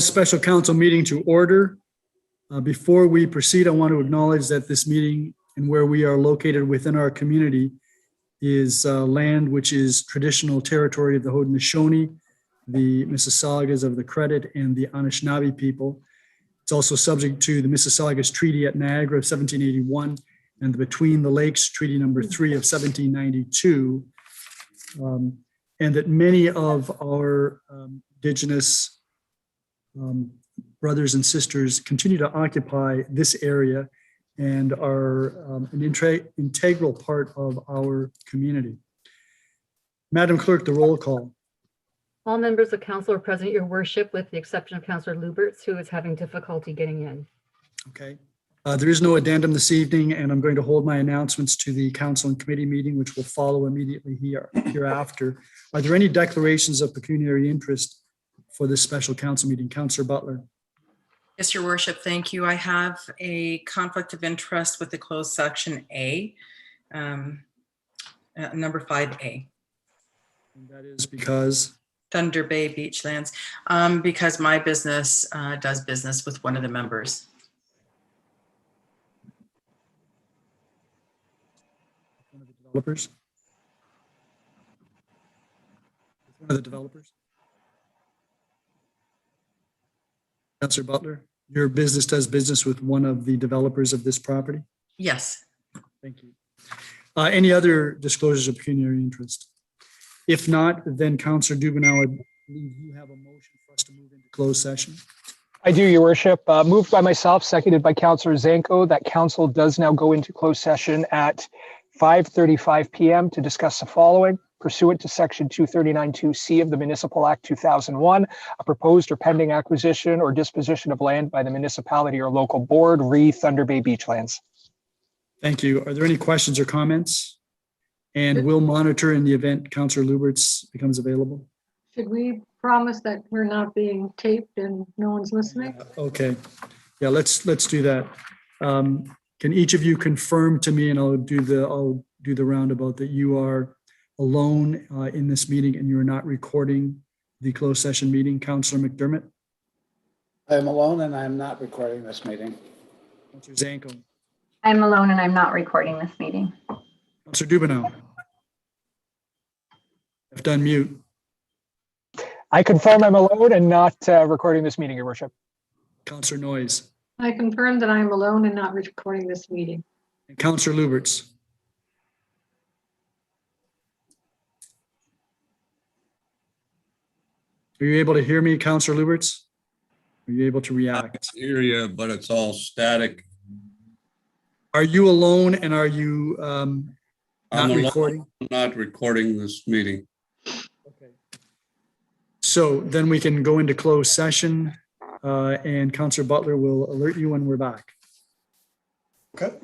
Special council meeting to order. Before we proceed, I want to acknowledge that this meeting and where we are located within our community is land which is traditional territory of the Haudenosaunee, the Mississaugas of the Credit, and the Anishinaabe people. It's also subject to the Mississaugas Treaty at Niagara of 1781 and the Between the Lakes Treaty number 3 of 1792. And that many of our Indigenous brothers and sisters continue to occupy this area and are an integral part of our community. Madam Clerk, the roll call. All members of council are present, Your Worship, with the exception of Councillor Lubberts, who is having difficulty getting in. Okay. There is no addendum this evening, and I'm going to hold my announcements to the council and committee meeting, which will follow immediately hereafter. Are there any declarations of pecuniary interest for this special council meeting? Councillor Butler. Yes, Your Worship, thank you. I have a conflict of interest with the closed section A, number 5A. And that is because? Thunder Bay Beachlands, because my business does business with one of the members. One of the developers? One of the developers? Councillor Butler, your business does business with one of the developers of this property? Yes. Thank you. Any other disclosures of pecuniary interest? If not, then Councillor Dubanow, I believe you have a motion for us to move into closed session. I do, Your Worship. Moved by myself, seconded by Councillor Zanko, that council does now go into closed session at 5:35 p.m. to discuss the following. Pursuant to Section 239(2)(c of the Municipal Act 2001, a proposed or pending acquisition or disposition of land by the municipality or local board, re Thunder Bay Beachlands. Thank you. Are there any questions or comments? And we'll monitor in the event Councillor Lubberts becomes available. Should we promise that we're not being taped and no one's listening? Okay. Yeah, let's do that. Can each of you confirm to me, and I'll do the roundabout, that you are alone in this meeting and you're not recording the closed session meeting? Councillor McDermott? I'm alone and I'm not recording this meeting. Councillor Zanko? I'm alone and I'm not recording this meeting. Councillor Dubanow? Left on mute. I confirm I'm alone and not recording this meeting, Your Worship. Councillor Noyes? I confirm that I'm alone and not recording this meeting. And Councillor Lubberts? Are you able to hear me, Councillor Lubberts? Are you able to react? I hear you, but it's all static. Are you alone and are you not recording? I'm not recording this meeting. Okay. So then we can go into closed session and Councillor Butler will alert you when we're back. Okay.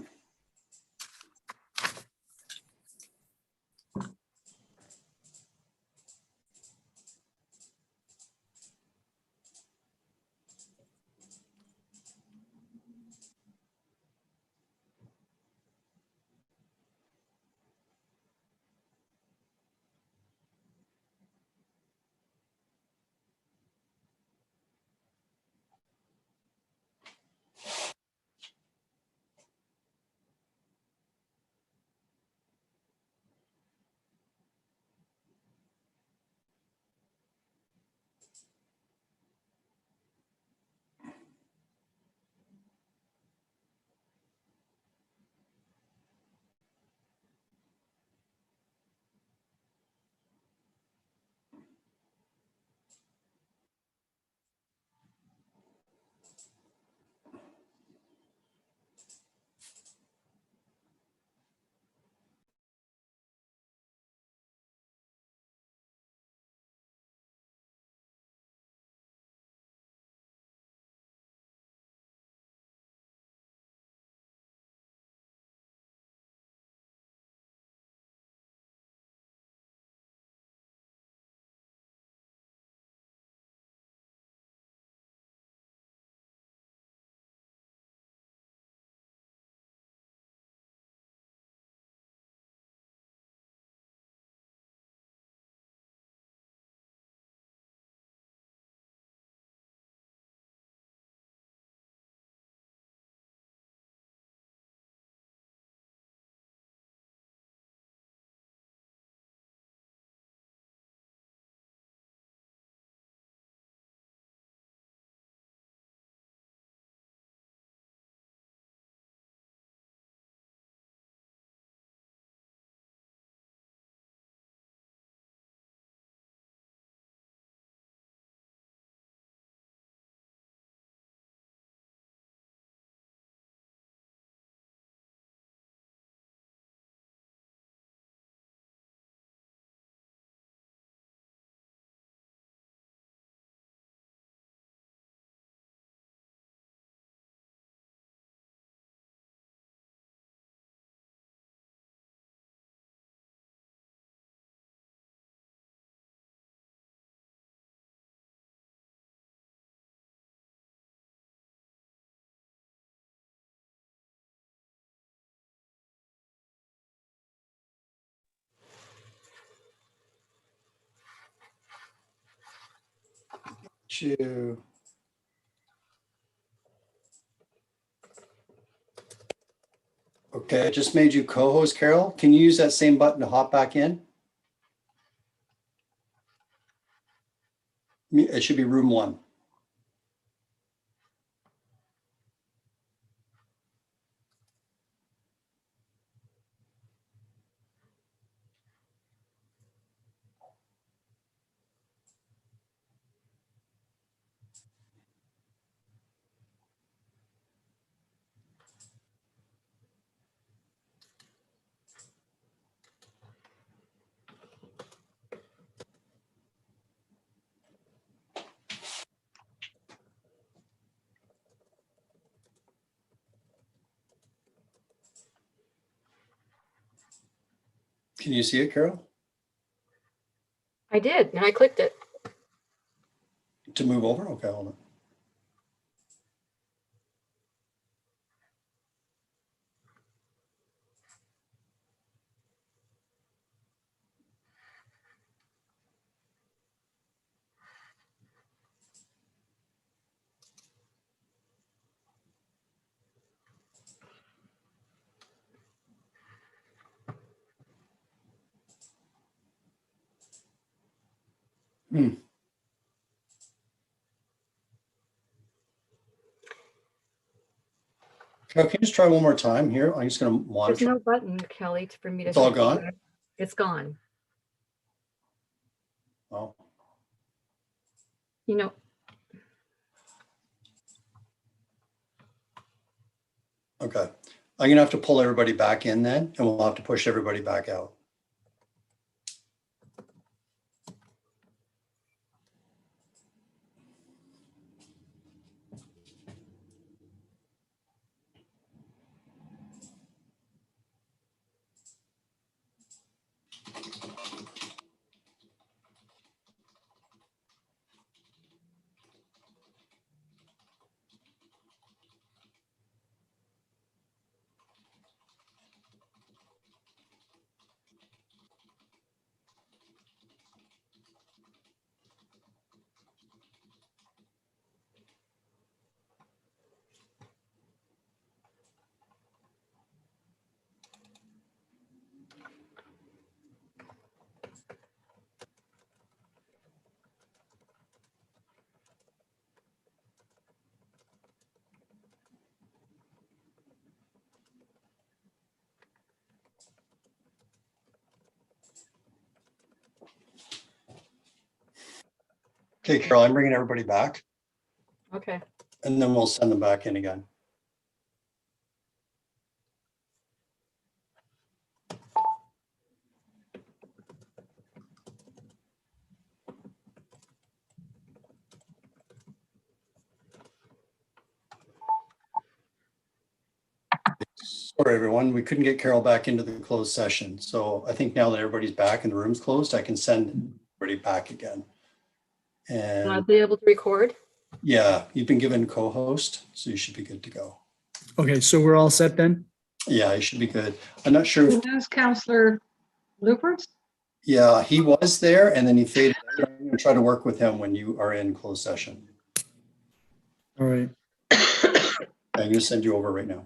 to. Okay, I just made you co-host, Carol. Can you use that same button to hop back in? It should be room 1. Can you see it, Carol? I did, and I clicked it. To move over? Okay, hold on. Carol, can you just try one more time here? I'm just going to There's monitor. no button, Kelly, for me to. It's all hit. gone? It's gone. Oh, You know, okay. I'm going to have to pull everybody back in then, and we'll have to push everybody back out. Okay, Carol, I'm bringing everybody back, okay. and then we'll send them back in again. Sorry, everyone. We couldn't get Carol back into the closed session. So I think now that everybody's back and the room's closed, I can send everybody back again. Will I And be able to record? yeah, you've been given co-host, so you should be good to go. Okay, so we're all set then? Yeah, you should be good. I'm not sure if, And that's Councillor Lubberts. yeah, he was there and then he faded out. I'm gonna try to work with him when you are in closed session. All right. I'm gonna send you over right now.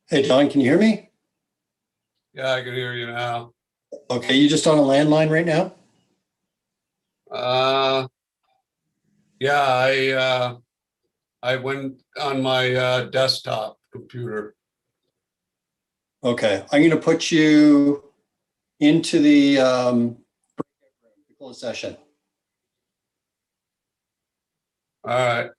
Hey, Don, can you hear me? Yeah, I can hear you now. Okay, you just on a landline right now? Yeah, I went on my desktop computer. Okay, I'm gonna put you into the closed session. All right.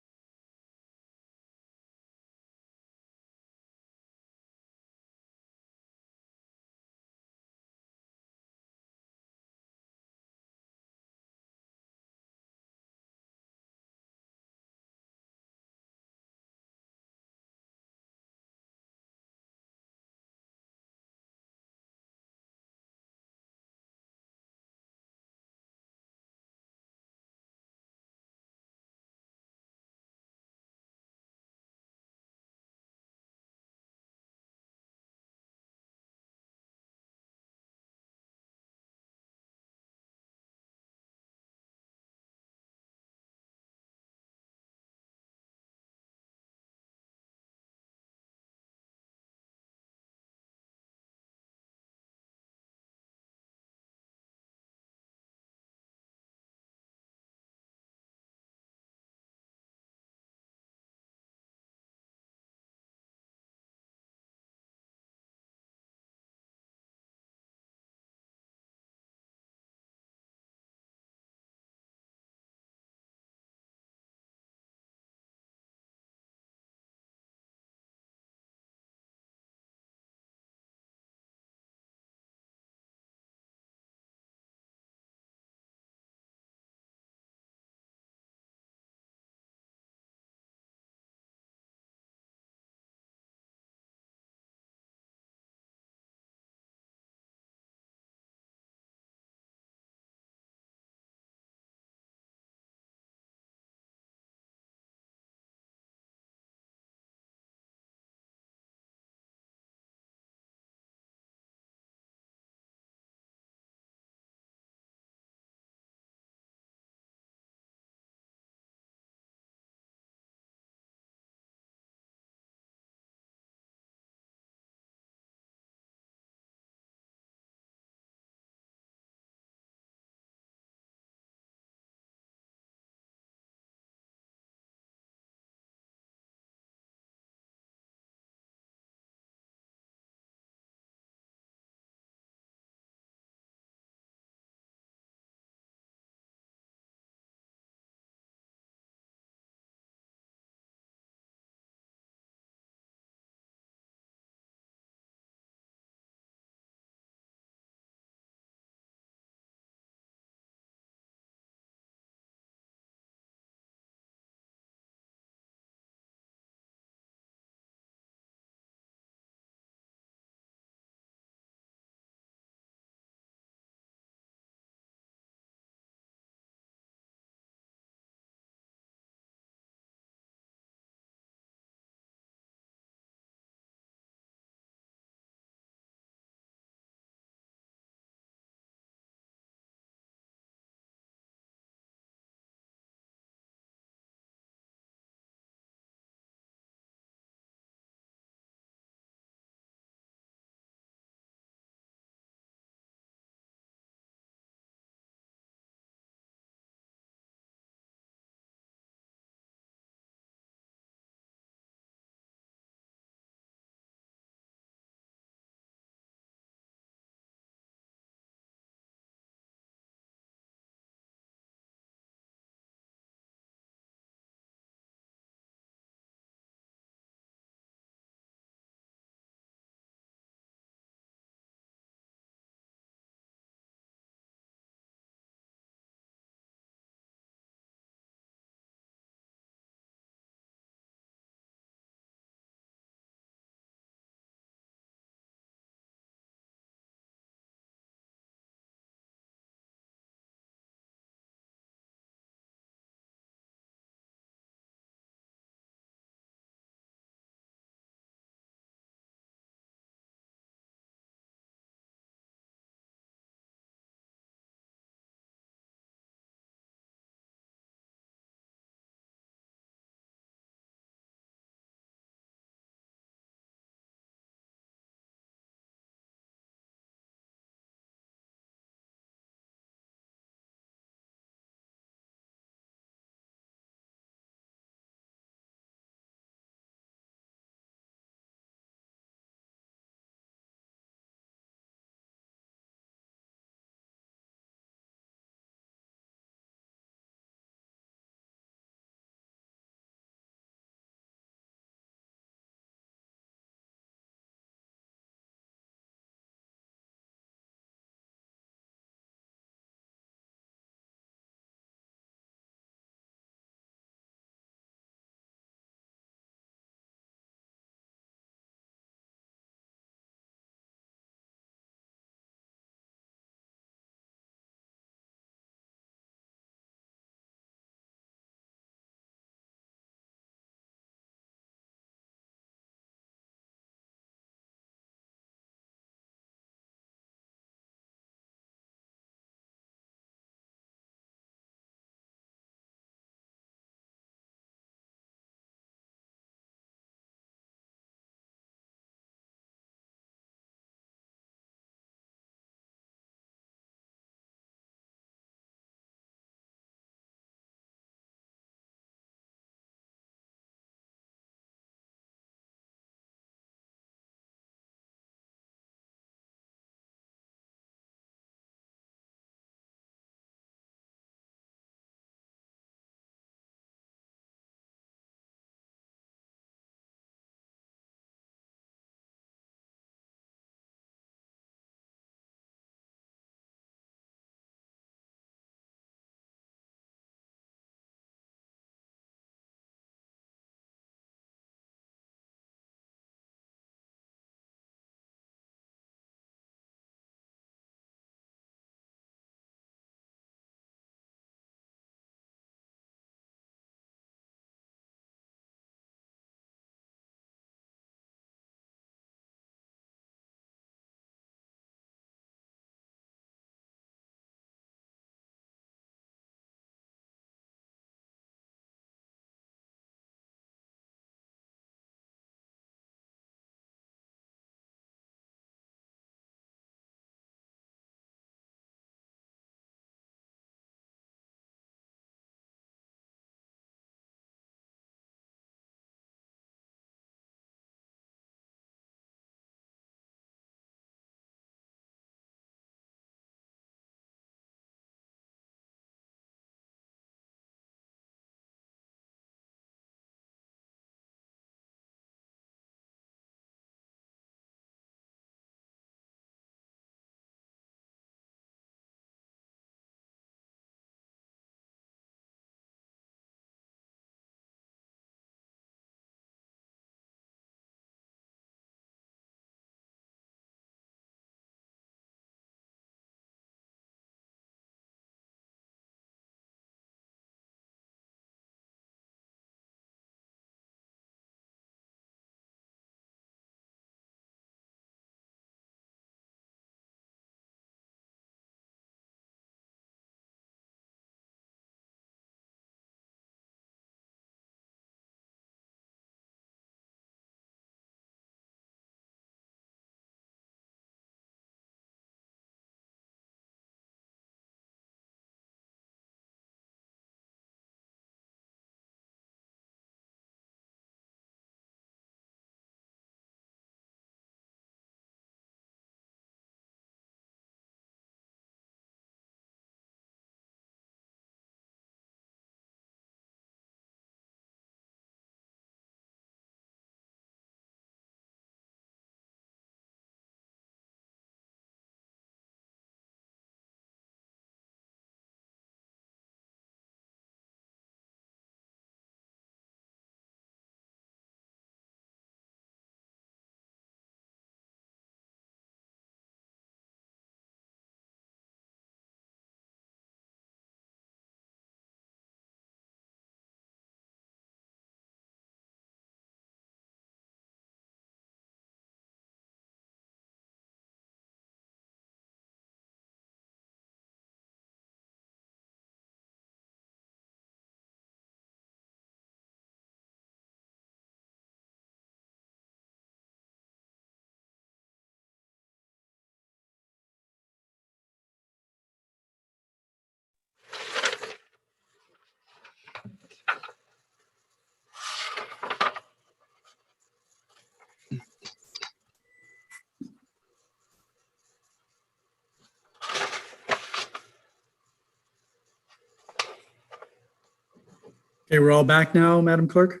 Okay, we're all back now, Madam Clerk?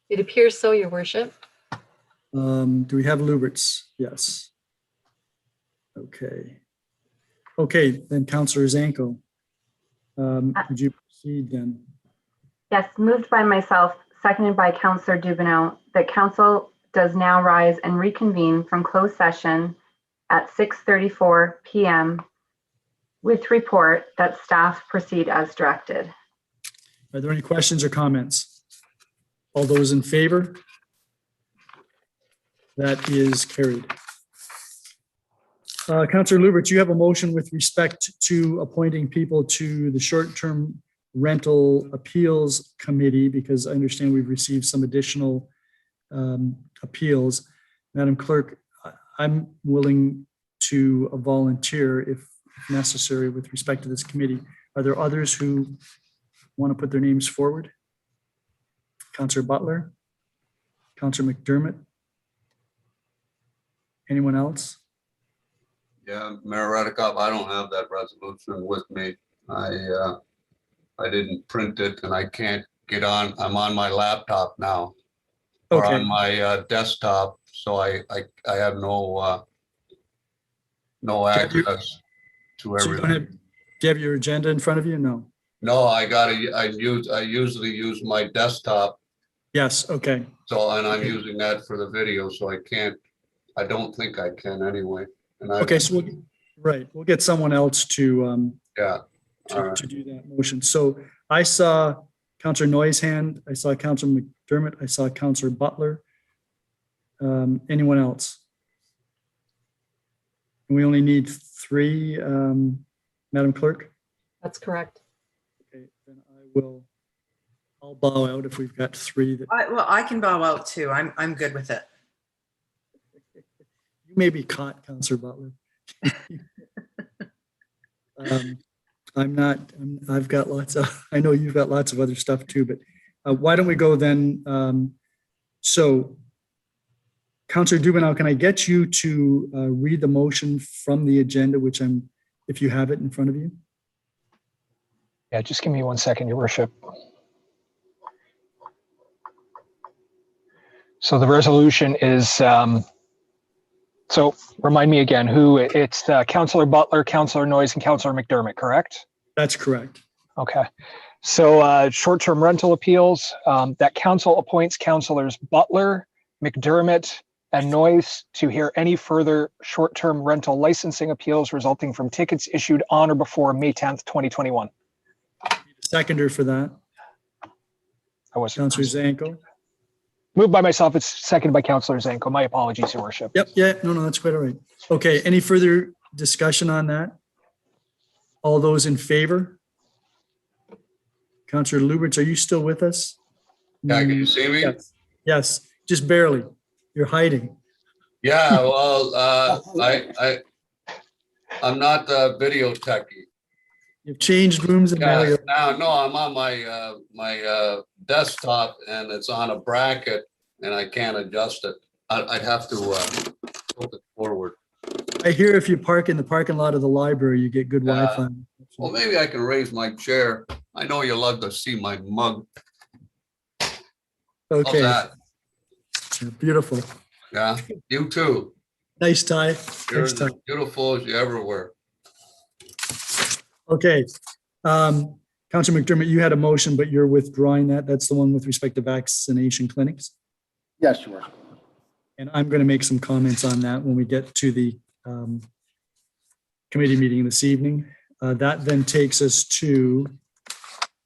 It appears so, your worship. Do we have Lubberts? Yes. Okay. Okay, then Councillor Zanko. Would you proceed then? Yes, moved by myself, seconded by Councillor Dubanow, that council does now rise and reconvene from closed session at 6:34 PM with report that staff proceed as directed. Are there any questions or comments? All those in favor? That is carried. Councillor Lubberts, you have a motion with respect to appointing people to the short-term rental appeals committee, because I understand we've received some additional appeals. Madam Clerk, I'm willing to volunteer if necessary with respect to this committee. Are there others who want to put their names forward? Councillor Butler? Councillor McDermott? Anyone else? Yeah, Mayor Redekop, I don't have that resolution with me. I didn't print it and I can't get on. I'm on my laptop now. Or Okay. on my desktop, so I have no access to So you don't everything. have, do you have your agenda in front of you? No. No, I usually use my desktop, Yes, okay. so, and I'm Okay. using that for the video, so I don't think I can anyway. And I, Okay, so we'll get someone else to yeah, all right. to do that motion. So I saw Councillor Noyes' hand, I saw Councillor McDermott, I saw Councillor Butler. Anyone else? We only need 3, Madam Clerk. That's correct. Okay, then I'll bow out if we've got 3 that Well, I can bow out too. I'm good with it. you may be caught, Councillor Butler. I'm not, I've got lots of, I know you've got lots of other stuff too, but why don't we go then? So Councillor Dubanow, can I get you to read the motion from the agenda, which if you have it in front of you? Yeah, just give me 1 second, Your Worship. So the resolution is, so remind me again who it's Councillor Butler, Councillor Noyes, and Councillor McDermott, correct? That's correct. Okay. So short-term rental appeals, that council appoints councillors Butler, McDermott, and Noyes to hear any further short-term rental licensing appeals resulting from tickets issued on or before May 10th, 2021. Seconder for that, I was Councillor Zanko. moved by myself. It's seconded by Councillor Zanko. My apologies, Your Worship. Yep, yeah, no, that's quite all right. Okay, any further discussion on that? All those in favor? Councillor Lubberts, are you still with us? Yeah, can you see me? Yes, yes, just barely. You're hiding. Yeah, well, I'm not a video techie. You've changed rooms and now Yeah, you're, no, I'm on my desktop and it's on a bracket and I can't adjust it. I'd have to tilt it forward. I hear if you park in the parking lot of the library, you get good Yeah. Wi-Fi. Well, maybe I can raise my chair. I know you love to see my mug. How's Okay, that? beautiful. Yeah, you too. Nice tie. You're Nice as tie. beautiful as you ever were. Okay. Councillor McDermott, you had a motion, but you're withdrawing that. That's the one with respect to vaccination clinics. Yes, Your Worship. And I'm going to make some comments on that when we get to the committee meeting this evening. That then takes us to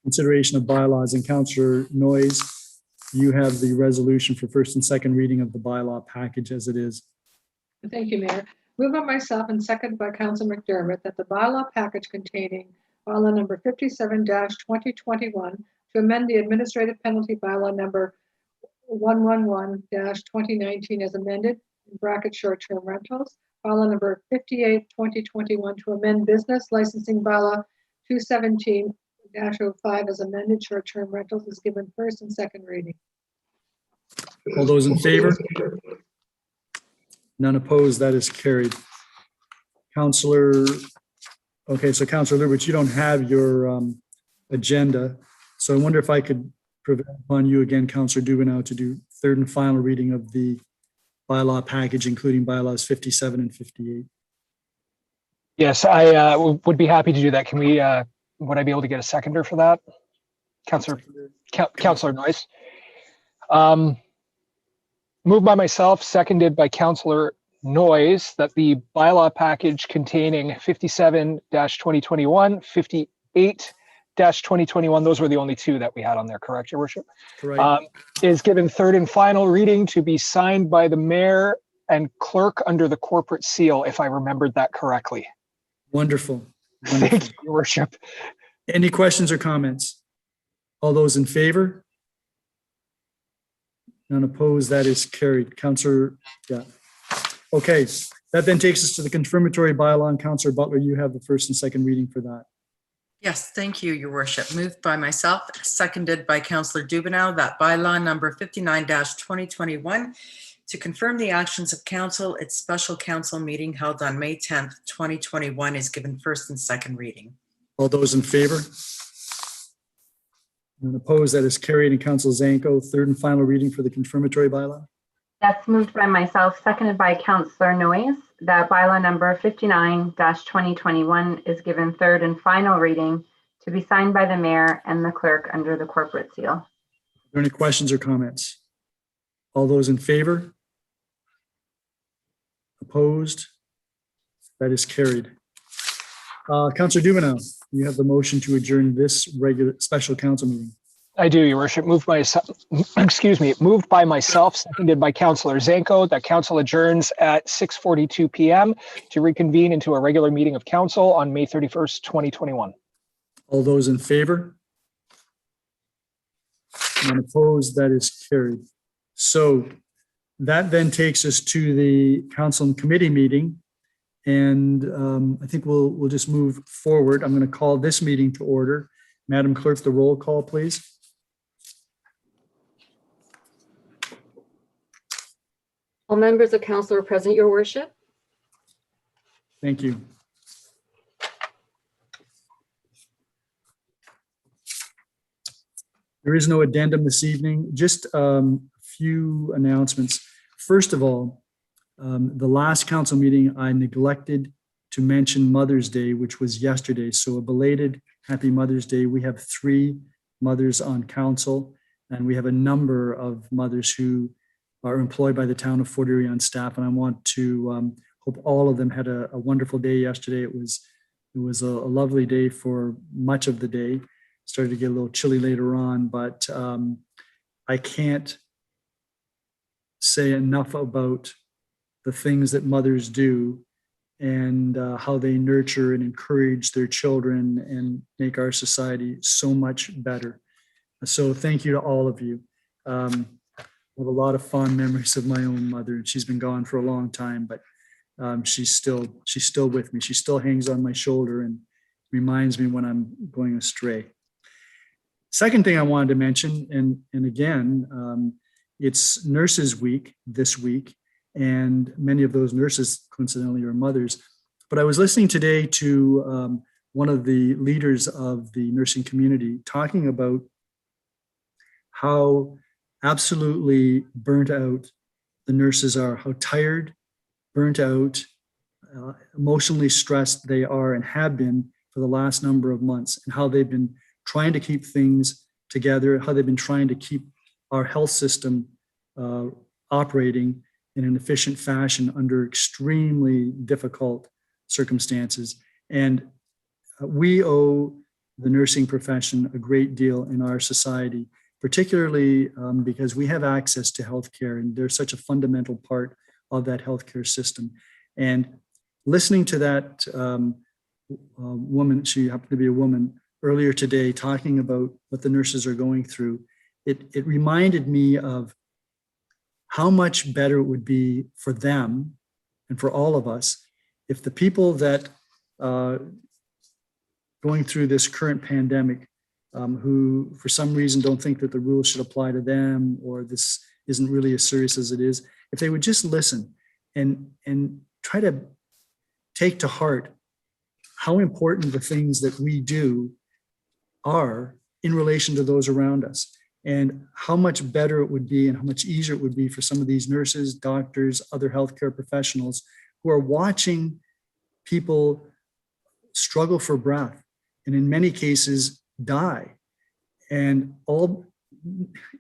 consideration of bylaws, and Councillor Noyes, you have the resolution for first and second reading of the bylaw package as it is. Thank you, Mayor. Moved by myself and seconded by Councillor McDermott that the bylaw package containing bylaw number 57-2021 to amend the administrative penalty bylaw number 111-2019 as amended, in bracket short-term rentals, bylaw number 58-2021 to amend business licensing bylaw 217-05 as amended, short-term rentals is given first and second reading. All those in favor? None opposed, that is carried. Councillor Okay, so Councillor Lubberts, you don't have your agenda. So I wonder if I could prevail upon you again, Councillor Dubanow, to do third and final reading of the bylaw package, including bylaws 57 and 58. Yes, I would be happy to do that. Can we, would I be able to get a seconder for that? Councillor Noyes. Moved by myself, seconded by Councillor Noyes, that the bylaw package containing 57-2021, 58-2021, those were the only two that we had on there, correct, Your Worship? Correct. Is given third and final reading to be signed by the mayor and clerk under the corporate seal, if I remembered that correctly. Wonderful. Thank Wonderful. you, Your Worship. Any questions or comments? All those in favor? None opposed, that is carried. Councillor, yeah. Okay, that then takes us to the confirmatory bylaw, and Councillor Butler, you have the first and second reading for that. Yes, thank you, Your Worship. Moved by myself, seconded by Councillor Dubanow, that bylaw number 59-2021 to confirm the actions of council, its special council meeting held on May 10th, 2021 is given first and second reading. All those in favor? None opposed, that is carried. And Councillor Zanko, third and final reading for the confirmatory bylaw. That's moved by myself, seconded by Councillor Noyes, that bylaw number 59-2021 is given third and final reading to be signed by the mayor and the clerk under the corporate seal. Are there any questions or comments? All those in favor? Opposed? That is carried. Councillor Dubanow, you have the motion to adjourn this regular special council meeting. I do, Your Worship. Moved by myself, seconded by Councillor Zanko, that council adjourns at 6:42 p.m. to reconvene into a regular meeting of council on May 31st, 2021. All those in favor? None opposed, that is carried. So that then takes us to the council and committee meeting. And I think we'll just move forward. I'm going to call this meeting to order. Madam Clerk, the roll call, please. All members of council are present, Your Worship. Thank you. There is no addendum this evening, just a few announcements. First of all, the last council meeting, I neglected to mention Mother's Day, which was yesterday. So a belated Happy Mother's Day. We have 3 mothers on council, and we have a number of mothers who are employed by the town of Fort Erie on staff. And I want to hope all of them had a wonderful day yesterday. It was a lovely day for much of the day. Started to get a little chilly later on, but I can't say enough about the things that mothers do and how they nurture and encourage their children and make our society so much better. So thank you to all of you. I have a lot of fond memories of my own mother. She's been gone for a long time, but she's still with me. She still hangs on my shoulder and reminds me when I'm going astray. Second thing I wanted to mention, and again, it's Nurses Week this week, and many of those nurses, coincidentally, are mothers. But I was listening today to one of the leaders of the nursing community talking about how absolutely burnt out the nurses are, how tired, burnt out, emotionally stressed they are and have been for the last number of months, and how they've been trying to keep things together, how they've been trying to keep our health system operating in an efficient fashion under extremely difficult circumstances. And we owe the nursing profession a great deal in our society, particularly because we have access to healthcare, and they're such a fundamental part of that healthcare system. And listening to that woman, she happened to be a woman, earlier today talking about what the nurses are going through, it reminded me of how much better it would be for them and for all of us if the people that going through this current pandemic, who for some reason don't think that the rules should apply to them, or this isn't really as serious as it is, if they would just listen and try to take to heart how important the things that we do are in relation to those around us, and how much better it would be and how much easier it would be for some of these nurses, doctors, other healthcare professionals who are watching people struggle for breath and in many cases die. And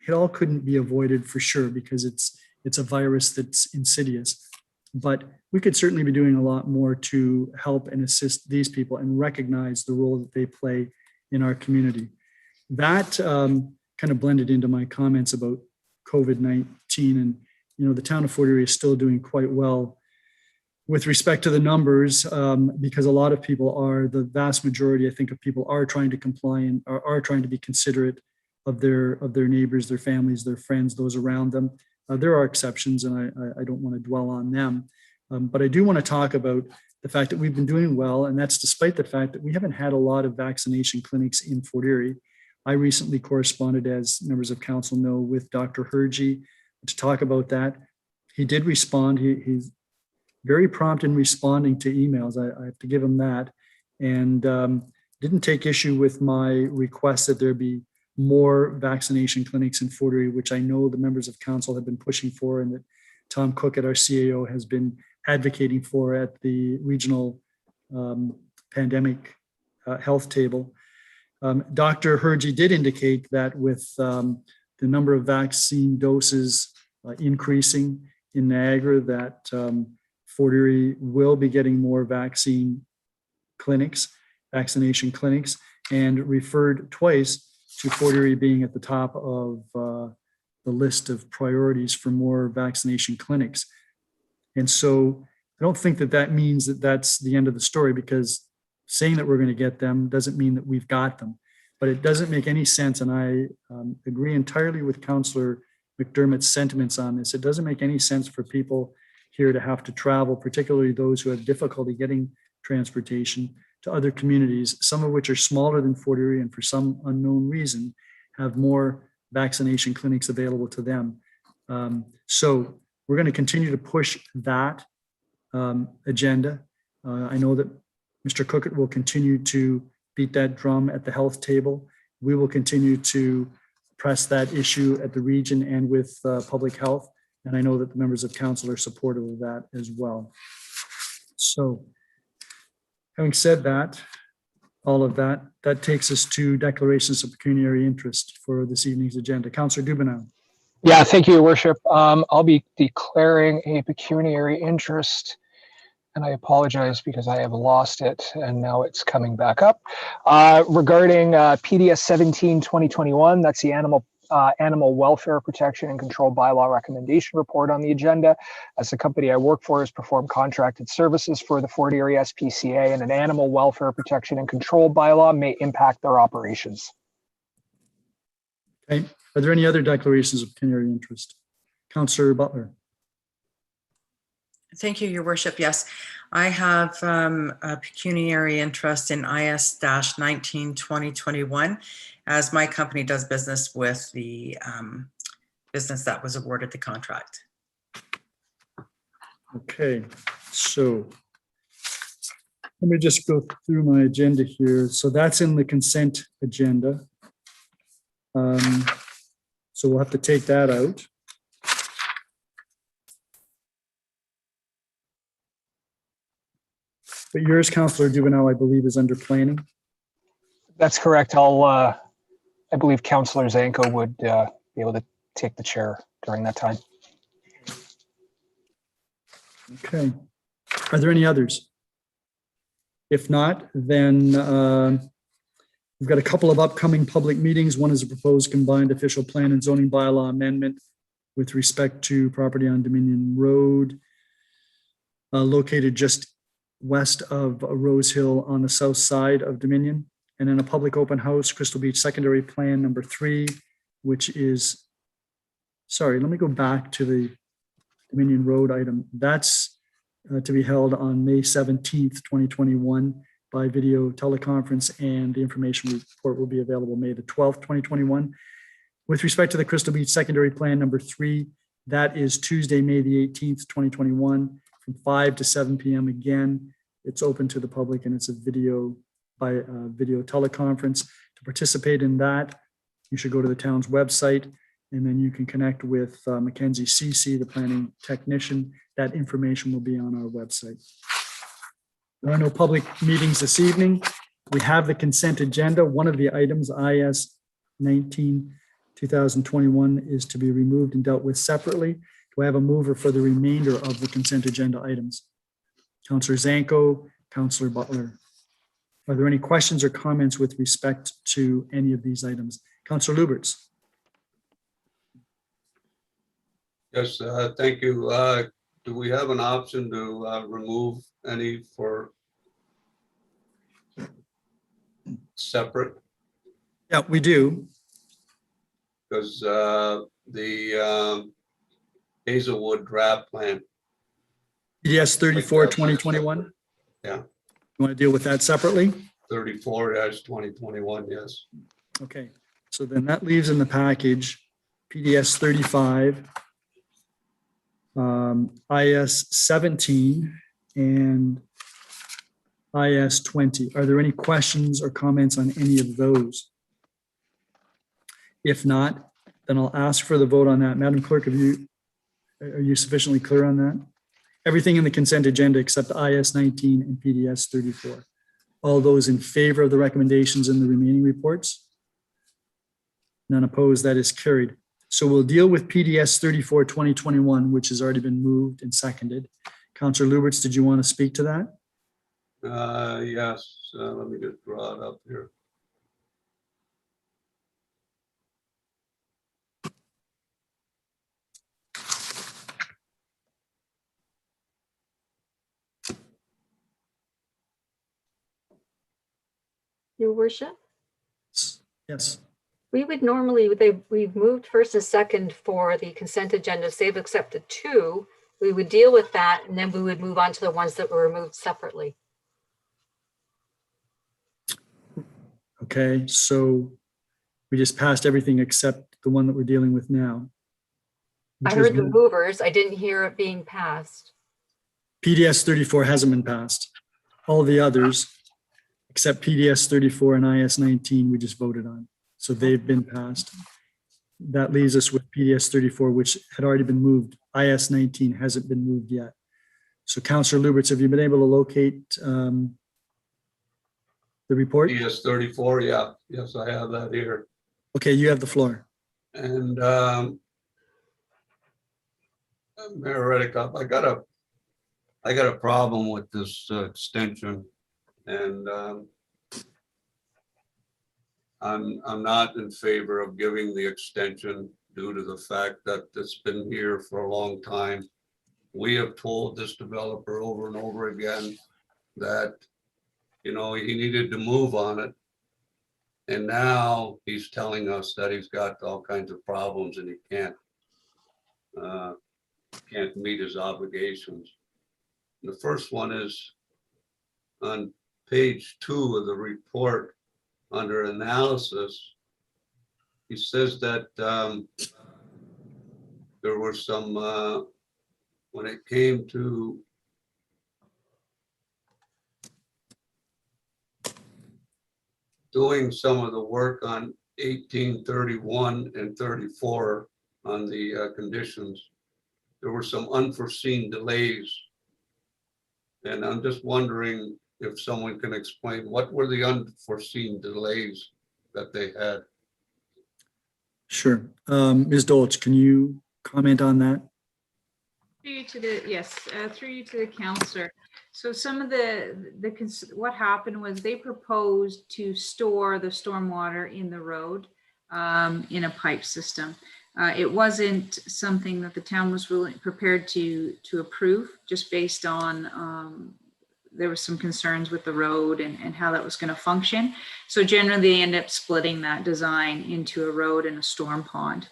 it all couldn't be avoided for sure, because it's a virus that's insidious. But we could certainly be doing a lot more to help and assist these people and recognize the role that they play in our community. That kind of blended into my comments about COVID-19, and the town of Fort Erie is still doing quite well with respect to the numbers, because a lot of people are, the vast majority, I think, of people are trying to comply and are trying to be considerate of their neighbors, their families, their friends, those around them. There are exceptions, and I don't want to dwell on them. But I do want to talk about the fact that we've been doing well, and that's despite the fact that we haven't had a lot of vaccination clinics in Fort Erie. I recently corresponded, as members of council know, with Dr. Hergy to talk about that. He did respond. He's very prompt in responding to emails. I have to give him that, and didn't take issue with my request that there be more vaccination clinics in Fort Erie, which I know the members of council have been pushing for, and that Tom Cook at our CAO has been advocating for at the regional pandemic health table. Dr. Hergy did indicate that with the number of vaccine doses increasing in Niagara, that Fort Erie will be getting more vaccination clinics, and referred twice to Fort Erie being at the top of the list of priorities for more vaccination clinics. And so I don't think that means that that's the end of the story, because saying that we're going to get them doesn't mean that we've got them. But it doesn't make any sense, and I agree entirely with Councillor McDermott's sentiments on this. It doesn't make any sense for people here to have to travel, particularly those who have difficulty getting transportation, to other communities, some of which are smaller than Fort Erie and for some unknown reason have more vaccination clinics available to them. So we're going to continue to push that agenda. I know that Mr. Cookett will continue to beat that drum at the health table. We will continue to press that issue at the region and with public health. And I know that the members of council are supportive of that as well. So having said that, all of that, that takes us to declarations of pecuniary interest for this evening's agenda. Councillor Dubanow. Yeah, thank you, Your Worship. I'll be declaring a pecuniary interest, and I apologize because I have lost it and now it's coming back up. Regarding PDS 17-2021, that's the Animal Welfare Protection and Control Bylaw Recommendation Report on the agenda. As the company I work for has performed contracted services for the Fort Erie SPCA, and an animal welfare protection and control bylaw may impact their operations. Okay. Are there any other declarations of pecuniary interest? Councillor Butler. Thank you, Your Worship. Yes, I have a pecuniary interest in IS-19-2021, as my company does business with the business that was awarded the contract. Okay, so let me just go through my agenda here. So that's in the consent agenda. So we'll have to take that out. But yours, Councillor Dubanow, I believe, is under planning. That's correct. I believe Councillor Zanko would be able to take the chair during that time. Okay. Are there any others? If not, then we've got a couple of upcoming public meetings. One is a proposed combined official plan and zoning bylaw amendment with respect to property on Dominion Road, located just west of Rose Hill on the south side of Dominion. And then a public open house, Crystal Beach Secondary Plan number 3, which is, sorry, let me go back to the Dominion Road item. That's to be held on May 17th, 2021 by video teleconference, and the information report will be available May the 12th, 2021. With respect to the Crystal Beach Secondary Plan number 3, that is Tuesday, May the 18th, 2021 from 5 to 7 p.m. again. It's open to the public and it's a video teleconference. To participate in that, you should go to the town's website and then you can connect with Mackenzie CC, the planning technician. That information will be on our website. There are no public meetings this evening. We have the consent agenda. One of the items, IS 19-2021, is to be removed and dealt with separately. Do I have a mover for the remainder of the consent agenda items? Councillor Zanko, Councillor Butler. Are there any questions or comments with respect to any of these items? Councillor Lubberts. Yes, thank you. Do we have an option to remove any for separate? Yeah, we do. Because the Hazelwood draft plan, PDS 34-2021. Yeah. You want to deal with that separately? 34-2021, yes. Okay, so then that leaves in the package PDS 35, IS 17, and IS 20. Are there any questions or comments on any of those? If not, then I'll ask for the vote on that. Madam Clerk, are you sufficiently clear on that? Everything in the consent agenda except IS 19 and PDS 34. All those in favor of the recommendations in the remaining reports? None opposed, that is carried. So we'll deal with PDS 34-2021, which has already been moved and seconded. Councillor Lubberts, did you want to speak to that? Yes, let me just draw it up here. Your worship, Yes. we would normally, we've moved first and second for the consent agenda. If they've accepted 2, we would deal with that and then we would move on to the ones that were removed separately. Okay, so we just passed everything except the one that we're dealing with now. I heard the movers. I didn't hear it being passed. PDS 34 hasn't been passed. All the others, except PDS 34 and IS 19, we just voted on. So they've been passed. That leaves us with PDS 34, which had already been moved. IS 19 hasn't been moved yet. So Councillor Lubberts, have you been able to locate the report? PS 34, yeah, yes, I have that here. Okay, you have the floor. And Mayor Redekop, I got a problem with this extension, and I'm not in favor of giving the extension due to the fact that it's been here for a long time. We have told this developer over and over again that, you know, he needed to move on it. And now he's telling us that he's got all kinds of problems and he can't meet his obligations. And the first one is on page 2 of the report under analysis. He says that there were some, when it came to doing some of the work on 1831 and 34 on the conditions, there were some unforeseen delays. And I'm just wondering if someone can explain what were the unforeseen delays that they had? Sure. Ms. Dolch, can you comment on that? Through you to the councillor. So some of what happened was they proposed to store the stormwater in the road in a pipe system. It wasn't something that the town was prepared to approve, just based on there was some concerns with the road and how that was going to function. So generally they end up splitting that design into a road and a storm pond.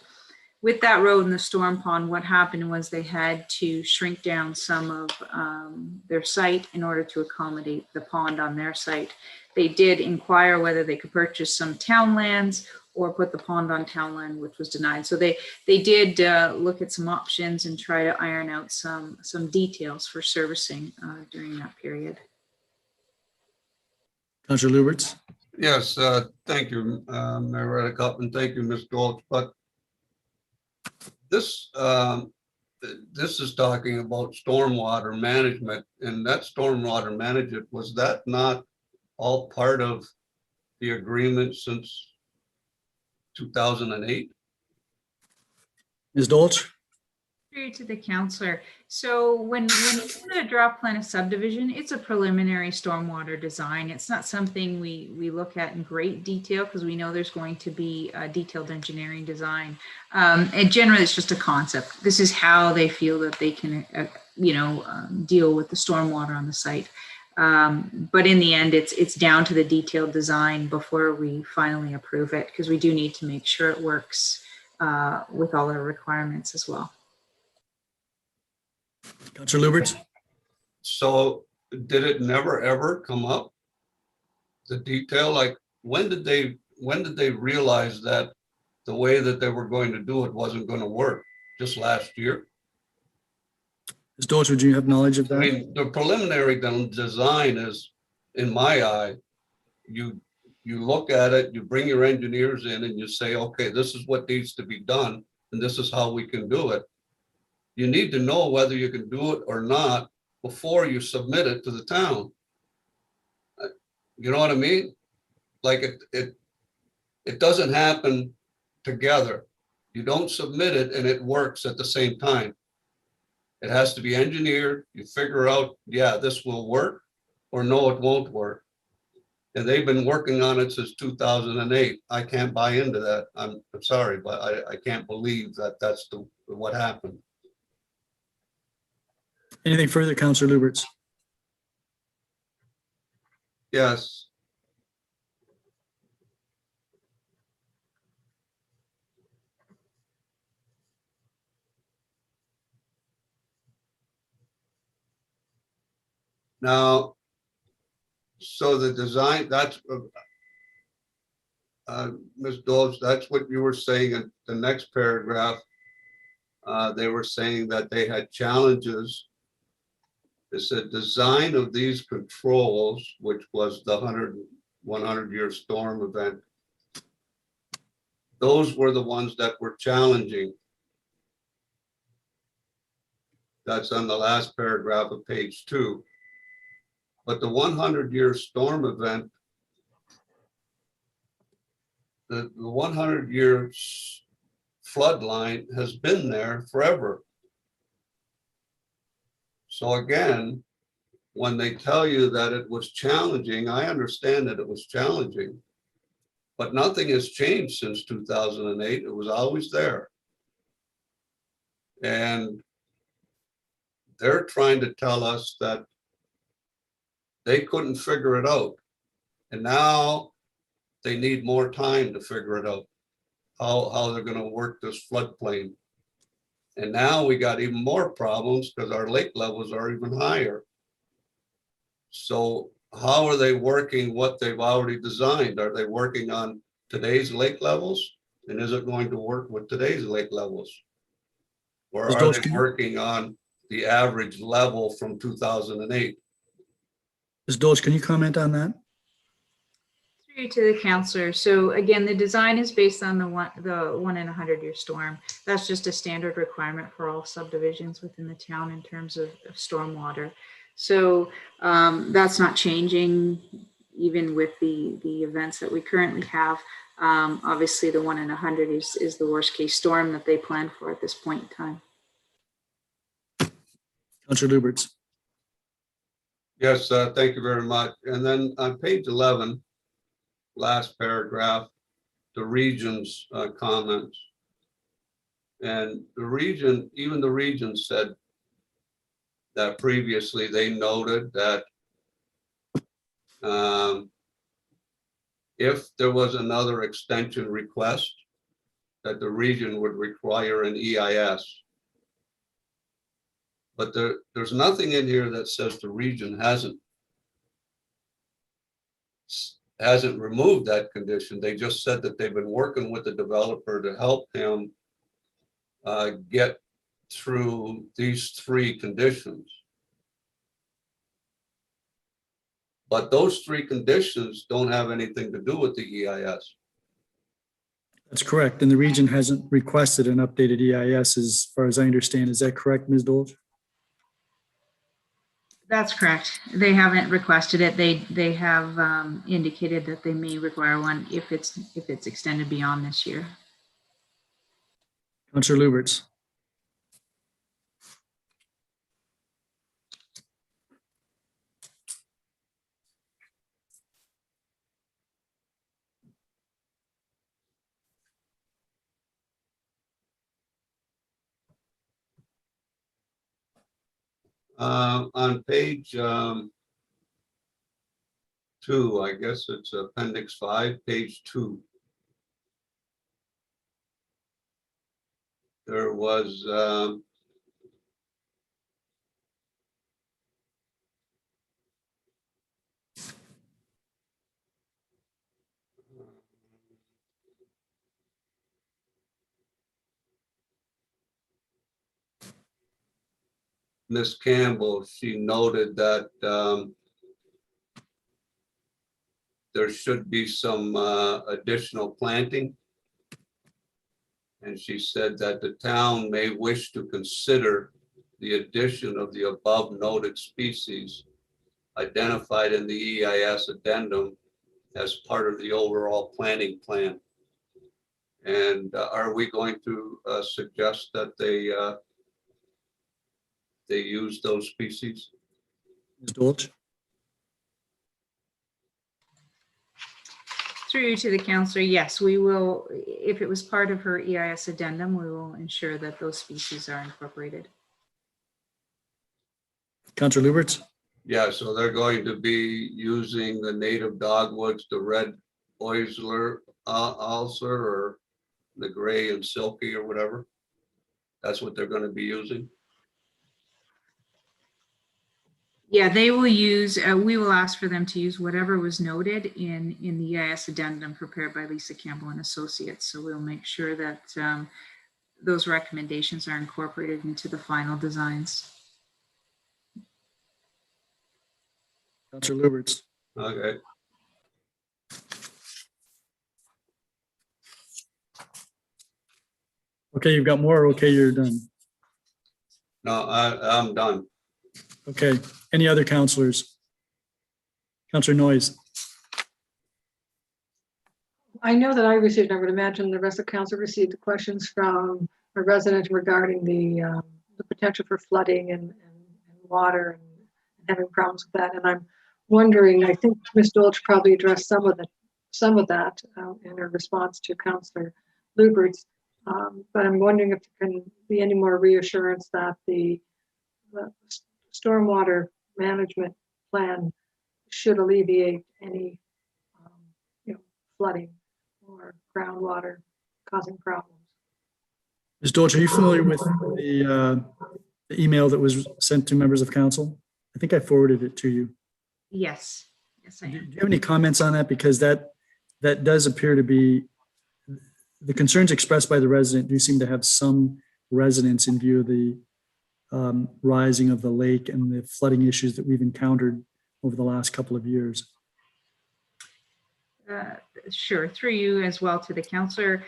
With that road and the storm pond, what happened was they had to shrink down some of their site in order to accommodate the pond on their site. They did inquire whether they could purchase some town lands or put the pond on town land, which was denied. So they did look at some options and try to iron out some details for servicing during that period. Councillor Lubberts. Yes, thank you, Mayor Redekop, and thank you, Ms. Gold. But this, this is talking about stormwater management, and that stormwater management, was that not all part of the agreement since 2008? Ms. Dolch. Through to the counselor. So when you put a draft plan of subdivision, it's a preliminary stormwater design. It's not something we look at in great detail because we know there's going to be a detailed engineering design. And generally, it's just a concept. This is how they feel that they can, deal with the stormwater on the site. But in the end, it's down to the detailed design before we finally approve it, because we do need to make sure it works with all our requirements as well. Councillor Lubberts. So did it never ever come up? The detail, like when did they realize that the way that they were going to do it wasn't going to work? Just last year? Ms. Dolch, would you have knowledge of I that? mean, the preliminary design is, in my eye, you look at it, you bring your engineers in and you say, okay, this is what needs to be done and this is how we can do it. You need to know whether you can do it or not before you submit it to the town. You know what I mean? Like it doesn't happen together. You don't submit it and it works at the same time. It has to be engineered. You figure out, yeah, this will work, or no, it won't work. And they've been working on it since 2008. I can't buy into that. I'm sorry, but I can't believe that that's what happened. Anything further, Councillor Lubberts? Yes. Now, so the design, that's, Ms. Dodge, that's what you were saying in the next paragraph. They were saying that they had challenges. It said design of these controls, which was the 100-year storm event. Those were the ones that were challenging. That's on the last paragraph of page 2. But the 100-year storm event, the 100-year flood line has been there forever. So again, when they tell you that it was challenging, I understand that it was challenging, but nothing has changed since 2008. It was always there. And they're trying to tell us that they couldn't figure it out. And now they need more time to figure it out, how they're going to work this floodplain. And now we got even more problems because our lake levels are even higher. So how are they working what they've already designed? Are they working on today's lake levels? And is it going to work with today's lake levels? Or are they working on the average level from 2008? Ms. Dolch, can you comment on that? Through to the counselor. So again, the design is based on the 1 in 100-year storm. That's just a standard requirement for all subdivisions within the town in terms of stormwater. So that's not changing even with the events that we currently have. Obviously, the 1 in 100 is the worst case storm that they plan for at this point in time. Councillor Lubberts. Yes, thank you very much. And then on page 11, last paragraph, the region's comments. And the region, even the region said that previously they noted that if there was another extension request, that the region would require an EIS. But there's nothing in here that says the region hasn't removed that condition. They just said that they've been working with the developer to help him get through these 3 conditions. But those three conditions don't have anything to do with the EIS. That's correct. And the region hasn't requested an updated EIS as far as I understand. Is that correct, Ms. Dolge? That's correct. They haven't requested it. They have indicated that they may require one if it's extended beyond this year. Councillor Lubberts. On page 2, I guess it's appendix 5, page 2. There was Miss Campbell, she noted that there should be some additional planting. And she said that the town may wish to consider the addition of the above noted species identified in the EIS addendum as part of the overall planning plan. And are we going to suggest that they use those species? Ms. Dolge. Through you to the councillor, yes, we will, if it was part of her EIS addendum, we will ensure that those species are incorporated. Councillor Lubberts. Yeah, so they're going to be using the native dogwoods, the red Oisler ulcer, or the gray and silky or whatever. That's what they're going to be using. Yeah, they will use, we will ask for them to use whatever was noted in the EIS addendum prepared by Lisa Campbell and Associates. So we'll make sure that those recommendations are incorporated into the final designs. Councillor Lubberts. Okay. Okay, you've got more. Okay, you're done. No, I'm done. Okay, any other councillors? Councillor Noyes. I know that I received, I would imagine the rest of council received the questions from a resident regarding the potential for flooding and water and having problems with that. And I'm wondering, I think Ms. Dolge probably addressed some of that in her response to Councillor Lubberts. But I'm wondering if there can be any more reassurance that the stormwater management plan should alleviate any flooding or groundwater causing problems. Ms. Dolge, are you familiar with the email that was sent to members of council? I think I forwarded it to you. Yes, yes, I Do am. you have any comments on that? Because that does appear to be, the concerns expressed by the resident do seem to have some resonance in view of the rising of the lake and the flooding issues that we've encountered over the last couple of years. Sure, through you as well to the councillor.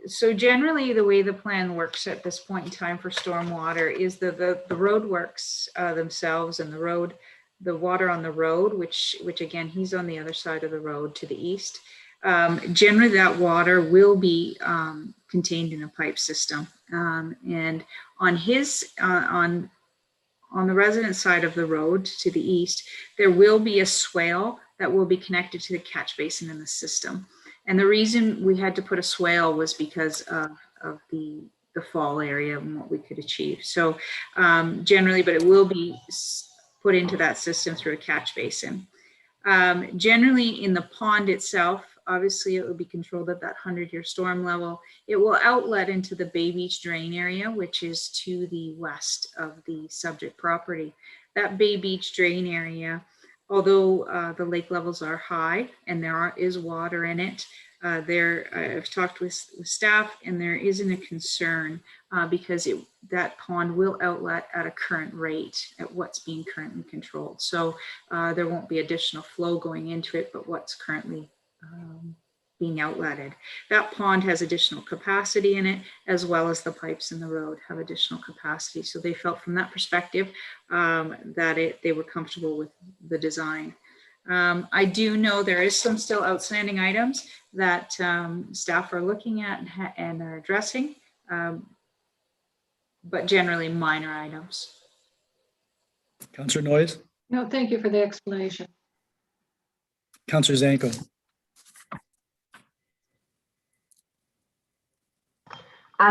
So generally the way the plan works at this point in time for stormwater is the road works themselves, and the water on the road, which again, he's on the other side of the road to the east. Generally that water will be contained in a pipe system. And on his, on the resident side of the road to the east, there will be a swale that will be connected to the catch basin in the system. And the reason we had to put a swale was because of the fall area and what we could achieve. So generally, but it will be put into that system through a catch basin. Generally in the pond itself, obviously it will be controlled at that 100-year storm level. It will outlet into the Bay Beach drain area, which is to the west of the subject property. That Bay Beach drain area, although the lake levels are high and there is water in it, I've talked with staff, and there isn't a concern because that pond will outlet at a current rate at what's being currently controlled. So there won't be additional flow going into it, but what's currently being outletted. That pond has additional capacity in it, as well as the pipes in the road have additional capacity. So they felt from that perspective that they were comfortable with the design. I do know there is some still outstanding items that staff are looking at and are addressing, but generally minor items. Councillor Noyes, No, thank you for the explanation. Councillor Zanko.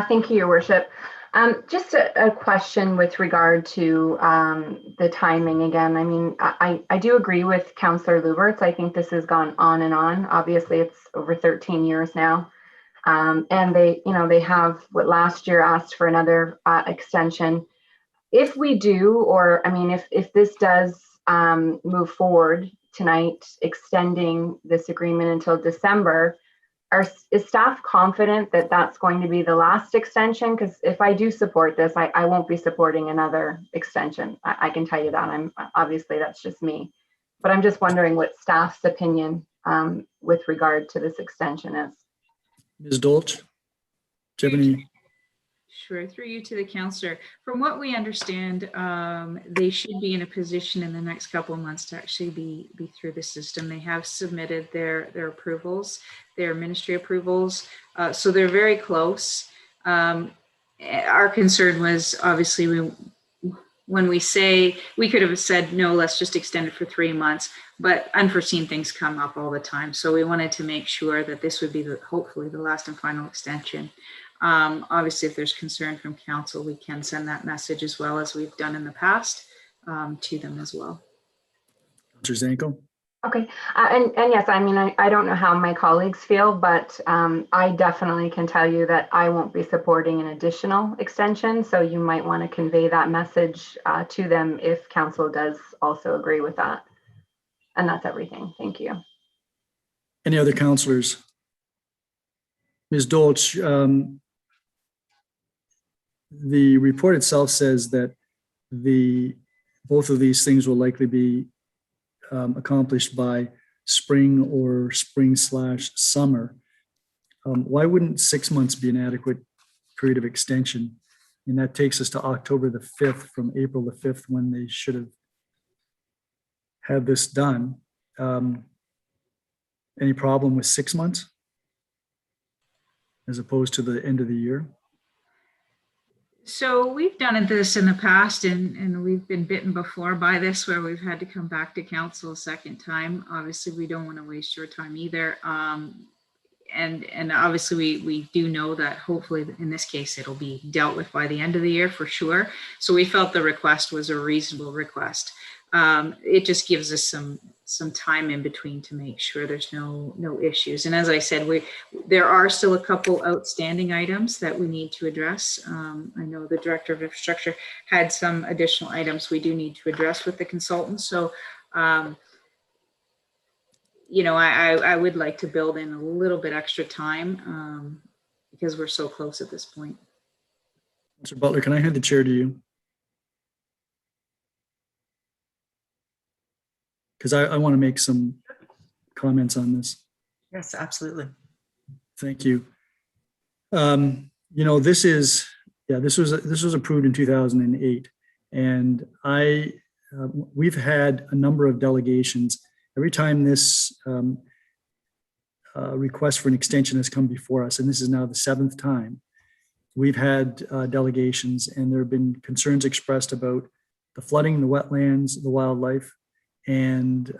Thank you, Your Worship. Just a question with regard to the timing again. I mean, I do agree with Councillor Lubberts. I think this has gone on and on. Obviously, it's over 13 years now. And they have what last year asked for another extension. If we do, or I mean, if this does move forward tonight, extending this agreement until December, is staff confident that that's going to be the last extension? Because if I do support this, I won't be supporting another extension. I can tell you that. Obviously that's just me, but I'm just wondering what staff's opinion with regard to this extension is. Ms. Dolch, do you have any? Sure, through you to the councillor. From what we understand, they should be in a position in the next couple of months to actually be through the system. They have submitted their approvals, their ministry approvals, so they're very close. Our concern was obviously when we say, we could have said, no, let's just extend it for 3 months, but unforeseen things come up all the time. So we wanted to make sure that this would be hopefully the last and final extension. Obviously, if there's concern from council, we can send that message as well as we've done in the past to them as well. Councillor Zanko. Okay, and yes, I mean, I don't know how my colleagues feel, but I definitely can tell you that I won't be supporting an additional extension. So you might want to convey that message to them if council does also agree with that. And that's everything. Thank you. Any other councillors? Ms. Dolch, the report itself says that both of these things will likely be accomplished by spring or spring/summer. Why wouldn't 6 months be an adequate period of extension? And that takes us to October the 5th from April the 5th when they should have had this done. Any problem with 6 months as opposed to the end of the year? So we've done this in the past and we've been bitten before by this where we've had to come back to council a second time. Obviously, we don't want to waste your time either. And obviously we do know that hopefully in this case, it'll be dealt with by the end of the year for sure. So we felt the request was a reasonable request. It just gives us some time in between to make sure there's no issues. And as I said, there are still a couple outstanding items that we need to address. I know the Director of Infrastructure had some additional items we do need to address with the consultants. So, you know, I would like to build in a little bit extra time because we're so close at this point. Councillor Butler, can I hand the chair to you? Because I want to make some comments on this. Yes, absolutely. Thank you. You know, this was approved in 2008, and we've had a number of delegations. Every time this request for an extension has come before us, and this is now the 7th time, we've had delegations, and there have been concerns expressed about the flooding, the wetlands, the wildlife, and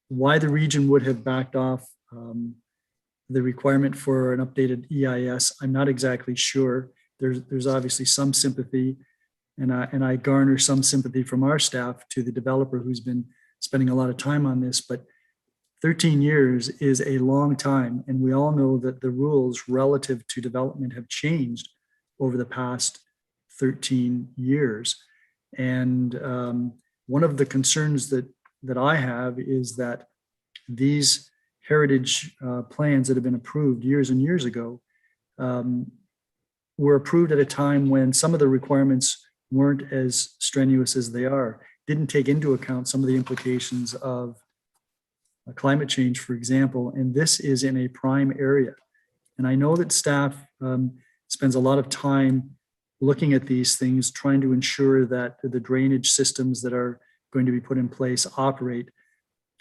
why the region would have backed off the requirement for an updated EIS. I'm not exactly sure. There's obviously some sympathy, and I garner some sympathy from our staff to the developer who's been spending a lot of time on this, but 13 years is a long time, and we all know that the rules relative to development have changed over the past 13 years. And one of the concerns that I have is that these heritage plans that have been approved years and years ago were approved at a time when some of the requirements weren't as strenuous as they are, didn't take into account some of the implications of climate change, for example, and this is in a prime area. And I know that staff spends a lot of time looking at these things, trying to ensure that the drainage systems that are going to be put in place operate.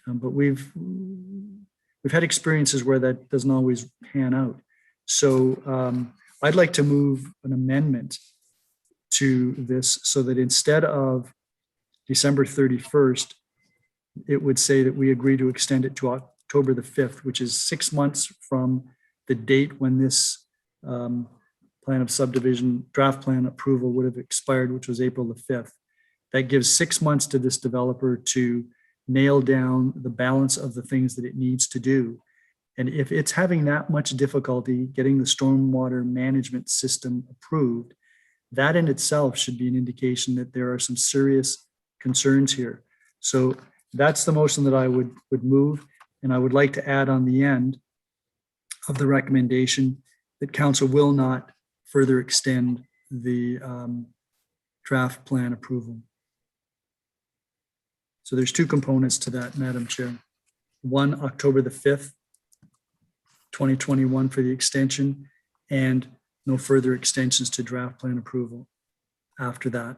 But we've had experiences where that doesn't always pan out. So I'd like to move an amendment to this so that instead of December 31st, it would say that we agree to extend it to October the 5th, which is 6 months from the date when this plan of subdivision draft plan approval would have expired, which was April the 5th. That gives 6 months to this developer to nail down the balance of the things that it needs to do. And if it's having that much difficulty getting the stormwater management system approved, that in itself should be an indication that there are some serious concerns here. So that's the motion that I would move. And I would like to add on the end of the recommendation that council will not further extend the draft plan approval. So there's two components to that, Madam Chair. One, October the 5th, 2021 for the extension, and no further extensions to draft plan approval after that.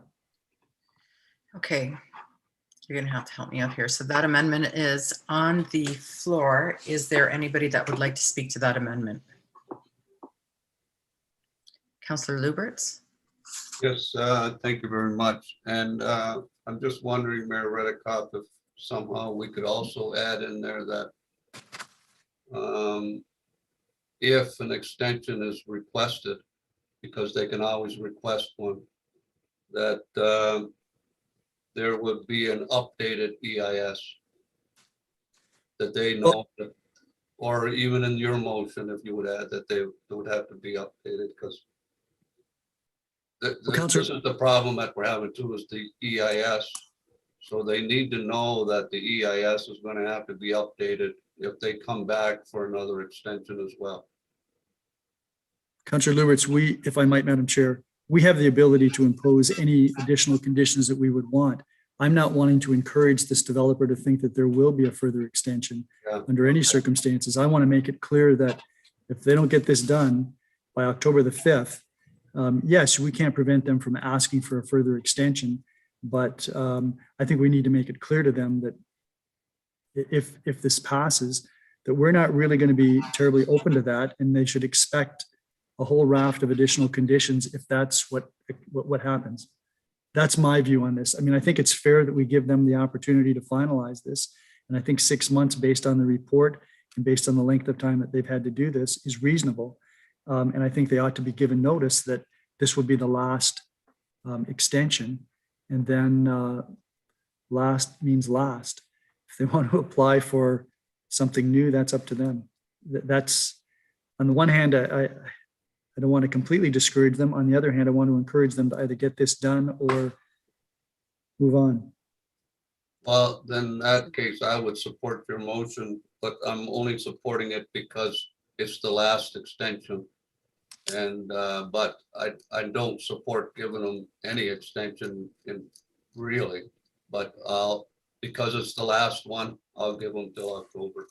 Okay, you're gonna have to help me out here. So that amendment is on the floor. Is there anybody that would like to speak to that amendment? Councillor Lubberts? Yes, thank you very much. And I'm just wondering, Mayor Redekop, if somehow we could also add in there that if an extension is requested, because they can always request one, that there would be an updated EIS that they know, that, or even in your motion, if you would add that they would have to be updated, because this is the problem that we're having too, is the EIS. So they need to know that the EIS is going to have to be updated if they come back for another extension as well. Councillor Lubberts, if I might, Madam Chair, we have the ability to impose any additional conditions that we would want. I'm not wanting to encourage this developer to think that there will be a further extension under any circumstances. I want to make it clear that if they don't get this done by October the 5th, yes, we can't prevent them from asking for a further extension, but I think we need to make it clear to them that if this passes, that we're not really going to be terribly open to that, and they should expect a whole raft of additional conditions if that's what happens. That's my view on this. I mean, I think it's fair that we give them the opportunity to finalize this, and I think 6 months based on the report and based on the length of time that they've had to do this is reasonable. And I think they ought to be given notice that this would be the last extension, and then last means last. If they want to apply for something new, that's up to them. That's, on the one hand, I don't want to completely discourage them. On the other hand, I want to encourage them to either get this done or move on. Well, then in that case, I would support your motion, but I'm only supporting it because it's the last extension. And but I don't support giving them any extension in really, but because it's the last one, I'll give them till October.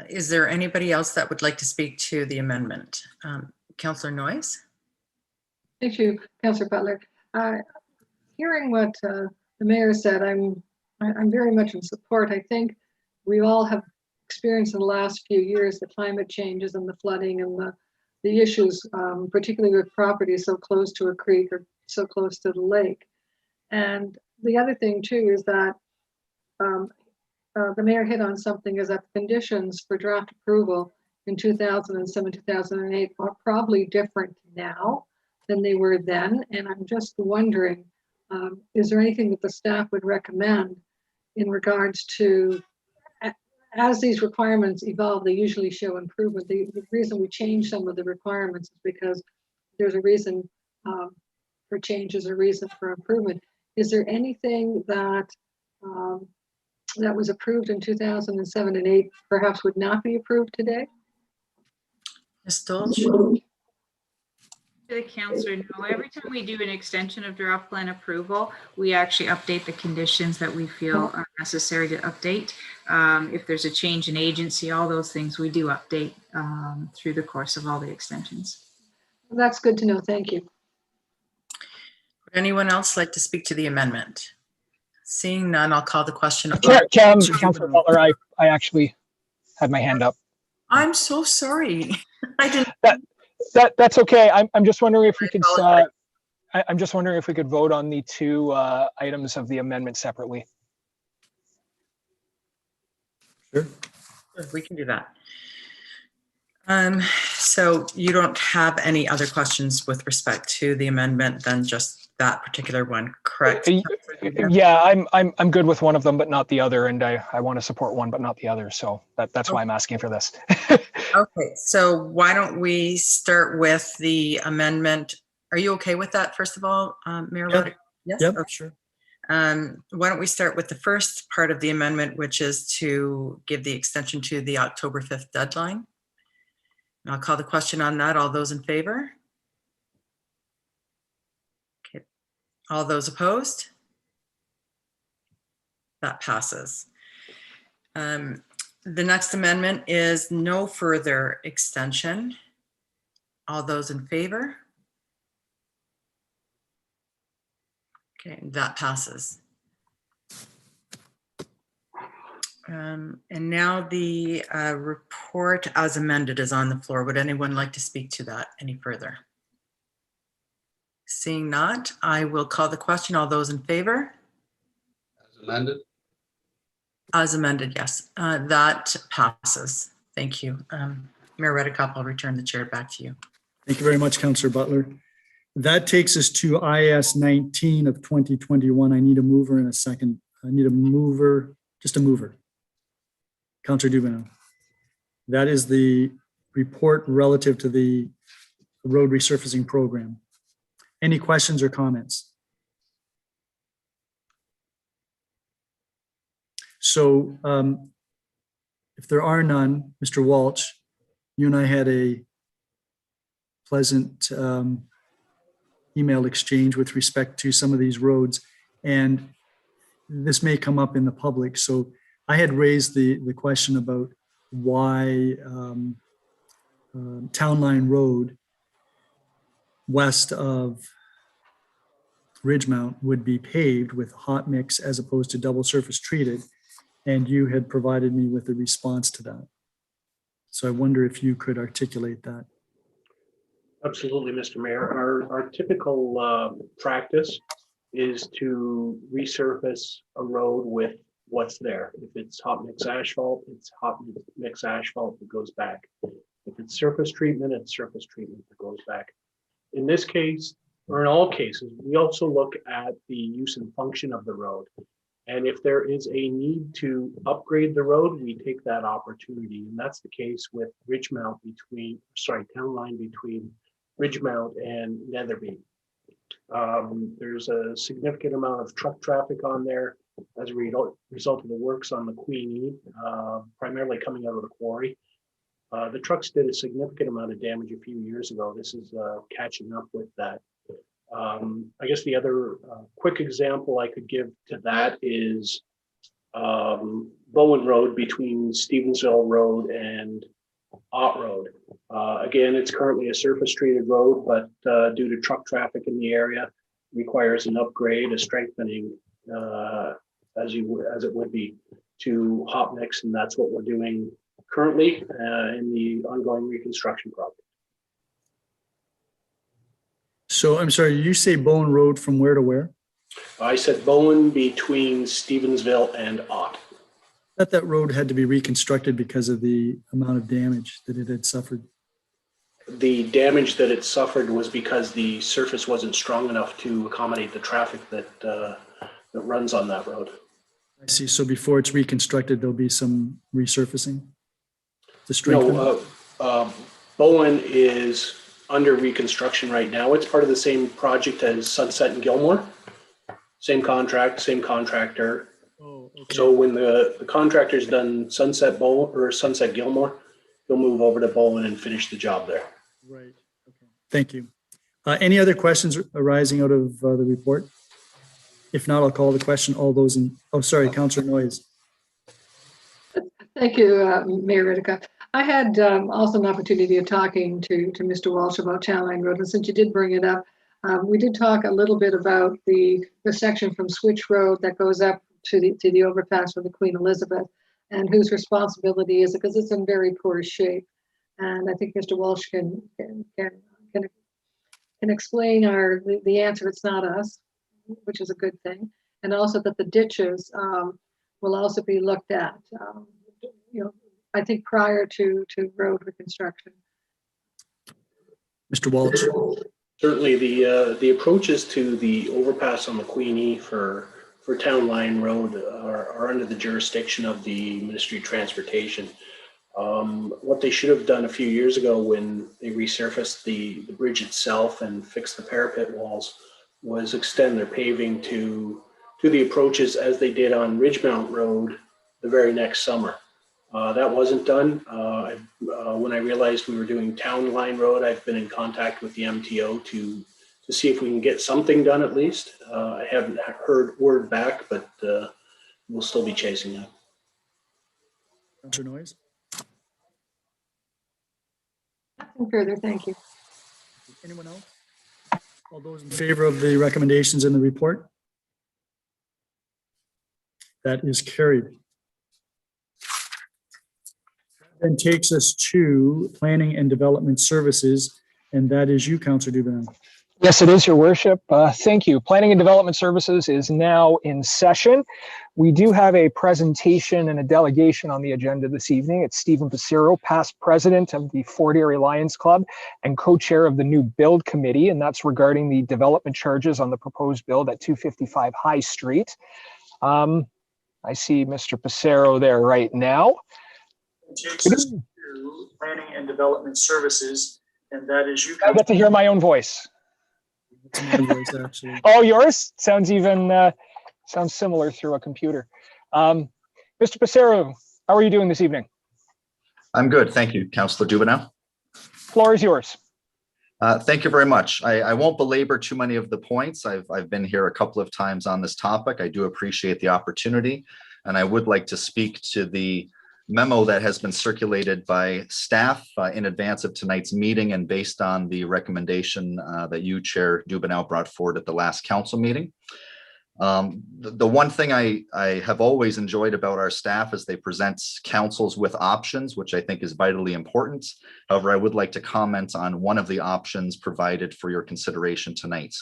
Is there anybody else that would like to speak to the amendment? Councillor Noyes? Thank you, Councillor Butler. Hearing what the mayor said, I'm very much in support. I think we all have experienced in the last few years the climate changes and the flooding and the issues, particularly with properties so close to a creek or so close to the lake. And the other thing too is that the mayor hit on something, is that the conditions for draft approval in 2007, 2008 are probably different now than they were then. And I'm just wondering, is there anything that the staff would recommend in regards to, as these requirements evolve, they usually show improvement. The reason we change some of the requirements is because there's a reason for changes, a reason for improvement. Is there anything that that was approved in 2007 and 8 perhaps would not be approved today? Ms. Dolch? To the councillor, no, every time we do an extension of draft plan approval, we actually update the conditions that we feel are necessary to update. If there's a change in agency, all those things we do update through the course of all the extensions. That's good to know. Thank you. Would anyone else like to speak to the amendment? Seeing none, I'll call the question. Councillor Butler, I actually had my hand up. I'm so sorry. I didn't. That's okay. I'm just wondering if we could. apologize. I'm just wondering if we could vote on the two items of the amendment separately. Sure. Sure, we can do that. So you don't have any other questions with respect to the amendment than just that particular one, correct? Yeah, I'm good with one of them, but not the other, and I want to support one, but not the other. So that's why I'm asking for this. Okay, so why don't we start with the amendment? Are you okay with that, first of all, Mayor Yep. Redekop? Yes. Yep, Okay. sure. Why don't we start with the first part of the amendment, which is to give the extension to the October 5th deadline. And I'll call the question on that. All those in favor? Okay. All those opposed? That passes. The next amendment is no further extension. All those in favor? Okay, that passes. And now the report as amended is on the floor. Would anyone like to speak to that any further? Seeing not, I will call the question. All those in favor? As amended? As amended, yes. That passes. Thank you. Mayor Redekop, I'll return the chair back to you. Thank you very much, Councillor Butler. That takes us to IS 19 of 2021. I need a mover in a second. I need a mover, just a mover. Councillor Dubanow. That is the report relative to the road resurfacing program. Any questions or comments? So if there are none, Mr. Walsh, you and I had a pleasant email exchange with respect to some of these roads, and this may come up in the public. So I had raised the question about why Town Line Road west of Ridgemount would be paved with hot mix as opposed to double surface treated. And you had provided me with a response to that. So I wonder if you could articulate that. Absolutely, Mr. Mayor. Our typical practice is to resurface a road with what's there. If it's hot mix asphalt, it's hot mix asphalt that goes back. If it's surface treatment, it's surface treatment that goes back. In this case, or in all cases, we also look at the use and function of the road. And if there is a need to upgrade the road, we take that opportunity. And that's the case with Town Line between Ridgemount and Netherby. There's a significant amount of truck traffic on there as a result of the works on the Queenie, primarily coming out of the quarry. The trucks did a significant amount of damage a few years ago. This is catching up with that. I guess the other quick example I could give to that is Bowen Road between Stevensville Road and Ott Road. Again, it's currently a surface treated road, but due to truck traffic in the area, requires an upgrade, a strengthening, as it would be, to hot mix, and that's what we're doing currently in the ongoing reconstruction project. So I'm sorry, you say Bowen Road from where to where? I said Bowen between Stevensville and Ott. I thought that road had to be reconstructed because of the amount of damage that it had suffered. The damage that it suffered was because the surface wasn't strong enough to accommodate the traffic that runs on that road. I see. So before it's reconstructed, there'll be some resurfacing to strengthen? No, Bowen is under reconstruction right now. It's part of the same project as Sunset and Gilmore. Same contract, same contractor. Oh, okay. So when the contractor's done Sunset Bowen or Sunset Gilmore, he'll move over to Bowen and finish the job there. Right. Okay. Thank you. Any other questions arising out of the report? If not, I'll call the question. All those in, oh, sorry, Councillor Noyes. Thank you, Mayor Redekop. I had also an opportunity of talking to Mr. Walsh about Town Line Road, and since you did bring it up, we did talk a little bit about the section from Switch Road that goes up to the overpass for the Queen Elizabeth, and whose responsibility is it, because it's in very poor shape. And I think Mr. Walsh can explain the answer. It's not us, which is a good thing, and also that the ditches will also be looked at. I think prior to road reconstruction. Mr. Walsh. Certainly, the approaches to the overpass on the Queenie for Town Line Road are under the jurisdiction of the Ministry of Transportation. What they should have done a few years ago when they resurfaced the bridge itself and fixed the parapet walls was extend their paving to the approaches as they did on Ridgemount Road the very next summer. That wasn't done. When I realized we were doing Town Line Road, I've been in contact with the MTO to see if we can get something done at least. I haven't heard word back, but we'll still be chasing that. Councillor Noyes. Nothing further, thank you. Anyone else? All those in favor of the recommendations in the report? That is carried. Then takes us to Planning and Development Services, and that is you, Councillor Dubanow. Yes, it is, Your Worship. Thank you. Planning and Development Services is now in session. We do have a presentation and a delegation on the agenda this evening. It's Stephen Passero, past president of the Fort Erie Lions Club and co-chair of the new Build Committee, and that's regarding the development charges on the proposed build at 255 High Street. I see Mr. Passero there right now. Takes us to Planning and Development Services, and that is you. I get to hear my own voice. It's my voice, actually. Oh, yours sounds even sounds similar through a computer. Mr. Passero, how are you doing this evening? I'm good, thank you, Councillor Dubanow. Floor is yours. Thank you very much. I won't belabor too many of the points. I've been here a couple of times on this topic. I do appreciate the opportunity, and I would like to speak to the memo that has been circulated by staff in advance of tonight's meeting and based on the recommendation that you, Chair Dubanow, brought forward at the last council meeting. The one thing I have always enjoyed about our staff is they present councils with options, which I think is vitally important. However, I would like to comment on one of the options provided for your consideration tonight.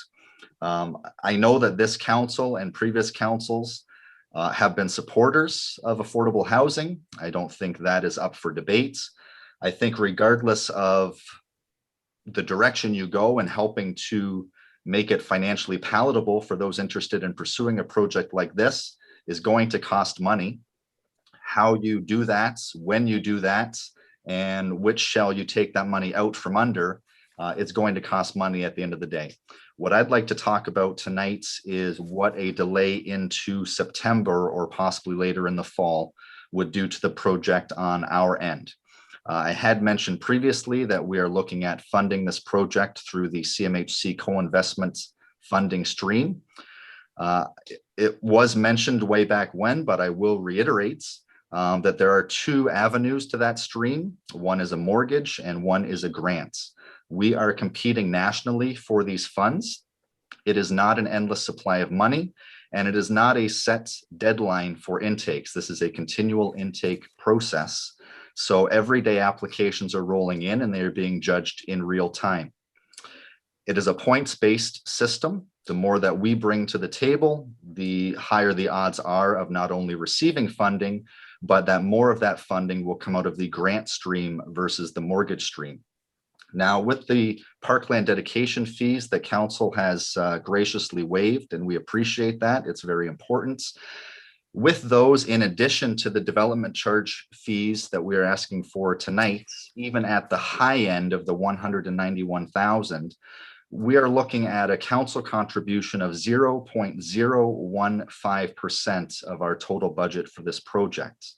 I know that this council and previous councils have been supporters of affordable housing. I don't think that is up for debate. I think regardless of the direction you go in helping to make it financially palatable for those interested in pursuing a project like this is going to cost money. How you do that, when you do that, and which shall you take that money out from under, it's going to cost money at the end of the day. What I'd like to talk about tonight is what a delay into September or possibly later in the fall would do to the project on our end. I had mentioned previously that we are looking at funding this project through the CMHC co-investment funding stream. It was mentioned way back when, but I will reiterate that there are two avenues to that stream. One is a mortgage and one is a grant. We are competing nationally for these funds. It is not an endless supply of money, and it is not a set deadline for intakes. This is a continual intake process. So everyday applications are rolling in and they are being judged in real time. It is a points-based system. The more that we bring to the table, the higher the odds are of not only receiving funding, but that more of that funding will come out of the grant stream versus the mortgage stream. Now, with the parkland dedication fees that council has graciously waived, and we appreciate that, it's very important. With those, in addition to the development charge fees that we are asking for tonight, even at the high end of the 191,000, we are looking at a council contribution of 0.015% of our total budget for this project.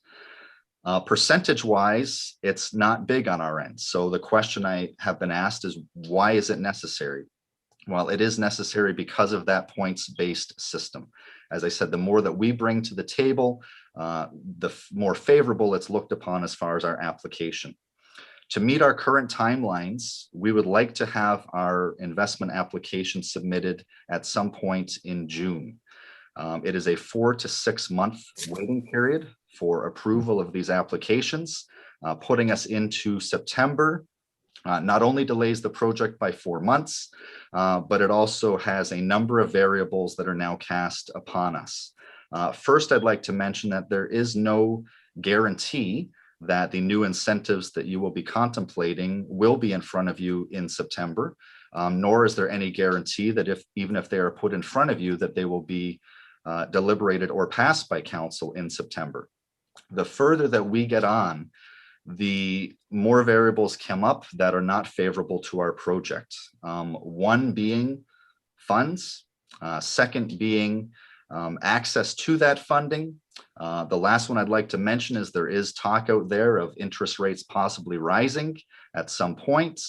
Percentage wise, it's not big on our end. So the question I have been asked is, why is it necessary? Well, it is necessary because of that points-based system. As I said, the more that we bring to the table, the more favorable it's looked upon as far as our application. To meet our current timelines, we would like to have our investment application submitted at some point in June. It is a 4 to 6 month waiting period for approval of these applications, putting us into September. Not only delays the project by 4 months, but it also has a number of variables that are now cast upon us. First, I'd like to mention that there is no guarantee that the new incentives that you will be contemplating will be in front of you in September, nor is there any guarantee that even if they are put in front of you, that they will be deliberated or passed by council in September. The further that we get on, the more variables come up that are not favorable to our project. One being funds, second being access to that funding. The last one I'd like to mention is there is talk out there of interest rates possibly rising at some point.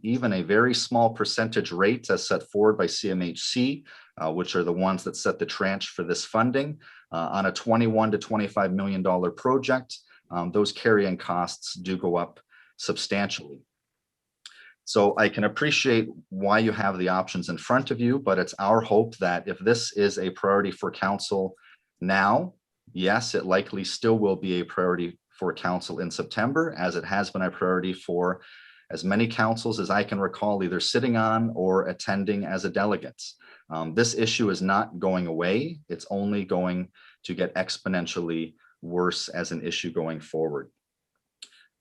Even a very small percentage rate as set forward by CMHC, which are the ones that set the tranche for this funding on a $21 to $25 million project. Those carrying costs do go up substantially. So I can appreciate why you have the options in front of you, but it's our hope that if this is a priority for council now, yes, it likely still will be a priority for council in September, as it has been a priority for as many councils as I can recall, either sitting on or attending as a delegate. This issue is not going away. It's only going to get exponentially worse as an issue going forward.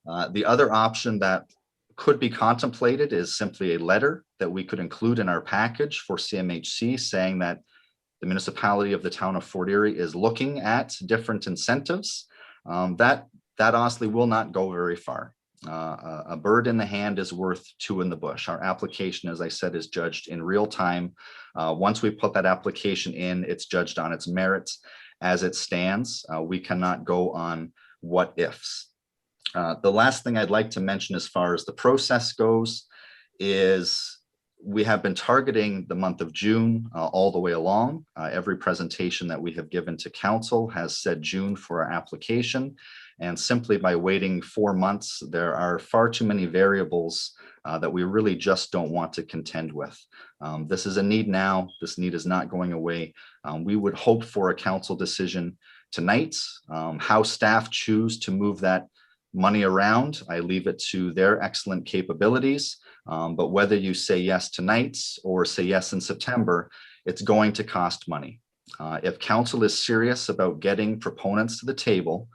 The other option that could be contemplated is simply a letter that we could include in our package for CMHC saying that the municipality of the town of Fort Erie is looking at different incentives. That honestly will not go very far. A bird in the hand is worth 2 in the bush. Our application, as I said, is judged in real time. Once we put that application in, it's judged on its merits. As it stands, we cannot go on what ifs. The last thing I'd like to mention as far as the process goes is we have been targeting the month of June all the way along. Every presentation that we have given to council has said June for our application. And simply by waiting 4 months, there are far too many variables that we really just don't want to contend with. This is a need now. This need is not going away. We would hope for a council decision tonight. How staff choose to move that money around, I leave it to their excellent capabilities. But whether you say yes tonight or say yes in September, it's going to cost money. If council is serious about getting proponents to the table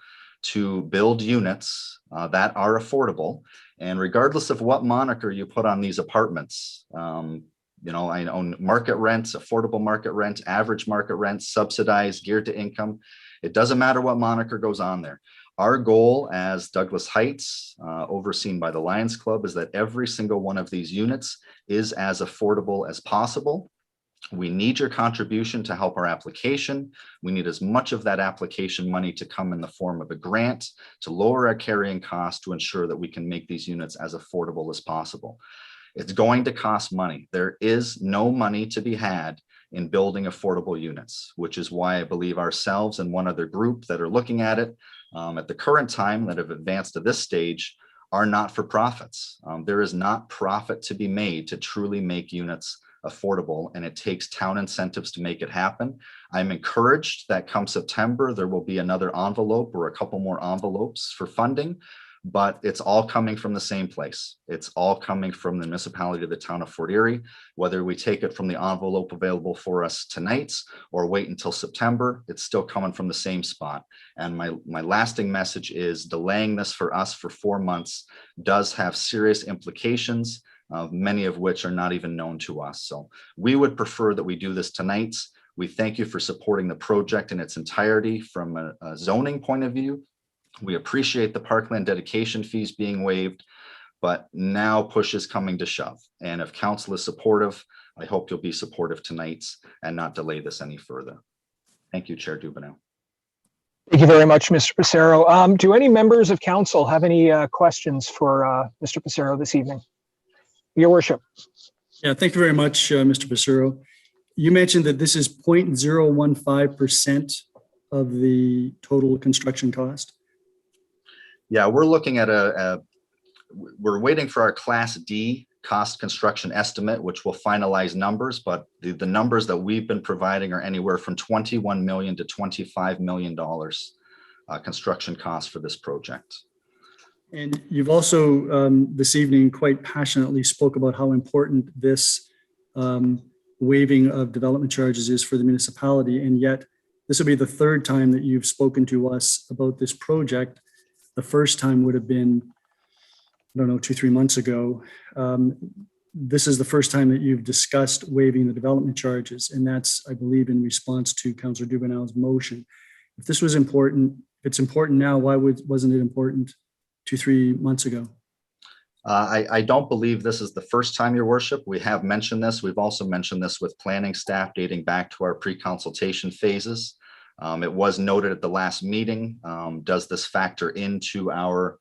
to build units that are affordable, and regardless of what moniker you put on these apartments, you know, I own market rents, affordable market rent, average market rent, subsidized, geared to income. It doesn't matter what moniker goes on there. Our goal as Douglas Heights, overseen by the Lions Club, is that every single one of these units is as affordable as possible. We need your contribution to help our application. We need as much of that application money to come in the form of a grant to lower our carrying costs to ensure that we can make these units as affordable as possible. It's going to cost money. There is no money to be had in building affordable units, which is why I believe ourselves and one other group that are looking at it at the current time that have advanced to this stage are not for profits. There is not profit to be made to truly make units affordable, and it takes town incentives to make it happen. I'm encouraged that come September, there will be another envelope or a couple more envelopes for funding, but it's all coming from the same place. It's all coming from the municipality of the town of Fort Erie. Whether we take it from the envelope available for us tonight or wait until September, it's still coming from the same spot. And my lasting message is delaying this for us for 4 months does have serious implications, many of which are not even known to us. So we would prefer that we do this tonight. We thank you for supporting the project in its entirety from a zoning point of view. We appreciate the parkland dedication fees being waived, but now push is coming to shove. And if council is supportive, I hope you'll be supportive tonight and not delay this any further. Thank you, Chair Dubanow. Thank you very much, Mr. Passero. Do any members of council have any questions for Mr. Passero this evening? Your worship. Yeah, thank you very much, Mr. Passero. You mentioned that this is 0.015% of the total construction cost. Yeah, we're looking at we're waiting for our Class D cost construction estimate, which will finalize numbers, but the numbers that we've been providing are anywhere from $21 million to $25 million construction costs for this project. And you've also this evening quite passionately spoke about how important this waiving of development charges is for the municipality. And yet this will be the third time that you've spoken to us about this project. The first time would have been, I don't know, 2-3 months ago. This is the first time that you've discussed waiving the development charges. And that's, I believe, in response to Councillor Dubanow's motion. If this was important, if it's important now, why wasn't it important 2-3 months ago? I don't believe this is the first time, Your Worship. We have mentioned this. We've also mentioned this with planning staff dating back to our pre-consultation phases. It was noted at the last meeting. Does this factor into our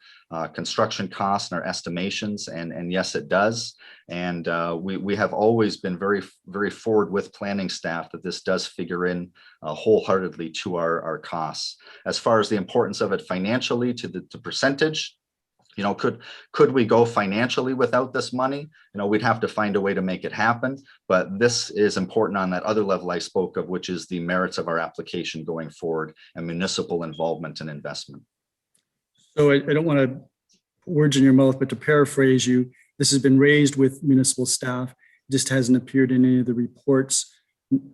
construction costs and our estimations? And yes, it does. And we have always been very, very forward with planning staff that this does figure in wholeheartedly to our costs. As far as the importance of it financially to the percentage, you know, could we go financially without this money? You know, we'd have to find a way to make it happen. But this is important on that other level I spoke of, which is the merits of our application going forward and municipal involvement and investment. So I don't want to put words in your mouth, but to paraphrase you, this has been raised with municipal staff, just hasn't appeared in any of the reports,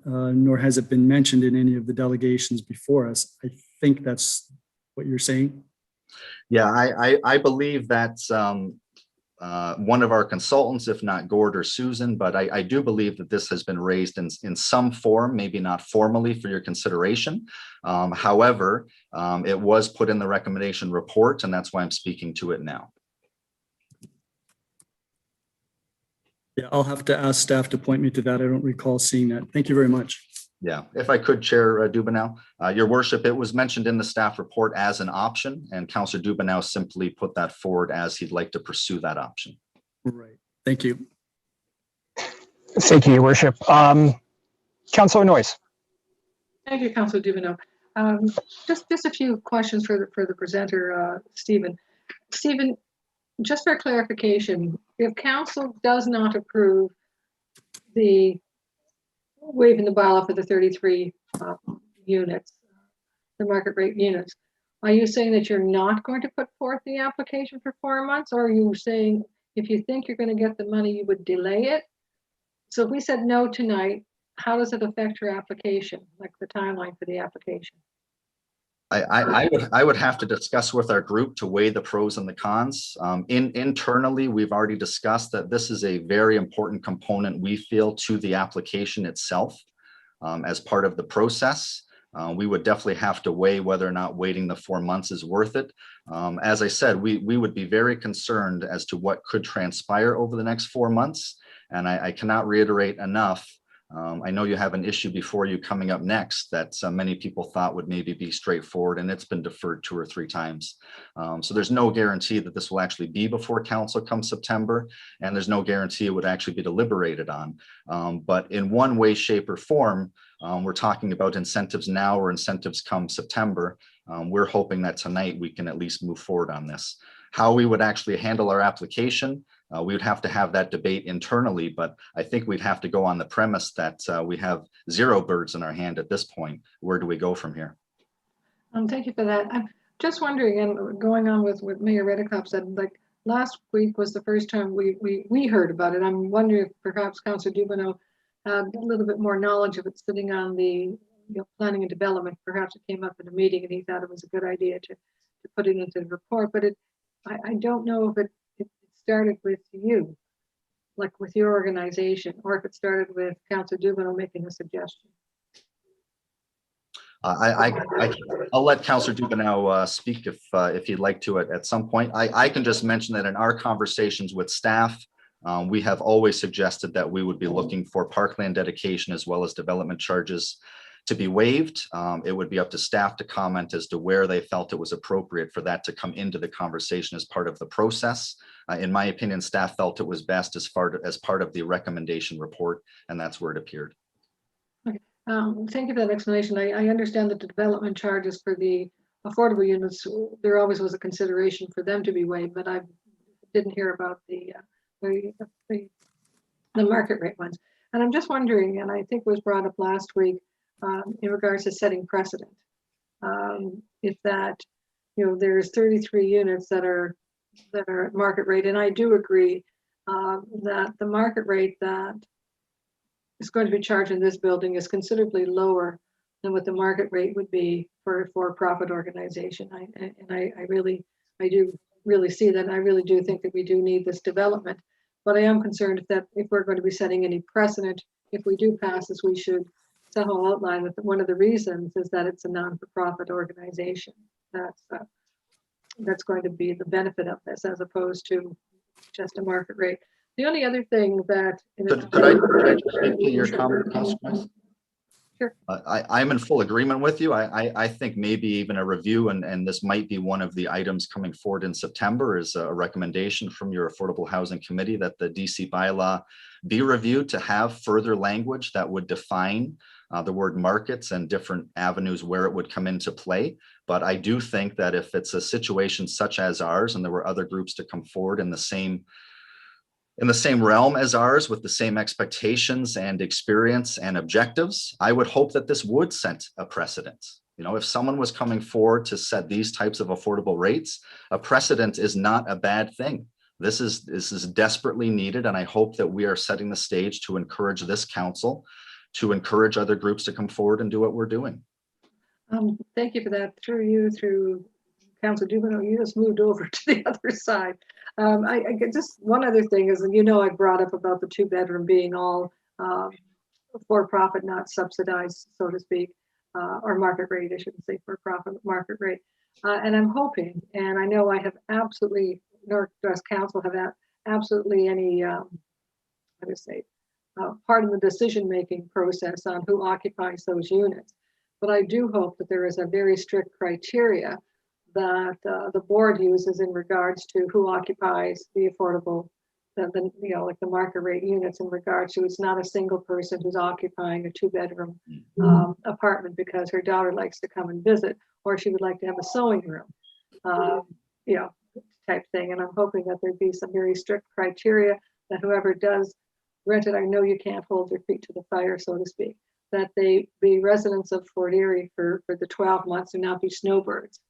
nor has it been mentioned in any of the delegations before us. I think that's what you're saying. Yeah, I believe that's one of our consultants, if not Gord or Susan, but I do believe that this has been raised in some form, maybe not formally for your consideration. However, it was put in the recommendation report, and that's why I'm speaking to it now. Yeah, I'll have to ask staff to point me to that. I don't recall seeing that. Thank you very much. Yeah, if I could, Chair Dubanow, Your Worship, it was mentioned in the staff report as an option, and Councillor Dubanow simply put that forward as he'd like to pursue that option. Right. Thank you. Thank you, Your Worship. Councillor Noyes. Thank you, Councillor Dubanow. Just a few questions for the presenter, Stephen. Stephen, just for clarification, if council does not approve the waiving the bylaw for the 33 units, the market rate units, are you saying that you're not going to put forth the application for 4 months? Or are you saying if you think you're going to get the money, you would delay it? So if we said no tonight, how does it affect your application, like the timeline for the application? I would have to discuss with our group to weigh the pros and the cons. Internally, we've already discussed that this is a very important component, we feel, to the application itself as part of the process. We would definitely have to weigh whether or not waiting the 4 months is worth it. As I said, we would be very concerned as to what could transpire over the next 4 months. And I cannot reiterate enough. I know you have an issue before you coming up next that many people thought would maybe be straightforward, and it's been deferred 2 or 3 times. So there's no guarantee that this will actually be before council come September, and there's no guarantee it would actually be deliberated on. But in one way, shape, or form, we're talking about incentives now or incentives come September. We're hoping that tonight we can at least move forward on this. How we would actually handle our application, we would have to have that debate internally, but I think we'd have to go on the premise that we have 0 birds in our hand at this point. Where do we go from here? Thank you for that. I'm just wondering, and going on with what Mayor Redekop said, like last week was the first time we heard about it. I'm wondering if perhaps Councillor Dubanow had a little bit more knowledge of it sitting on the planning and development. Perhaps it came up in a meeting and he thought it was a good idea to put it into the report, but I don't know if it started with you, like with your organization, or if it started with Councillor Dubanow making a suggestion. I'll let Councillor Dubanow speak if he'd like to at some point. I can just mention that in our conversations with staff, we have always suggested that we would be looking for parkland dedication as well as development charges. to be waived. It would be up to staff to comment as to where they felt it was appropriate for that to come into the conversation as part of the process. In my opinion, staff felt it was best as part of the recommendation report, and that's where it appeared. Okay. Thank you for that explanation. I understand that the development charges for the affordable units, there always was a consideration for them to be waived, but I didn't hear about the market rate ones. And I'm just wondering, and I think it was brought up last week in regards to setting precedent, if that, there's 33 units that are at market rate, and I do agree that the market rate that is going to be charged in this building is considerably lower than what the market rate would be for a for-profit organization. I do really see that. And I really do think that we do need this development. But I am concerned that if we're going to be setting any precedent, if we do pass this, we should somehow outline that one of the reasons is that it's a non-for-profit organization. That's going to be the benefit of this, as opposed to just a market rate. The only other thing that Could I just speak to your comment, Councillor Noyes? Sure. I'm in full agreement with you. I think maybe even a review, and this might be one of the items coming forward in September, is a recommendation from your Affordable Housing Committee that the DC bylaw be reviewed to have further language that would define the word markets and different avenues where it would come into play. But I do think that if it's a situation such as ours, and there were other groups to come forward in the same realm as ours with the same expectations and experience and objectives, I would hope that this would set a precedent. If someone was coming forward to set these types of affordable rates, a precedent is not a bad thing. This is desperately needed, and I hope that we are setting the stage to encourage this council to encourage other groups to come forward and do what we're doing. Thank you for that. Through Councillor Dubanow, you just moved over to the other side. I just one other thing is, I brought up about the 2-bedroom being all for-profit, not subsidized, so to speak, or market rate. I shouldn't say for-profit, market rate. And I'm hoping, and I know I have absolutely, Northwest Council have absolutely any, part in the decision-making process on who occupies those units. But I do hope that there is a very strict criteria that the board uses in regards to who occupies the affordable, like the market rate units, in regards to it's not a single person who's occupying a 2-bedroom apartment because her daughter likes to come and visit, or she would like to have a sewing room, type thing. And I'm hoping that there'd be some very strict criteria that whoever does rent it, I know you can't hold their feet to the fire, so to speak, that they be residents of Fort Erie for the 12 months and not be snowbirds.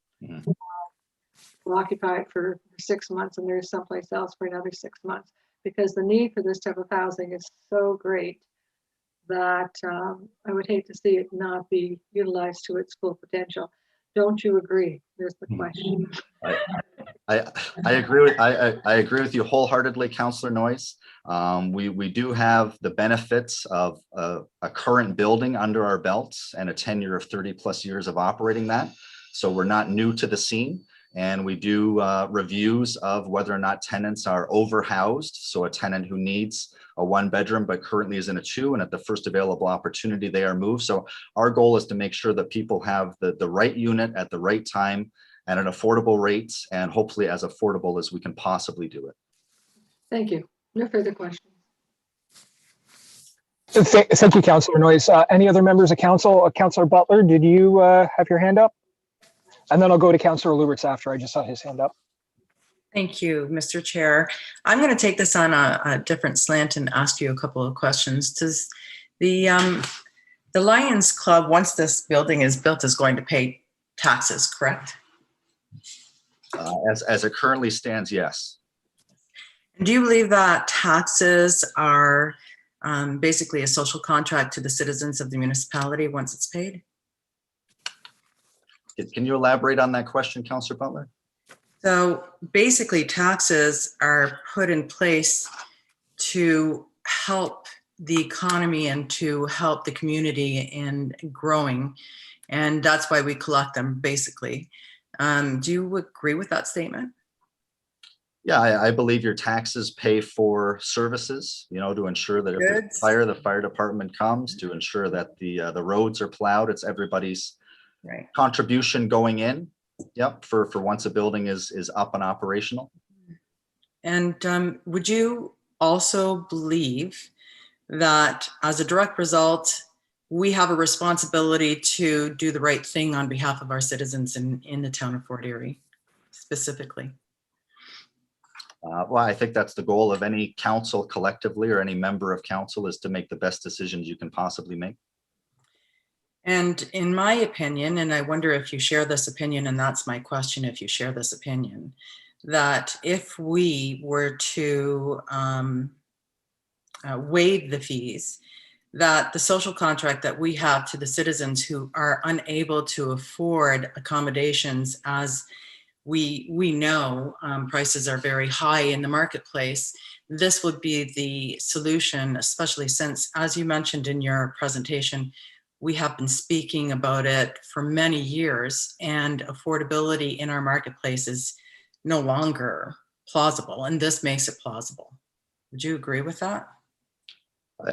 Will occupy it for 6 months and there's someplace else for another 6 months, because the need for this type of housing is so great that I would hate to see it not be utilized to its full potential. Don't you agree? There's the question. I agree with you wholeheartedly, Councillor Noyes. We do have the benefits of a current building under our belts and a tenure of 30+ years of operating that. So we're not new to the scene, and we do reviews of whether or not tenants are overhoused. So a tenant who needs a 1-bedroom but currently is in a 2, and at the first available opportunity they are moved. So our goal is to make sure that people have the right unit at the right time at an affordable rate, and hopefully as affordable as we can possibly do it. Thank you. No further questions. Thank you, Councillor Noyes. Any other members of council? Councillor Butler, did you have your hand up? And then I'll go to Councillor Lubberts after. I just saw his hand up. Thank you, Mr. Chair. I'm going to take this on a different slant and ask you a couple of questions. Does the Lions Club, once this building is built, is going to pay taxes, correct? As it currently stands, yes. Do you believe that taxes are basically a social contract to the citizens of the municipality once it's paid? Can you elaborate on that question, Councillor Butler? So basically taxes are put in place to help the economy and to help the community in growing. And that's why we collect them, basically. Do you agree with that statement? Yeah, I believe your taxes pay for services, you know, to ensure that if there's Goods. a fire, the fire department comes, to ensure that the roads are plowed. It's everybody's Right. contribution going in. Yep, for once a building is up and operational. And would you also believe that as a direct result, we have a responsibility to do the right thing on behalf of our citizens in the town of Fort Erie specifically? Well, I think that's the goal of any council collectively, or any member of council, is to make the best decisions you can possibly make. And in my opinion, and I wonder if you share this opinion, and that's my question, if you share this opinion, that if we were to waive the fees, that the social contract that we have to the citizens who are unable to afford accommodations, as we know prices are very high in the marketplace, this would be the solution, especially since, as you mentioned in your presentation, we have been speaking about it for many years, and affordability in our marketplace is no longer plausible, and this makes it plausible. Would you agree with that?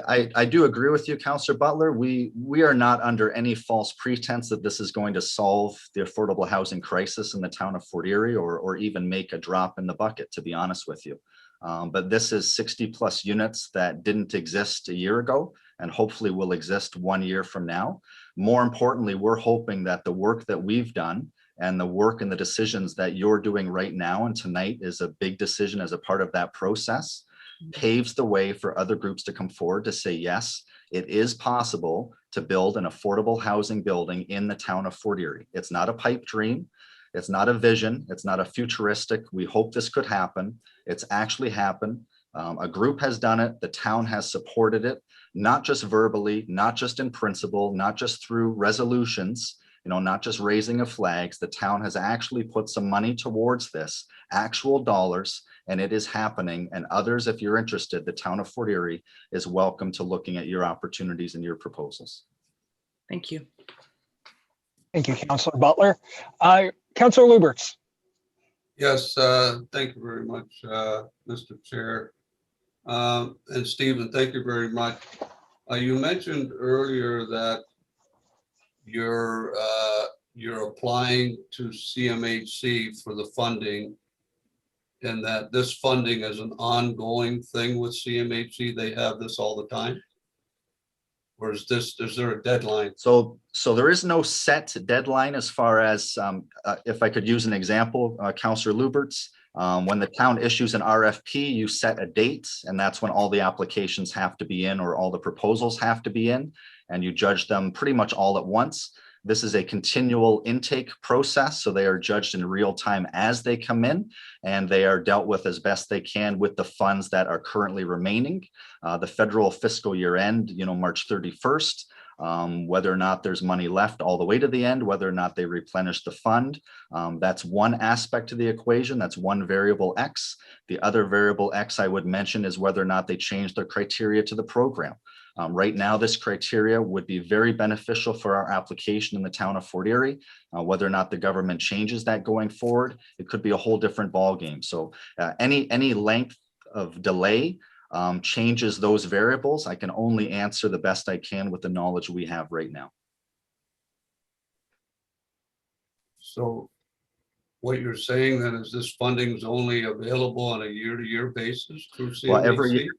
I do agree with you, Councillor Butler. We are not under any false pretense that this is going to solve the affordable housing crisis in the town of Fort Erie, or even make a drop in the bucket, to be honest with you. But this is 60+ units that didn't exist a year ago, and hopefully will exist 1 year from now. More importantly, we're hoping that the work that we've done, and the work and the decisions that you're doing right now, and tonight is a big decision as a part of that process, paves the way for other groups to come forward to say, yes, it is possible to build an affordable housing building in the town of Fort Erie. It's not a pipe dream. It's not a vision. It's not a futuristic, we hope this could happen. It's actually happened. A group has done it. The town has supported it, not just verbally, not just in principle, not just through resolutions, you know, not just raising of flags. The town has actually put some money towards this, actual dollars, and it is happening. And others, if you're interested, the town of Fort Erie is welcome to looking at your opportunities and your proposals. Thank you. Thank you, Councillor Butler. Councillor Lubberts. Yes, thank you very much, Mr. Chair. And Stephen, thank you very much. You mentioned earlier that you're applying to CMHC for the funding, and that this funding is an ongoing thing with CMHC. They have this all the time? Or is there a deadline? So there is no set deadline as far as, if I could use an example, Councillor Lubberts, when the town issues an RFP, you set a date, and that's when all the applications have to be in, or all the proposals have to be in, and you judge them pretty much all at once. This is a continual intake process, so they are judged in real time as they come in, and they are dealt with as best they can with the funds that are currently remaining. The federal fiscal year end, you know, March 31st, whether or not there's money left all the way to the end, whether or not they replenish the fund. That's one aspect of the equation. That's one variable X. The other variable X I would mention is whether or not they change their criteria to the program. Right now, this criteria would be very beneficial for our application in the town of Fort Erie. Whether or not the government changes that going forward, it could be a whole different ballgame. So any length of delay changes those variables. I can only answer the best I can with the knowledge we have right now. So what you're saying then is this funding is only available on a year-to-year basis through CMHC? Well, every year.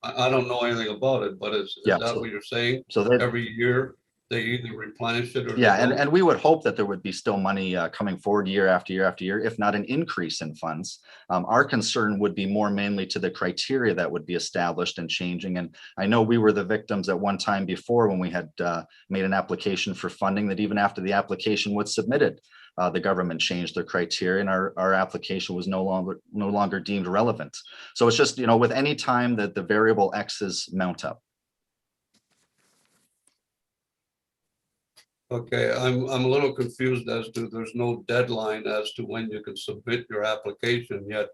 I don't know anything about it, but is that what you're saying? So every year they either replenish it or yeah, and we would hope that there would be still money coming forward year after year after year, if not an increase in funds. Our concern would be more mainly to the criteria that would be established and changing. And I know we were the victims at one time before when we had made an application for funding, that even after the application was submitted, the government changed their criteria, and our application was no longer deemed relevant. So it's just, you know, with any time that the variable X's mount up. Okay, I'm a little confused as to, there's no deadline as to when you can submit your application, yet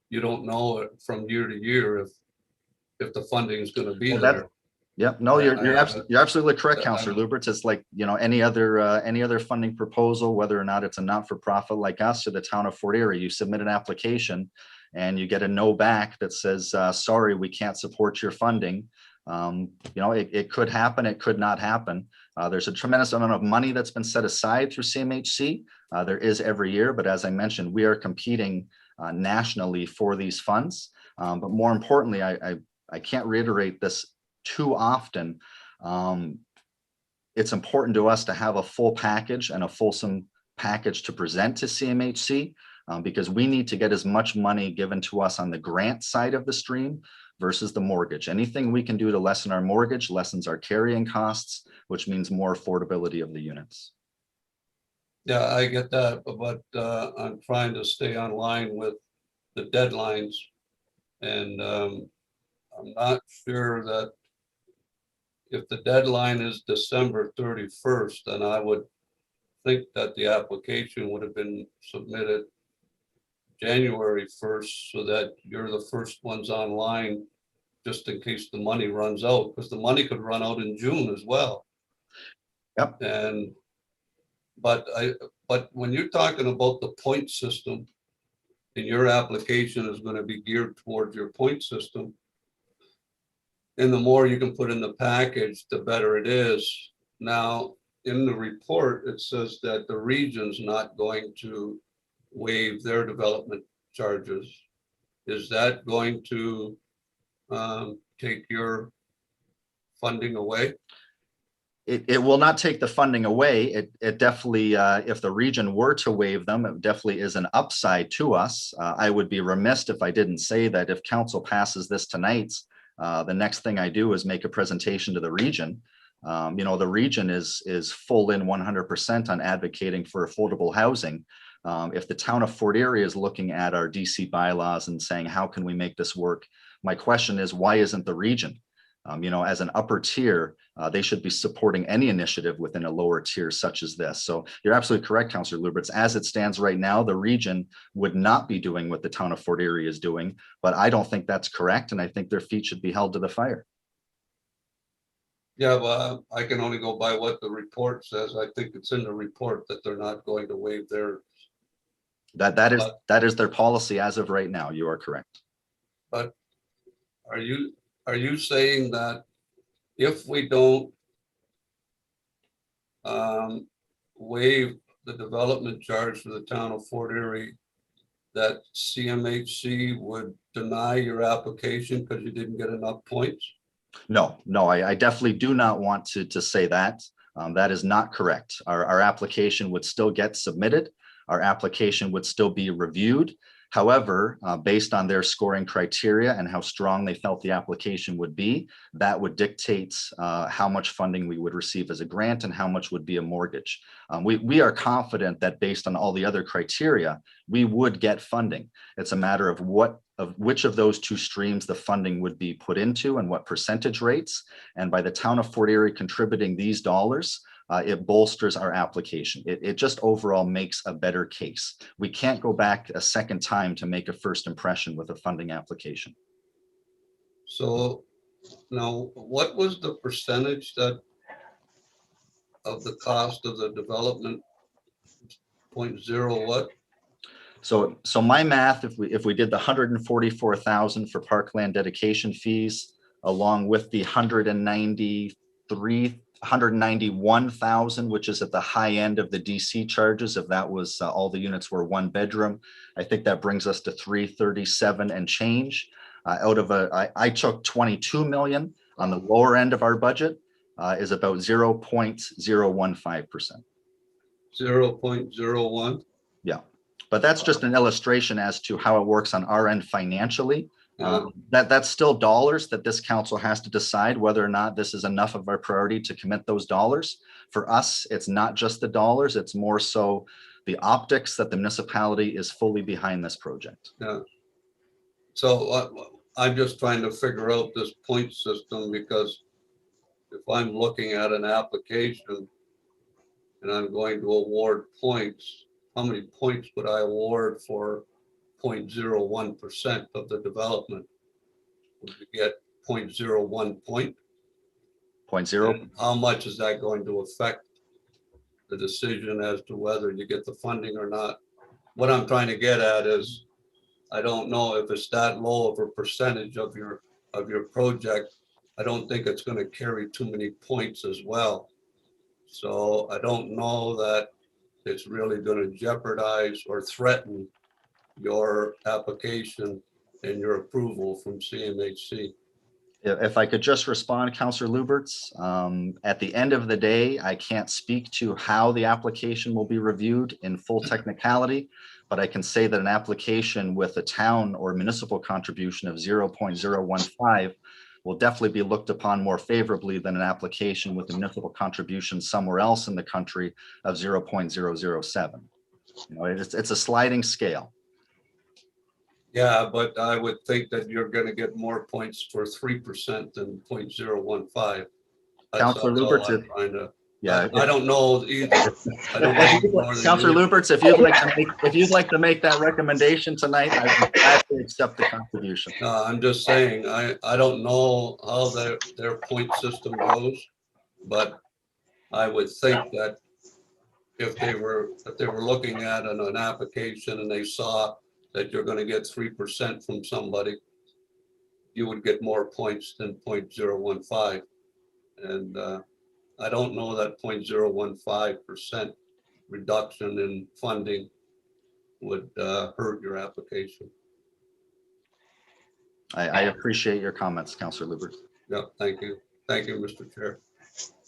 you don't know it from year to year if the funding is going to be there. Yep. No, you're I- absolutely, you're absolutely correct, I- Councillor Lubberts. It's like, you know, any other funding proposal, whether or not it's a not-for-profit like us or the town of Fort Erie. You submit an application and you get a no back that says, sorry, we can't support your funding. You know, it could happen, it could not happen. There's a tremendous amount of money that's been set aside through CMHC. There is every year, but as I mentioned, we are competing nationally for these funds. But more importantly, I can't reiterate this too often. It's important to us to have a full package and a fulsome package to present to CMHC because we need to get as much money given to us on the grant side of the stream versus the mortgage. Anything we can do to lessen our mortgage lessens our carrying costs, which means more affordability of the units. Yeah, I get that, but I'm trying to stay on line with the deadlines. And I'm not sure that if the deadline is December 31st, then I would think that the application would have been submitted January 1st so that you're the first ones online, just in case the money runs out, because the money could run out in June as well. Yep. And but when you're talking about the point system and your application is going to be geared towards your point system, and the more you can put in the package, the better it is. Now, in the report, it says that the region's not going to waive their development charges. Is that going to take your funding away? It will not take the funding away. It definitely, if the region were to waive them, it definitely is an upside to us. I would be remiss if I didn't say that if council passes this tonight, the next thing I do is make a presentation to the region. You know, the region is full in 100% on advocating for affordable housing. If the town of Fort Erie is looking at our DC bylaws and saying, how can we make this work? My question is, why isn't the region? You know, as an upper tier, they should be supporting any initiative within a lower tier such as this. So you're absolutely correct, Councillor Lubberts. As it stands right now, the region would not be doing what the town of Fort Erie is doing, but I don't think that's correct. And I think their feet should be held to the fire. Yeah, well, I can only go by what the report says. I think it's in the report that they're not going to waive their. That is their policy as of right now. You are correct. But are you saying that if we don't waive the development charge for the town of Fort Erie, that CMHC would deny your application because you didn't get enough points? No, I definitely do not want to say that. That is not correct. Our application would still get submitted. Our application would still be reviewed. However, based on their scoring criteria and how strong they felt the application would be, that would dictate how much funding we would receive as a grant and how much would be a mortgage. We are confident that based on all the other criteria, we would get funding. It's a matter of which of those two streams the funding would be put into and what percentage rates. And by the town of Fort Erie contributing these dollars, it bolsters our application. It just overall makes a better case. We can't go back a second time to make a first impression with a funding application. So now, what was the percentage that of the cost of the development? 0.0 what? So my math, if we did the 144,000 for parkland dedication fees, along with the 191,000, which is at the high end of the DC charges, if that was all the units were one bedroom, I think that brings us to 337 and change. Out of I took 22 million on the lower end of our budget, is about 0.015%. 0.01. Yeah, but that's just an illustration as to how it works on our end financially. That's still dollars that this council has to decide whether or not this is enough of our priority to commit those dollars. For us, it's not just the dollars, it's more so the optics that the municipality is fully behind this project. Yeah. So I'm just trying to figure out this point system, because if I'm looking at an application and I'm going to award points, how many points would I award for 0.01% of the development? Would you get 0.01 point? 0.0. And how much is that going to affect the decision as to whether you get the funding or not? What I'm trying to get at is, I don't know if it's that low of a percentage of your project. I don't think it's going to carry too many points as well. So I don't know that it's really going to jeopardize or threaten your application and your approval from CMHC. If I could just respond, Councillor Lubberts, at the end of the day, I can't speak to how the application will be reviewed in full technicality, but I can say that an application with a town or municipal contribution of 0.015 will definitely be looked upon more favorably than an application with a municipal contribution somewhere else in the country of 0.007. You know, it's a sliding scale. Yeah, but I would think that you're going to get more points for 3% than 0.015. Councillor Lubberts, yeah, I don't know either. I don't know. Councillor Lubberts, if you'd like to make that recommendation tonight, I would gladly accept the contribution. No, I'm just saying, I don't know how their point system goes, but I would think that if they were looking at an application and they saw that you're going to get 3% from somebody, you would get more points than 0.015. And I don't know that 0.015% reduction in funding would hurt your application. I appreciate your comments, Councillor Lubberts. Yeah, thank you. Thank you, Mr. Chair.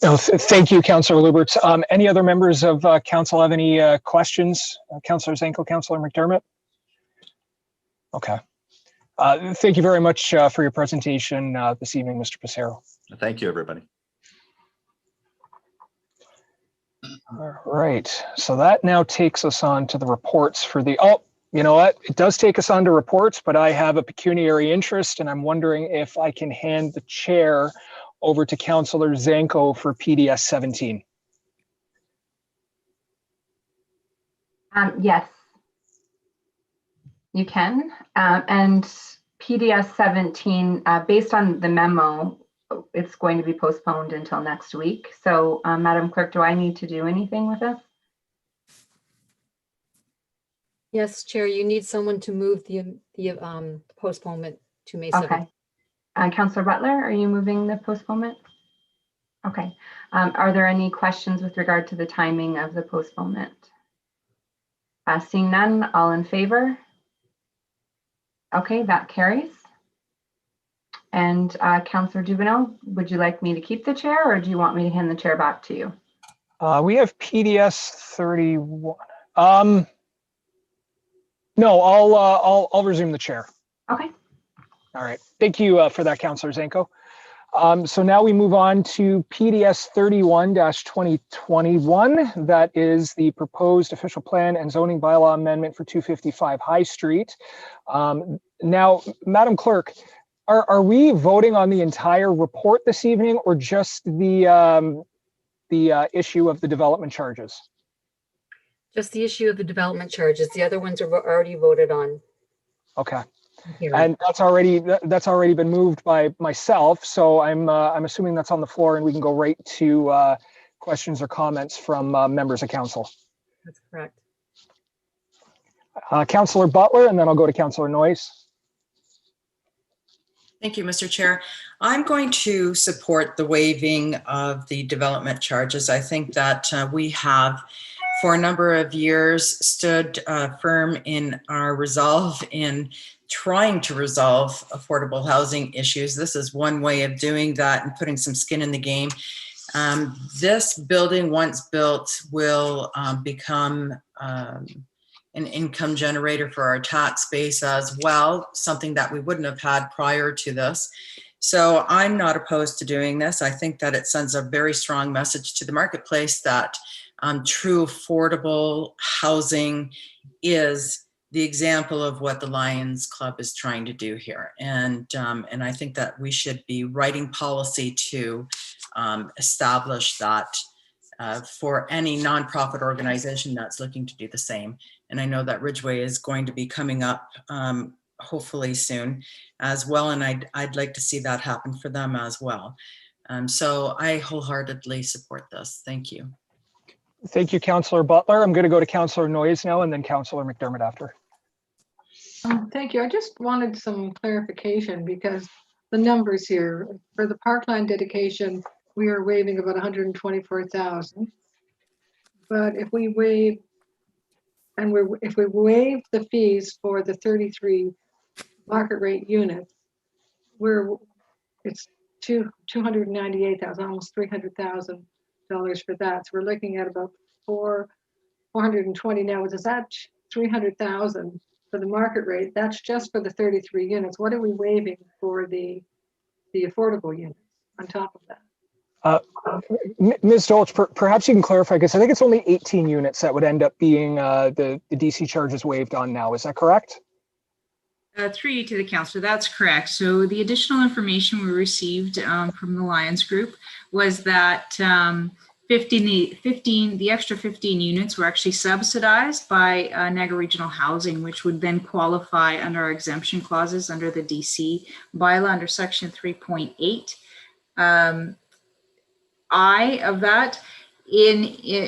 No, thank you, Councillor Lubberts. Any other members of council have any questions? Councillor Zanko, Councillor McDermott? Okay. Thank you very much for your presentation this evening, Mr. Passero. Thank you, everybody. All right, so that now takes us on to the reports for the, oh, you know what? It does take us on to reports, but I have a pecuniary interest and I'm wondering if I can hand the chair over to Councillor Zanko for PDS 17. Yes, you can. And PDS 17, based on the memo, it's going to be postponed until next week. So, Madam Clerk, do I need to do anything with this? Yes, Chair, you need someone to move the postponement to May 7th. Okay. Councillor Butler, are you moving the postponement? Okay. Are there any questions with regard to the timing of the postponement? Seeing none, all in favor? Okay, that carries. And Councillor Dubanow, would you like me to keep the chair or do you want me to hand the chair back to you? We have PDS 31. No, I'll resume the chair. Okay. All right. Thank you for that, Councillor Zanko. So now we move on to PDS 31-2021. That is the proposed official plan and zoning bylaw amendment for 255 High Street. Now, Madam Clerk, are we voting on the entire report this evening or just the issue of the development charges? Just the issue of the development charges. The other ones are already voted on. Okay. Here. And that's already been moved by myself. So I'm assuming that's on the floor and we can go right to questions or comments from members of council. That's correct. Councillor Butler, and then I'll go to Councillor Noyes. Thank you, Mr. Chair. I'm going to support the waiving of the development charges. I think that we have, for a number of years, stood firm in our resolve in trying to resolve affordable housing issues. This is one way of doing that and putting some skin in the game. This building, once built, will become an income generator for our tax base as well, something that we wouldn't have had prior to this. So I'm not opposed to doing this. I think that it sends a very strong message to the marketplace that true affordable housing is the example of what the Lions Club is trying to do here. And I think that we should be writing policy to establish that for any nonprofit organization that's looking to do the same. And I know that Ridgeway is going to be coming up hopefully soon as well. And I'd like to see that happen for them as well. So I wholeheartedly support this. Thank you. Thank you, Councillor Butler. I'm going to go to Councillor Noyes now and then Councillor McDermott after. Thank you. I just wanted some clarification because the numbers here for the parkland dedication, we are waiving about 124,000. But if we waive, and if we waive the fees for the 33 market rate units, it's 298,000, almost $300,000 for that. So we're looking at about 420 now. Is that 300,000 for the market rate? That's just for the 33 units. What are we waiving for the affordable units on top of that? Ms. Dolch, perhaps you can clarify, because I think it's only 18 units that would end up being the DC charges waived on now. Is that correct? Through you to the councillor, that's correct. So the additional information we received from the Lions Group was that the extra 15 units were actually subsidized by Niagara Regional Housing, which would then qualify under our exemption clauses under the DC bylaw under section 3.8. Of that,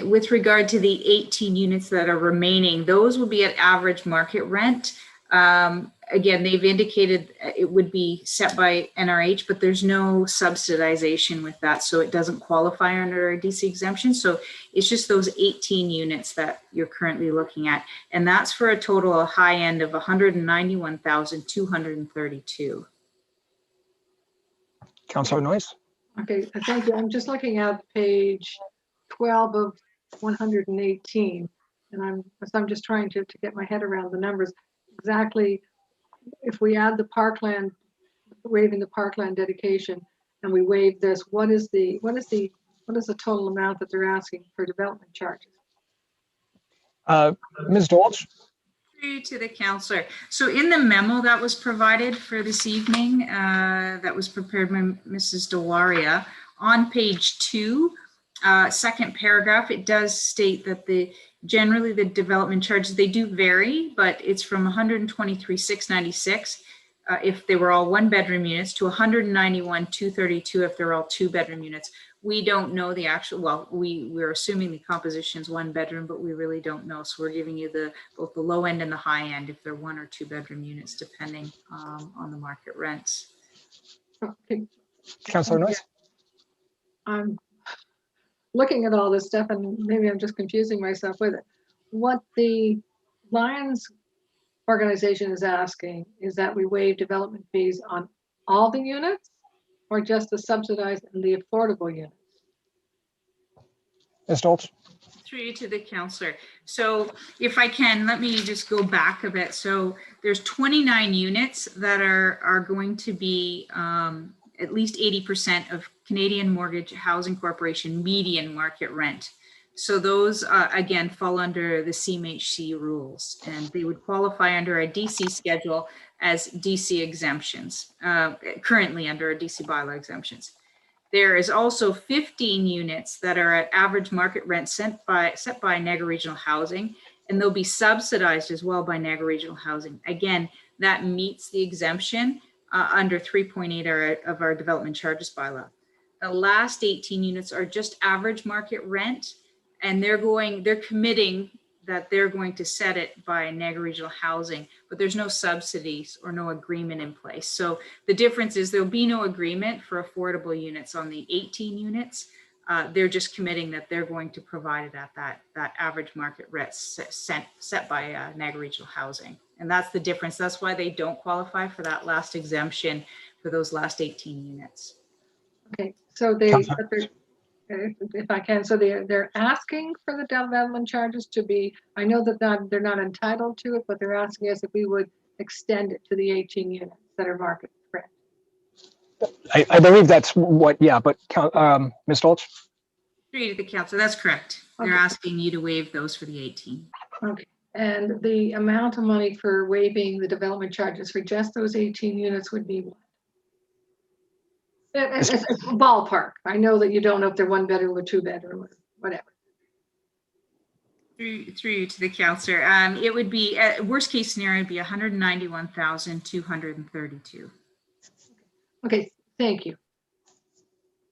with regard to the 18 units that are remaining, those will be at average market rent. Again, they've indicated it would be set by NRH, but there's no subsidization with that, so it doesn't qualify under our DC exemption. So it's just those 18 units that you're currently looking at, and that's for a total high end of 191,232. Councillor Noyes? Okay, thank you. I'm just looking at page 12 of 118, and I'm just trying to get my head around the numbers. Exactly, if we add the parkland, waiving the parkland dedication, and we waive this, what is the total amount that they're asking for development charges? Ms. Dolch? Through to the councillor. So in the memo that was provided for this evening, that was prepared by Mrs. Dewaria, on page 2, second paragraph, it does state that generally the development charges, they do vary, but it's from 123,696 if they were all 1-bedroom units to 191,232 if they're all 2-bedroom units. We don't know the actual, well, we're assuming the composition is 1-bedroom, but we really don't know. So we're giving you both the low end and the high end if they're 1 or 2-bedroom units, depending on the market rents. Okay. Councillor Noyes? I'm looking at all this stuff, and maybe I'm just confusing myself with it. What the Lions organization is asking is that we waive development fees on all the units, or just the subsidized and the affordable units? Ms. Dolch? Through you to the councillor. So if I can, let me just go back a bit. So there's 29 units that are going to be at least 80% of Canadian Mortgage Housing Corporation median market rent. So those, again, fall under the CMHC rules, and they would qualify under a DC schedule as DC exemptions, currently under a DC bylaw exemptions. There is also 15 units that are at average market rent set by Niagara Regional Housing, and they'll be subsidized as well by Niagara Regional Housing. Again, that meets the exemption under 3.8 of our development charges bylaw. The last 18 units are just average market rent, and they're committing that they're going to set it by Niagara Regional Housing, but there's no subsidies or no agreement in place. So the difference is there'll be no agreement for affordable units on the 18 units. They're just committing that they're going to provide it at that average market rent set by Niagara Regional Housing. And that's the difference. That's why they don't qualify for that last exemption for those last 18 units. Okay, so if I can, so they're asking for the development charges to be, I know that they're not entitled to it, but they're asking us if we would extend it to the 18 units that are market rent. I believe that's what, yeah, but Ms. Dolch? Through to the council, that's correct. They're asking you to waive those for the 18. Okay, and the amount of money for waiving the development charges for just those 18 units would be what? It's ballpark. I know that you don't know if they're 1-bedroom or 2-bedroom or whatever. Through to the councillor, it would be worst case scenario would be 191,232. Okay, thank you.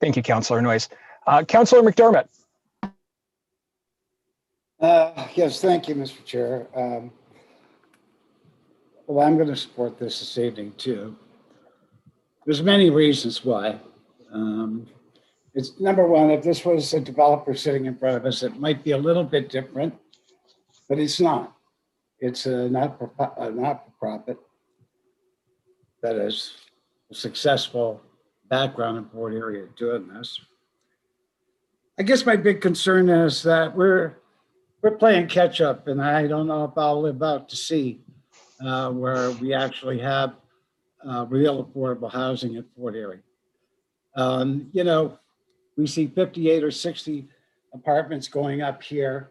Thank you, Councillor Noyes. Councillor McDermott. Yes, thank you, Mr. Chair. Well, I'm going to support this evening too. There's many reasons why. It's number one, if this was a developer sitting in front of us, it might be a little bit different, but it's not. It's a not-for-profit that is a successful background in Port Erie doing this. I guess my big concern is that we're playing catch up, and I don't know if I'll live out to see where we actually have real affordable housing at Port Erie. You know, we see 58 or 60 apartments going up here.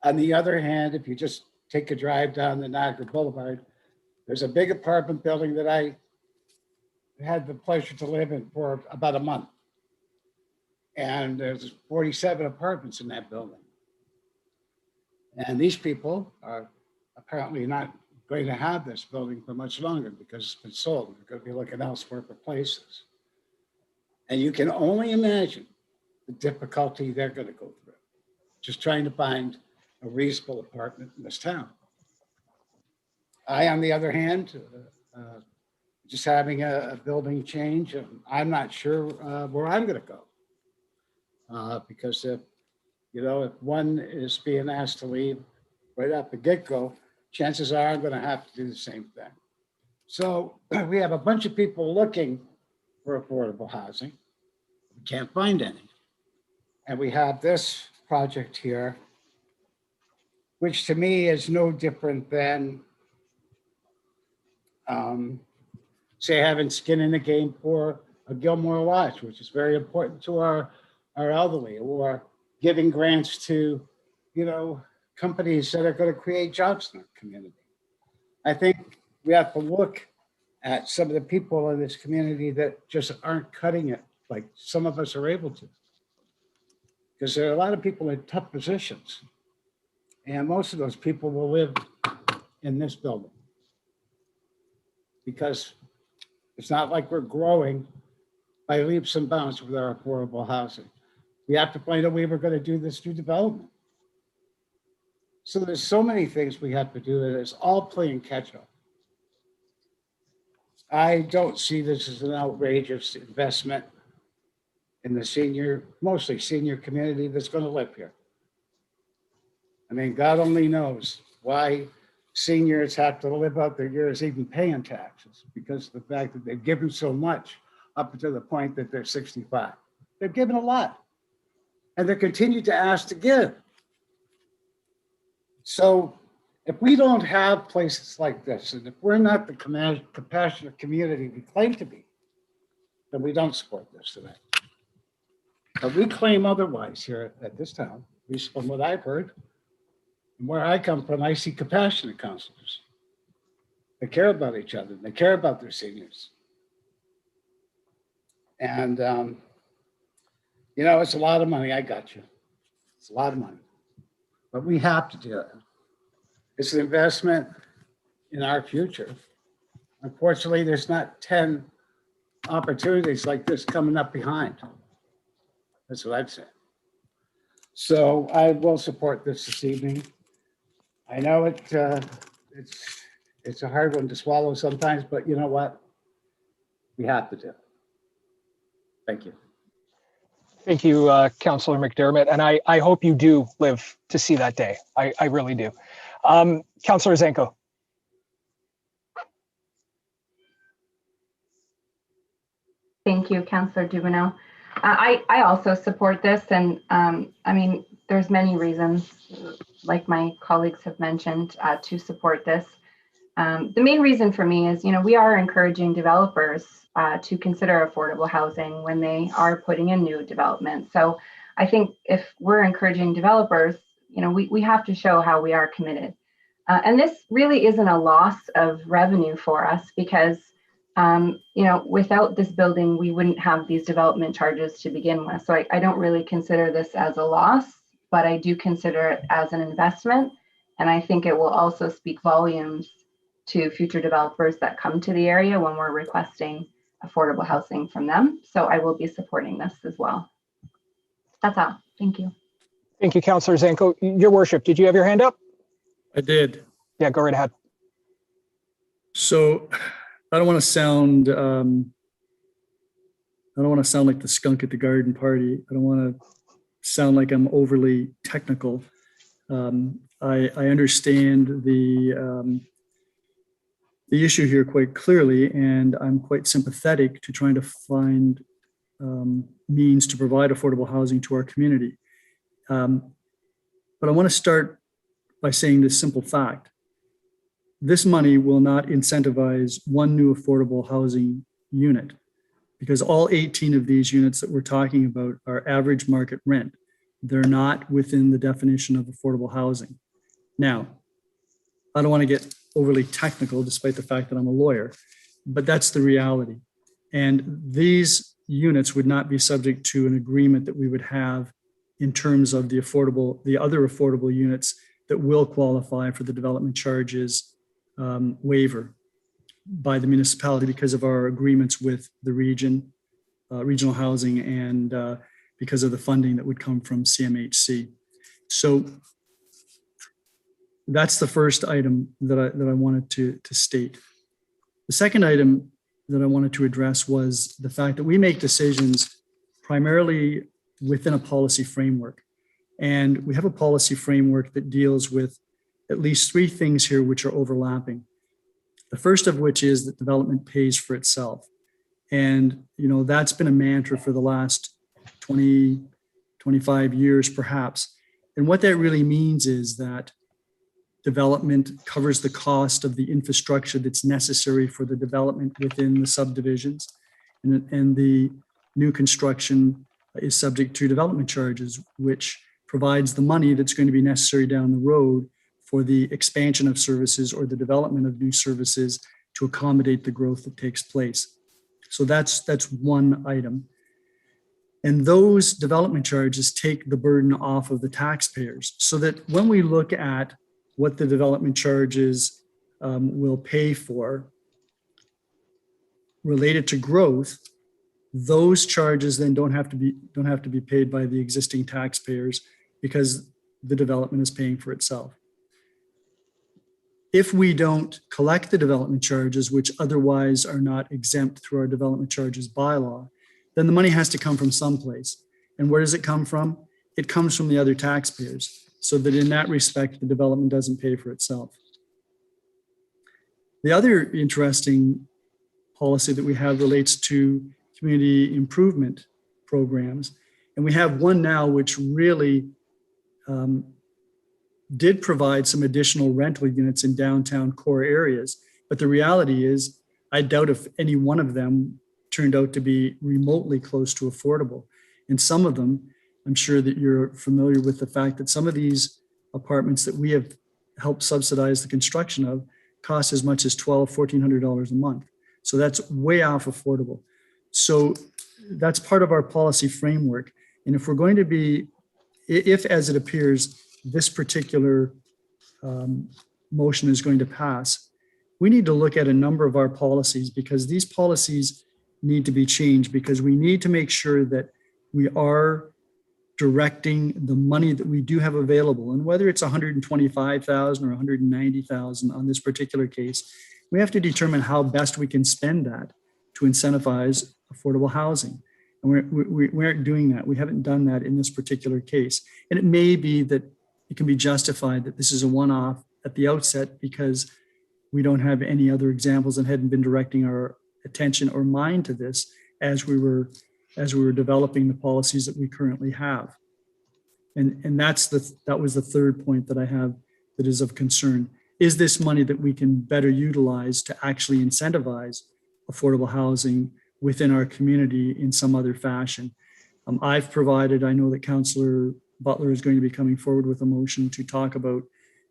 On the other hand, if you just take a drive down the Niagara Boulevard, there's a big apartment building that I had the pleasure to live in for about a month. And there's 47 apartments in that building. And these people are apparently not going to have this building for much longer because it's been sold. They're going to be looking elsewhere for places. And you can only imagine the difficulty they're going to go through, just trying to find a reasonable apartment in this town. I, on the other hand, just having a building change, I'm not sure where I'm going to go. Because if one is being asked to leave right off the get-go, chances are I'm going to have to do the same thing. So we have a bunch of people looking for affordable housing. We can't find any. And we have this project here, which to me is no different than, say, having skin in the game for a Gilmore Lodge, which is very important to our elderly, or giving grants to, companies that are going to create jobs in our community. I think we have to look at some of the people in this community that just aren't cutting it like some of us are able to. Because there are a lot of people in tough positions. And most of those people will live in this building. Because it's not like we're growing by leaps and bounds with our affordable housing. We have to find a way we're going to do this through development. So there's so many things we have to do, and it's all playing catch up. I don't see this as an outrageous investment in the mostly senior community that's going to live here. I mean, God only knows why seniors have to live out their years even paying taxes, because of the fact that they've given so much up to the point that they're 65. They've given a lot, and they continue to ask to give. So if we don't have places like this, and if we're not the compassionate community we claim to be, then we don't support this today. But we claim otherwise here at this town, at least from what I've heard. And where I come from, I see compassionate councillors. They care about each other. They care about their seniors. And, it's a lot of money. I got you. It's a lot of money. But we have to do it. It's an investment in our future. Unfortunately, there's not 10 opportunities like this coming up behind. That's what I'd say. So I will support this evening. I know it's a hard one to swallow sometimes, but you know what? We have to do it. Thank you. Thank you, Councillor McDermott. And I hope you do live to see that day. I really do. Councillor Zanko. Thank you, Councillor Dubanow. I also support this, and I mean, there's many reasons, like my colleagues have mentioned, to support this. The main reason for me is, we are encouraging developers to consider affordable housing when they are putting in new development. So I think if we're encouraging developers, we have to show how we are committed. And this really isn't a loss of revenue for us because without this building, we wouldn't have these development charges to begin with. So I don't really consider this as a loss, but I do consider it as an investment. And I think it will also speak volumes to future developers that come to the area when we're requesting affordable housing from them. So I will be supporting this as well. That's all. Thank you. Thank you, Councillor Zanko. Your worship, did you have your hand up? I did. Yeah, go right ahead. So I don't want to sound like the skunk at the garden party. I don't want to sound like I'm overly technical. I understand the issue here quite clearly, and I'm quite sympathetic to trying to find means to provide affordable housing to our community. But I want to start by saying this simple fact. This money will not incentivize one new affordable housing unit, because all 18 of these units that we're talking about are average market rent. They're not within the definition of affordable housing. Now, I don't want to get overly technical, despite the fact that I'm a lawyer, but that's the reality. And these units would not be subject to an agreement that we would have in terms of the other affordable units that will qualify for the development charges waiver by the municipality because of our agreements with the region, regional housing, and because of the funding that would come from CMHC. So that's the first item that I wanted to state. The second item that I wanted to address was the fact that we make decisions primarily within a policy framework. And we have a policy framework that deals with at least three things here which are overlapping. The first of which is that development pays for itself. And, that's been a mantra for the last 20, 25 years, perhaps. And what that really means is that development covers the cost of the infrastructure that's necessary for the development within the subdivisions. And the new construction is subject to development charges, which provides the money that's going to be necessary down the road for the expansion of services or the development of new services to accommodate the growth that takes place. So that's one item. And those development charges take the burden off of the taxpayers, so that when we look at what the development charges will pay for related to growth, those charges then don't have to be paid by the existing taxpayers because the development is paying for itself. If we don't collect the development charges, which otherwise are not exempt through our development charges bylaw, then the money has to come from someplace. And where does it come from? It comes from the other taxpayers, so that in that respect, the development doesn't pay for itself. The other interesting policy that we have relates to community improvement programs. And we have one now which really did provide some additional rental units in downtown core areas. But the reality is, I doubt if any one of them turned out to be remotely close to affordable. And some of them, I'm sure that you're familiar with the fact that some of these apartments that we have helped subsidize the construction of cost as much as $1,200, $1,400 a month. So that's way off affordable. So that's part of our policy framework. And if we're going to be, if as it appears, this particular motion is going to pass, we need to look at a number of our policies, because these policies need to be changed, because we need to make sure that we are directing the money that we do have available. And whether it's 125,000 or 190,000 on this particular case, we have to determine how best we can spend that to incentivize affordable housing. And we aren't doing that. We haven't done that in this particular case. And it may be that it can be justified that this is a one-off at the outset because we don't have any other examples and hadn't been directing our attention or mind to this as we were developing the policies that we currently have. And that was the third point that I have that is of concern. Is this money that we can better utilize to actually incentivize affordable housing within our community in some other fashion? I've provided, I know that Councillor Butler is going to be coming forward with a motion to talk about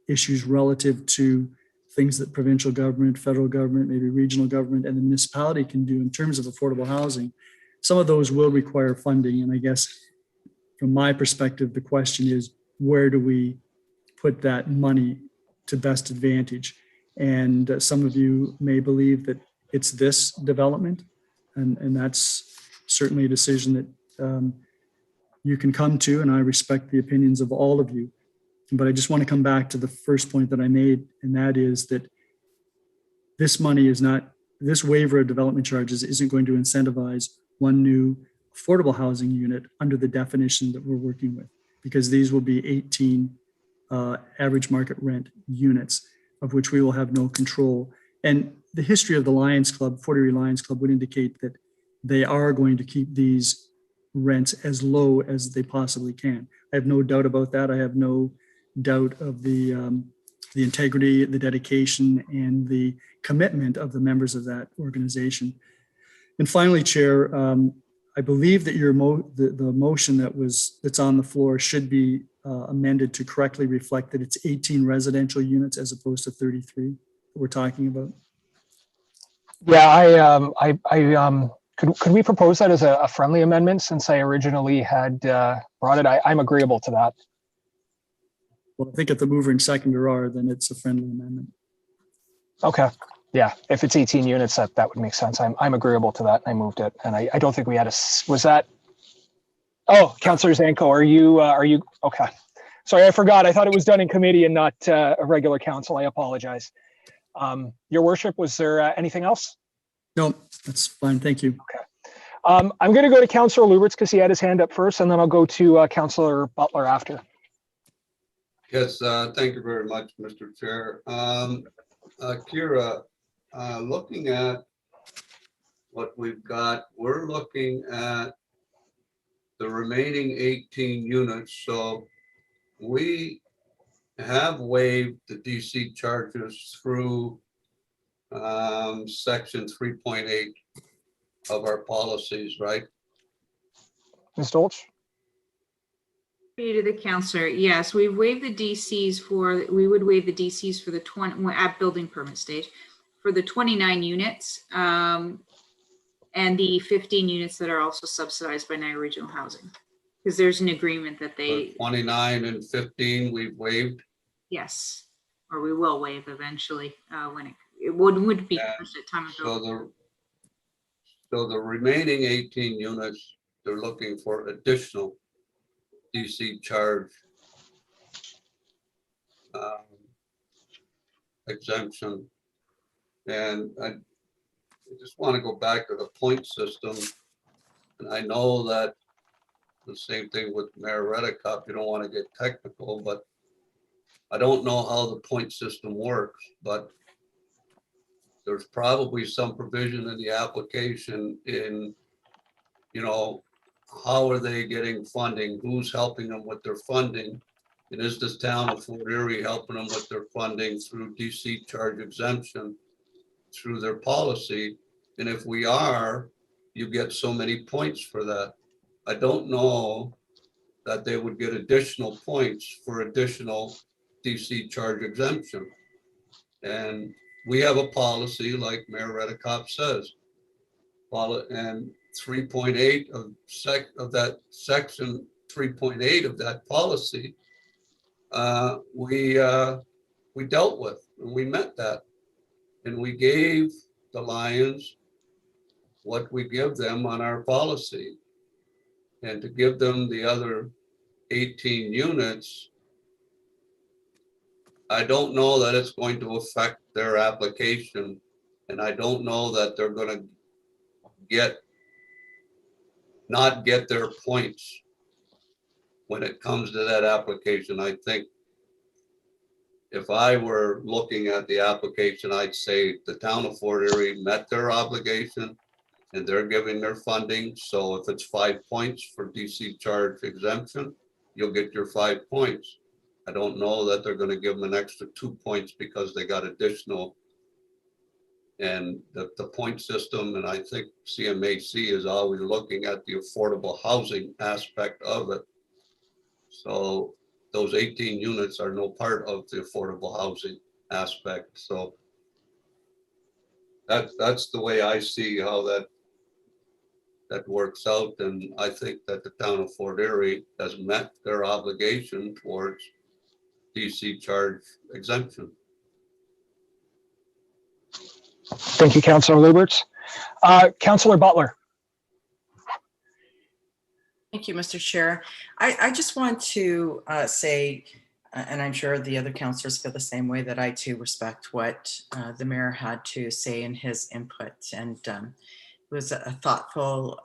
issues relative to things that provincial government, federal government, maybe regional government, and the municipality can do in terms of affordable housing. Some of those will require funding. And I guess from my perspective, the question is, where do we put that money to best advantage? And some of you may believe that it's this development. And that's certainly a decision that you can come to, and I respect the opinions of all of you. But I just want to come back to the first point that I made, and that is that this money is not, this waiver of development charges isn't going to incentivize one new affordable housing unit under the definition that we're working with, because these will be 18 average market rent units, of which we will have no control. And the history of the Lions Club, Fort Erie Lions Club, would indicate that they are going to keep these rents as low as they possibly can. I have no doubt about that. I have no doubt of the integrity, the dedication, and the commitment of the members of that organization. And finally, Chair, I believe that your the motion that's on the floor should be amended to correctly reflect that it's 18 residential units as opposed to 33 that we're talking about. Yeah, could we propose that as a friendly amendment, since I originally had brought it? I'm agreeable to that. Well, I think if the mover and seconder are, then it's a friendly amendment. Okay. Yeah, if it's 18 units, that would make sense. I'm agreeable to that. I moved it, and I don't think we had was that? Oh, Councillor Zanko, are you okay? Sorry, I forgot. I thought it was done in committee and not a regular council. I apologize. Your worship, was there anything else? No, that's fine. Thank you. Okay. I'm going to go to Councillor Lubberts because he had his hand up first, and then I'll go to Councillor Butler after. Yes, thank you very much, Mr. Chair. Kira, looking at what we've got, we're looking at the remaining 18 units. So we have waived the DC charges through section 3.8 of our policies, right? Ms. Dolch? To the councillor, yes, we've waived the DCs we would waive the DCs for the 20 at building permit stage for the 29 units and the 15 units that are also subsidized by Niagara Regional Housing, because there's an agreement that they 29 and 15 we've waived. Yes, or we will waive eventually when it would be at time of building. So the remaining 18 units, they're looking for additional DC charge exemption. And I just want to go back to the point system. And I know that the same thing with Mayor Redekop, you don't want to get technical, but I don't know how the point system works, but there's probably some provision in the application in, you know, how are they getting funding? Who's helping them with their funding? And is this town of Fort Erie helping them with their funding through DC charge exemption through their policy? And if we are, you get so many points for that. I don't know that they would get additional points for additional DC charge exemption. And we have a policy, like Mayor Redekop says, and 3.8 of that section 3.8 of that policy, we dealt with, and we met that, and we gave the Lions what we give them on our policy, and to give them the other 18 units, I don't know that it's going to affect their application, and I don't know that they're going to not get their points when it comes to that application. I think if I were looking at the application, I'd say the town of Fort Erie met their obligation and they're giving their funding. So if it's 5 points for DC charge exemption, you'll get your 5 points. I don't know that they're going to give them an extra 2 points because they got additional. And the point system, and I think CMHC is always looking at the affordable housing aspect of it. So those 18 units are no part of the affordable housing aspect. So that's the way I see how that works out. And I think that the town of Fort Erie has met their obligation towards DC charge exemption. Thank you, Councillor Lubberts. Councillor Butler. Thank you, Mr. Chair. I just want to say, and I'm sure the other councillors feel the same way, that I too respect what the mayor had to say in his input, and it was a thoughtful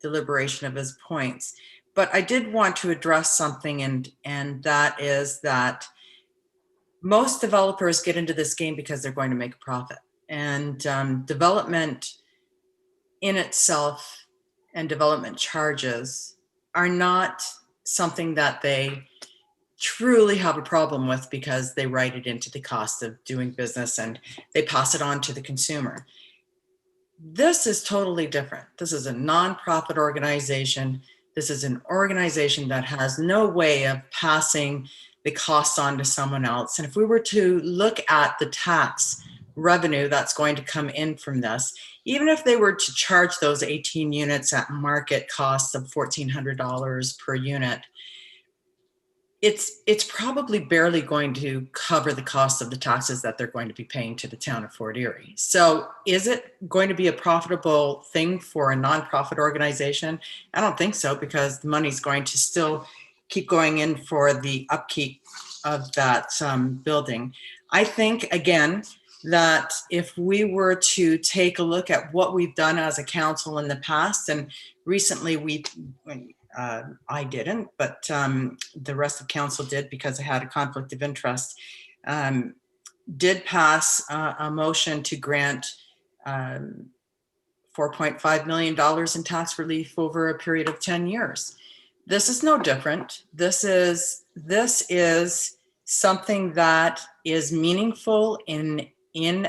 deliberation of his points. But I did want to address something, and that is that most developers get into this game because they're going to make a profit. And development in itself and development charges are not something that they truly have a problem with, because they write it into the cost of doing business and they pass it on to the consumer. This is totally different. This is a nonprofit organization. This is an organization that has no way of passing the costs on to someone else. And if we were to look at the tax revenue that's going to come in from this, even if they were to charge those 18 units at market costs of $1,400 per unit, it's probably barely going to cover the cost of the taxes that they're going to be paying to the town of Fort Erie. So is it going to be a profitable thing for a nonprofit organization? I don't think so, because the money's going to still keep going in for the upkeep of that building. I think, again, that if we were to take a look at what we've done as a council in the past, and recently I didn't, but the rest of council did, because I had a conflict of interest, did pass a motion to grant $4.5 million in tax relief over a period of 10 years. This is no different. This is something that is meaningful in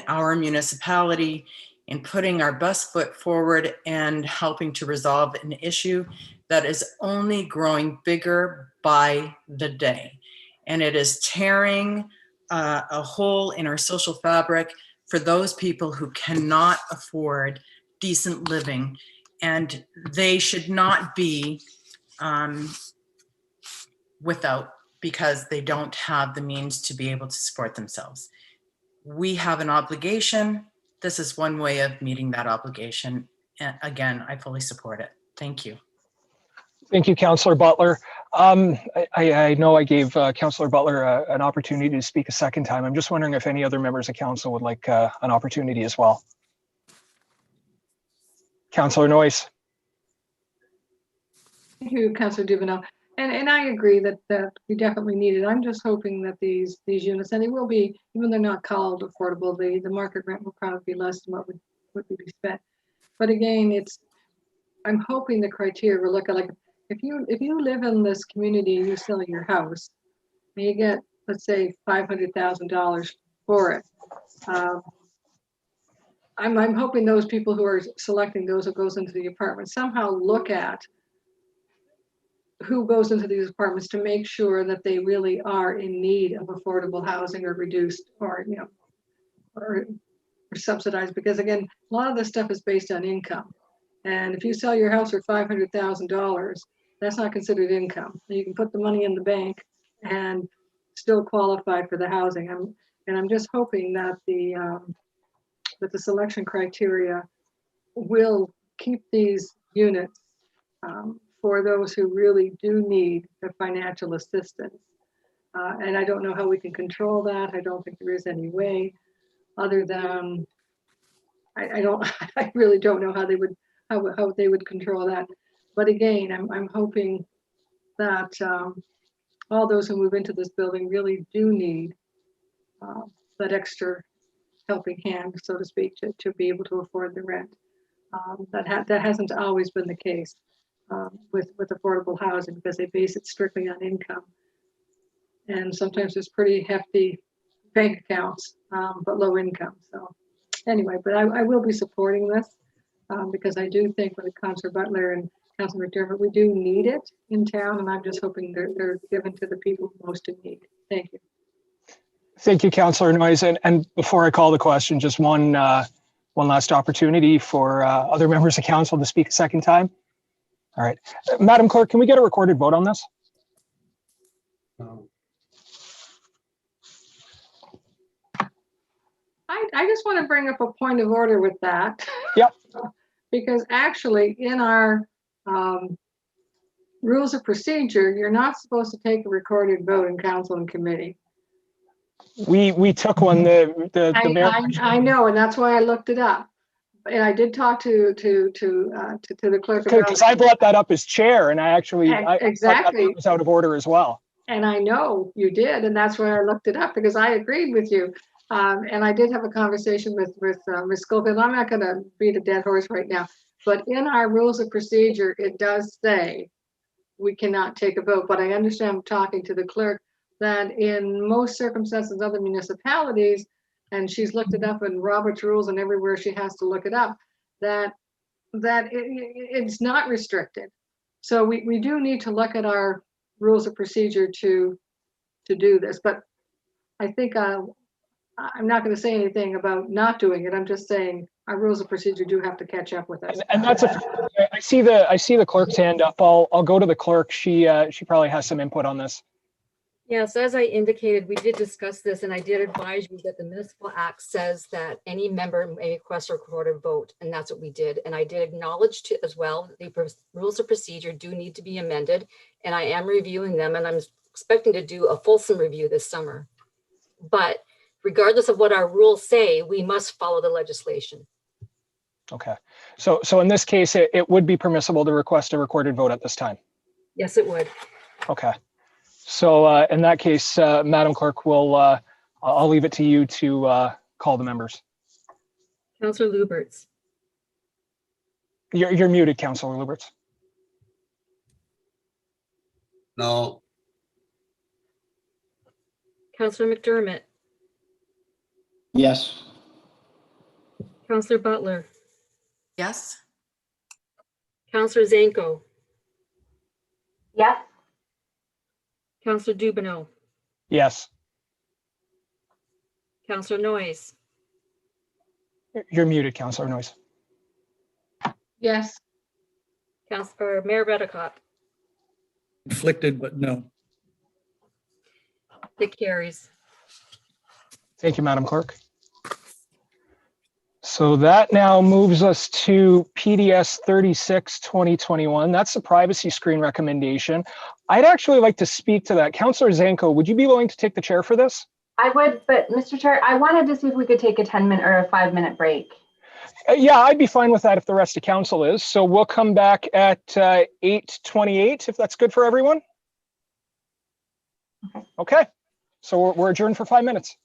our municipality, in putting our best foot forward and helping to resolve an issue that is only growing bigger by the day. And it is tearing a hole in our social fabric for those people who cannot afford decent living. And they should not be without, because they don't have the means to be able to support themselves. We have an obligation. This is one way of meeting that obligation. And again, I fully support it. Thank you. Thank you, Councillor Butler. I know I gave Councillor Butler an opportunity to speak a second time. I'm just wondering if any other members of council would like an opportunity as well. Councillor Noyes. Thank you, Councillor Dubanow. And I agree that we definitely need it. I'm just hoping that these units, and they will be, even though they're not called affordable, the market rent will probably be less than what would be spent. But again, I'm hoping the criteria will look at, like, if you live in this community and you sell your house and you get, let's say, $500,000 for it, I'm hoping those people who are selecting those who goes into the apartment somehow look at who goes into these apartments to make sure that they really are in need of affordable housing or reduced, or or subsidized, because again, a lot of this stuff is based on income. And if you sell your house for $500,000, that's not considered income. You can put the money in the bank and still qualify for the housing. I'm just hoping that the selection criteria will keep these units for those who really do need the financial assistance. And I don't know how we can control that. I don't think there is any way other than, I really don't know how they would control that. But again, I'm hoping that all those who move into this building really do need that extra helping hand, so to speak, to be able to afford the rent. That hasn't always been the case with affordable housing, because they base it strictly on income. And sometimes there's pretty hefty bank accounts, but low income. So anyway, but I will be supporting this because I do think with Councillor Butler and Councillor McDermott, we do need it in town, and I'm just hoping they're given to the people most in need. Thank you. Thank you, Councillor Noyes. And before I call the question, just one last opportunity for other members of council to speak a second time. All right. Madam Clerk, can we get a recorded vote on this? I just want to bring up a point of order with that. Yep. Because actually, in our rules of procedure, you're not supposed to take a recorded vote in council and committee. We took one, the mayor. I know, and that's why I looked it up. And I did talk to the clerk about Because I brought that up as chair, and I thought exactly that was out of order as well. And I know you did, and that's why I looked it up, because I agreed with you. And I did have a conversation with Ms. Schofield. I'm not going to beat a dead horse right now, but in our rules of procedure, it does say we cannot take a vote. But I understand, talking to the clerk, that in most circumstances, other municipalities, and she's looked it up in Robert's rules and everywhere she has to look it up, that it's not restricted. So we do need to look at our rules of procedure to do this. But I think I'm not going to say anything about not doing it. I'm just saying our rules of procedure do have to catch up with us. And that's I see the clerk's hand up. I'll go to the clerk. She probably has some input on this. Yes, as I indicated, we did discuss this, and I did advise you that the Municipal Act says that any member may request a recorded vote, and that's what we did. And I did acknowledge as well, the rules of procedure do need to be amended, and I am reviewing them, and I'm expecting to do a fulsome review this summer. But regardless of what our rules say, we must follow the legislation. Okay. So in this case, it would be permissible to request a recorded vote at this time. Yes, it would. Okay. So in that case, Madam Clerk, I'll leave it to you to call the members. Councillor Lubberts. You're muted, Councillor Lubberts. No, Councillor McDermott. Yes. Councillor Butler. Yes. Councillor Zanko. Yes. Councillor Dubanow. Yes. Councillor Noyes. You're muted, Councillor Noyes. Yes. Mayor Redekop. Conflicted, but no. It carries. Thank you, Madam Clerk. So that now moves us to PDS 36/2021. That's the privacy screen recommendation. I'd actually like to speak to that. Councillor Zanko, would you be willing to take the chair for this? I would, but Mr. Chair, I wanted to see if we could take a 10-minute or a 5-minute break. Yeah, I'd be fine with that if the rest of council is. So we'll come back at 8:28, if that's good for everyone. Okay. So we're adjourned for 5 minutes.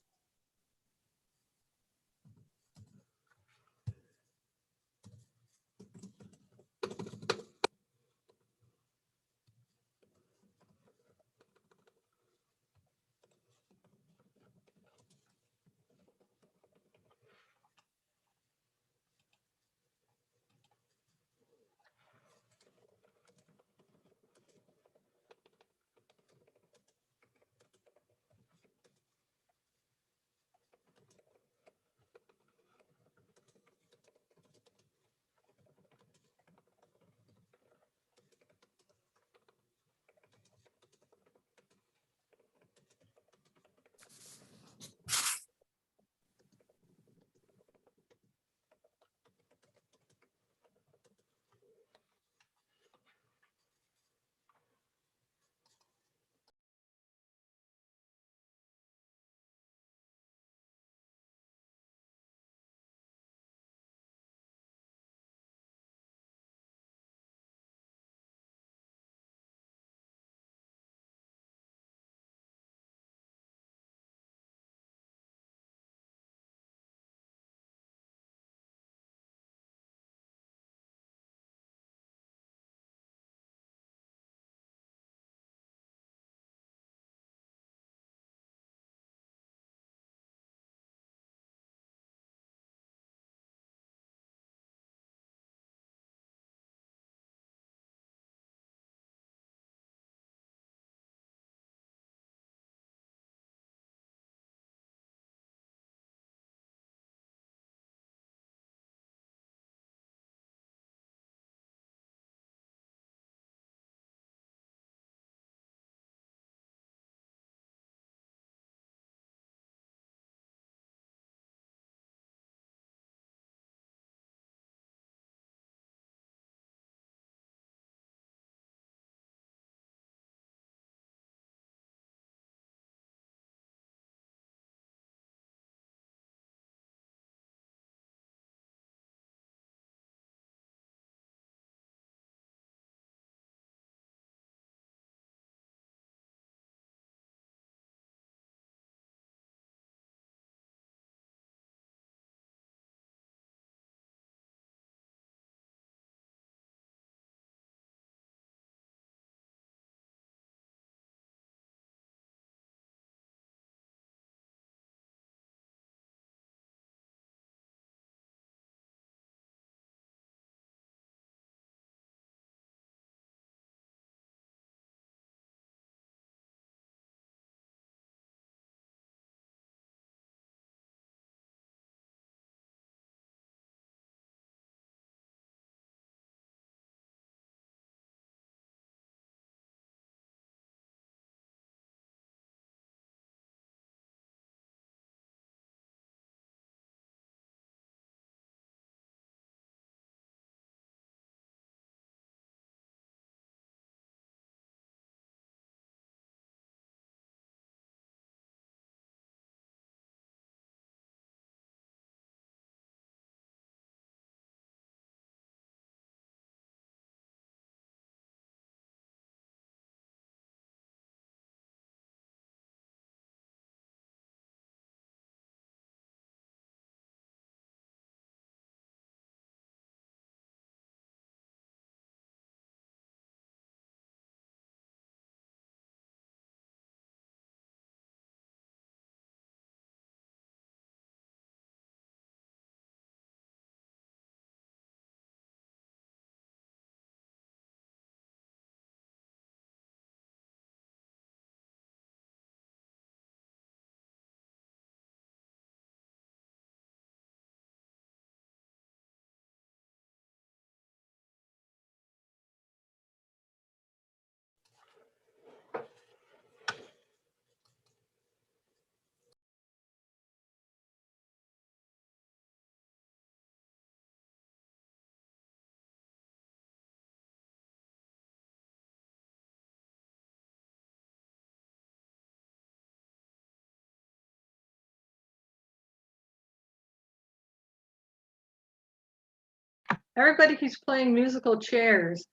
Everybody keeps playing musical chairs.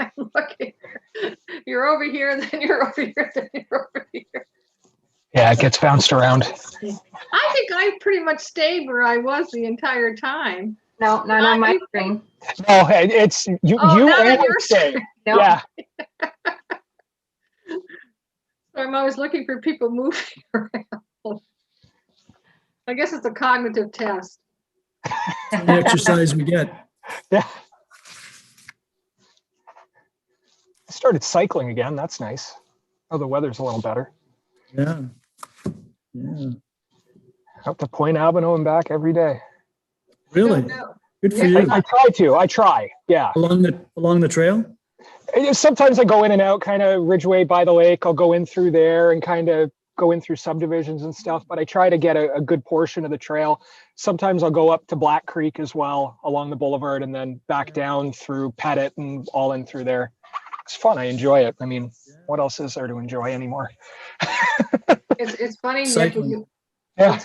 I'm looking. You're over here, then you're over here, then you're over here. Yeah, it gets bounced around. I think I pretty much stayed where I was the entire time. No, not on my screen. No, it's you. Oh, You not on always your stay. screen. No. Yeah. So I'm always looking for people moving around. I guess it's a cognitive test. The exercise we get. Yeah. I started cycling again. That's nice. Oh, the weather's a little better. Yeah. Yeah. Up to Point Dubanow and back every day. Really? No. Good for Yeah. you. I try to. I try. Yeah. Along the trail? Sometimes I go in and out, kind of Ridgeway by the lake. I'll go in through there and kind of go in through subdivisions and stuff, but I try to get a good portion of the trail. Sometimes I'll go up to Black Creek as well along the boulevard and then back down through Pettit and all in through there. It's fun. I enjoy it. I mean, what else is there to enjoy anymore? It's funny, Nick, Cycling. Yeah. it's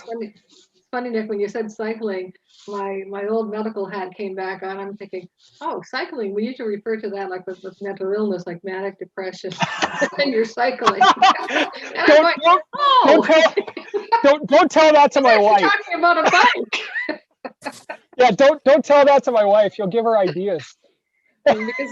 funny, Nick, when you said cycling, my old medical hat came back on. I'm thinking, oh, cycling. We usually refer to that like with mental illness, like manic depression, and you're cycling. And I'm like, oh, Don't tell that to my you're wife. talking about a bike. Yeah, don't tell that to my wife. You'll give her ideas. Because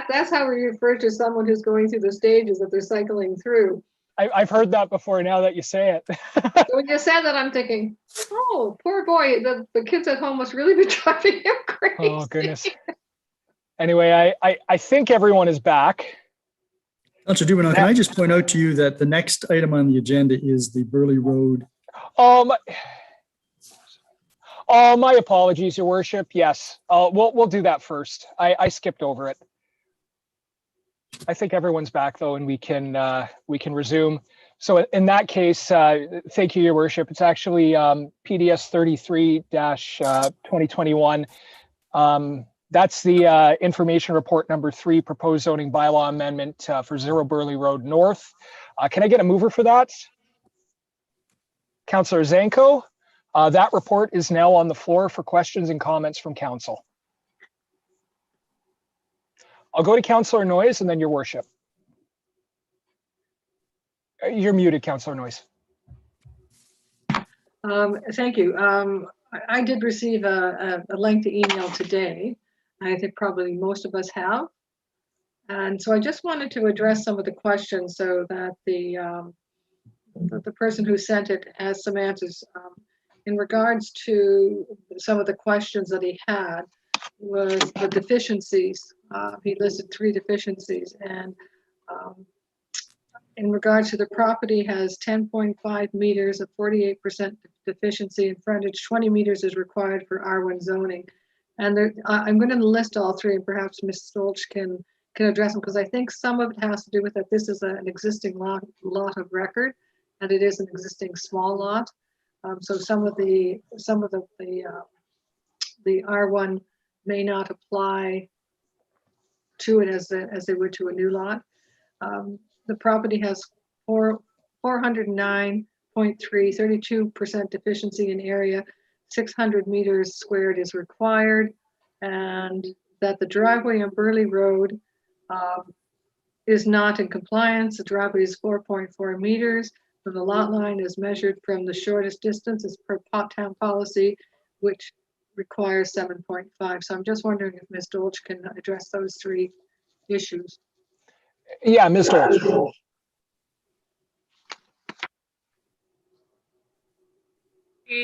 that's how we refer to someone who's going through the stages that they're cycling through. I've heard that before now that you say it. So when you said that, I'm thinking, oh, poor boy, the kids at home must really be driving him crazy. Oh, goodness. Anyway, I think everyone is back. Councillor Dubanow, can I just point out to you that the next item on the agenda is the Burley Road. My apologies, Your Worship. Yes, we'll do that first. I skipped over it. I think everyone's back though, and we can resume. So in that case, thank you, Your Worship. It's actually PDS 33-2021. That's the information report number 3, proposed zoning bylaw amendment for 0 Burley Road North. Can I get a mover for that? Councillor Zanko. That report is now on the floor for questions and comments from council. I'll go to Councillor Noyes and then Your Worship. You're muted, Councillor Noyes. Thank you. I did receive a lengthy email today. I think probably most of us have. And so I just wanted to address some of the questions so that the person who sent it has some answers. In regards to some of the questions that he had was the deficiencies. He listed 3 deficiencies, and in regards to the property has 10.5 meters of 48% deficiency in frontage, 20 meters is required for R1 zoning. And there, I'm going to list all 3, and perhaps Ms. Stolch can address them, because I think some of it has to do with that this is an existing lot of record, and it is an existing small lot. So some of the R1 may not apply to it as they would to a new lot. The property has 409.3, 32% deficiency in area, 600 meters squared is required, and that the driveway on Burley Road is not in compliance. The driveway is 4.4 meters. So the lot line is measured from the shortest distance as per town policy, which requires 7.5. So I'm just wondering if Ms. Dolch can address those 3 issues. Yeah, Ms. Dolch.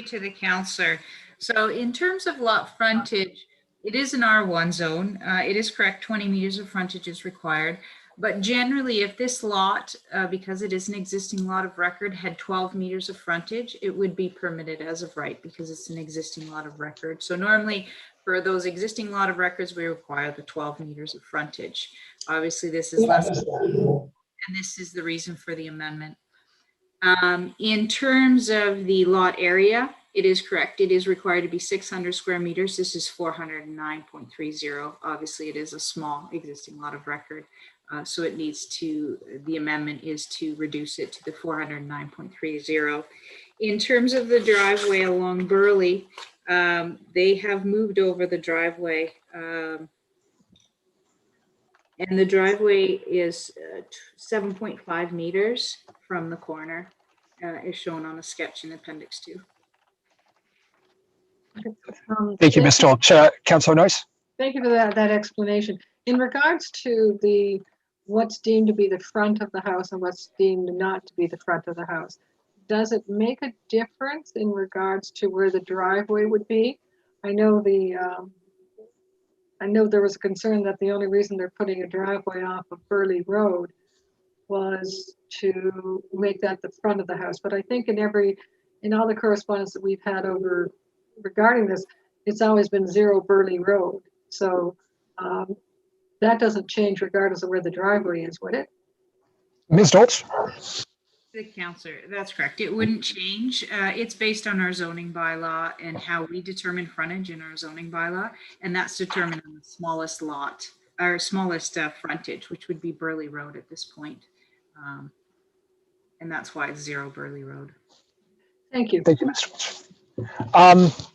To the councillor. So in terms of lot frontage, it is an R1 zone. It is correct, 20 meters of frontage is required. But generally, if this lot, because it is an existing lot of record, had 12 meters of frontage, it would be permitted as of right because it's an existing lot of record. So normally for those existing lot of records, we require the 12 meters of frontage. Obviously, this is less, and this is the reason for the amendment. In terms of the lot area, it is correct. It is required to be 600 square meters. This is 409.30. Obviously, it is a small existing lot of record. So it needs to, the amendment is to reduce it to the 409.30. In terms of the driveway along Burley, They have moved over the driveway. And the driveway is 7.5 meters from the corner, is shown on a sketch in Appendix 2. Thank you, Ms. Stolch. Councillor Noyes? Thank you for that explanation. In regards to what's deemed to be the front of the house and what's deemed not to be the front of the house, does it make a difference in regards to where the driveway would be? I know there was a concern that the only reason they're putting a driveway off of Burley Road was to make that the front of the house. But I think in all the correspondence that we've had over regarding this, it's always been 0 Burley Road. So that doesn't change regardless of where the driveway is, would it? Ms. Stolch? The councillor, that's correct. It wouldn't change. It's based on our zoning bylaw and how we determine frontage in our zoning bylaw. And that's determined on the smallest lot, or smallest frontage, which would be Burley Road at this point. And that's why it's 0 Burley Road. Thank you. Thank you, Ms. Stolch.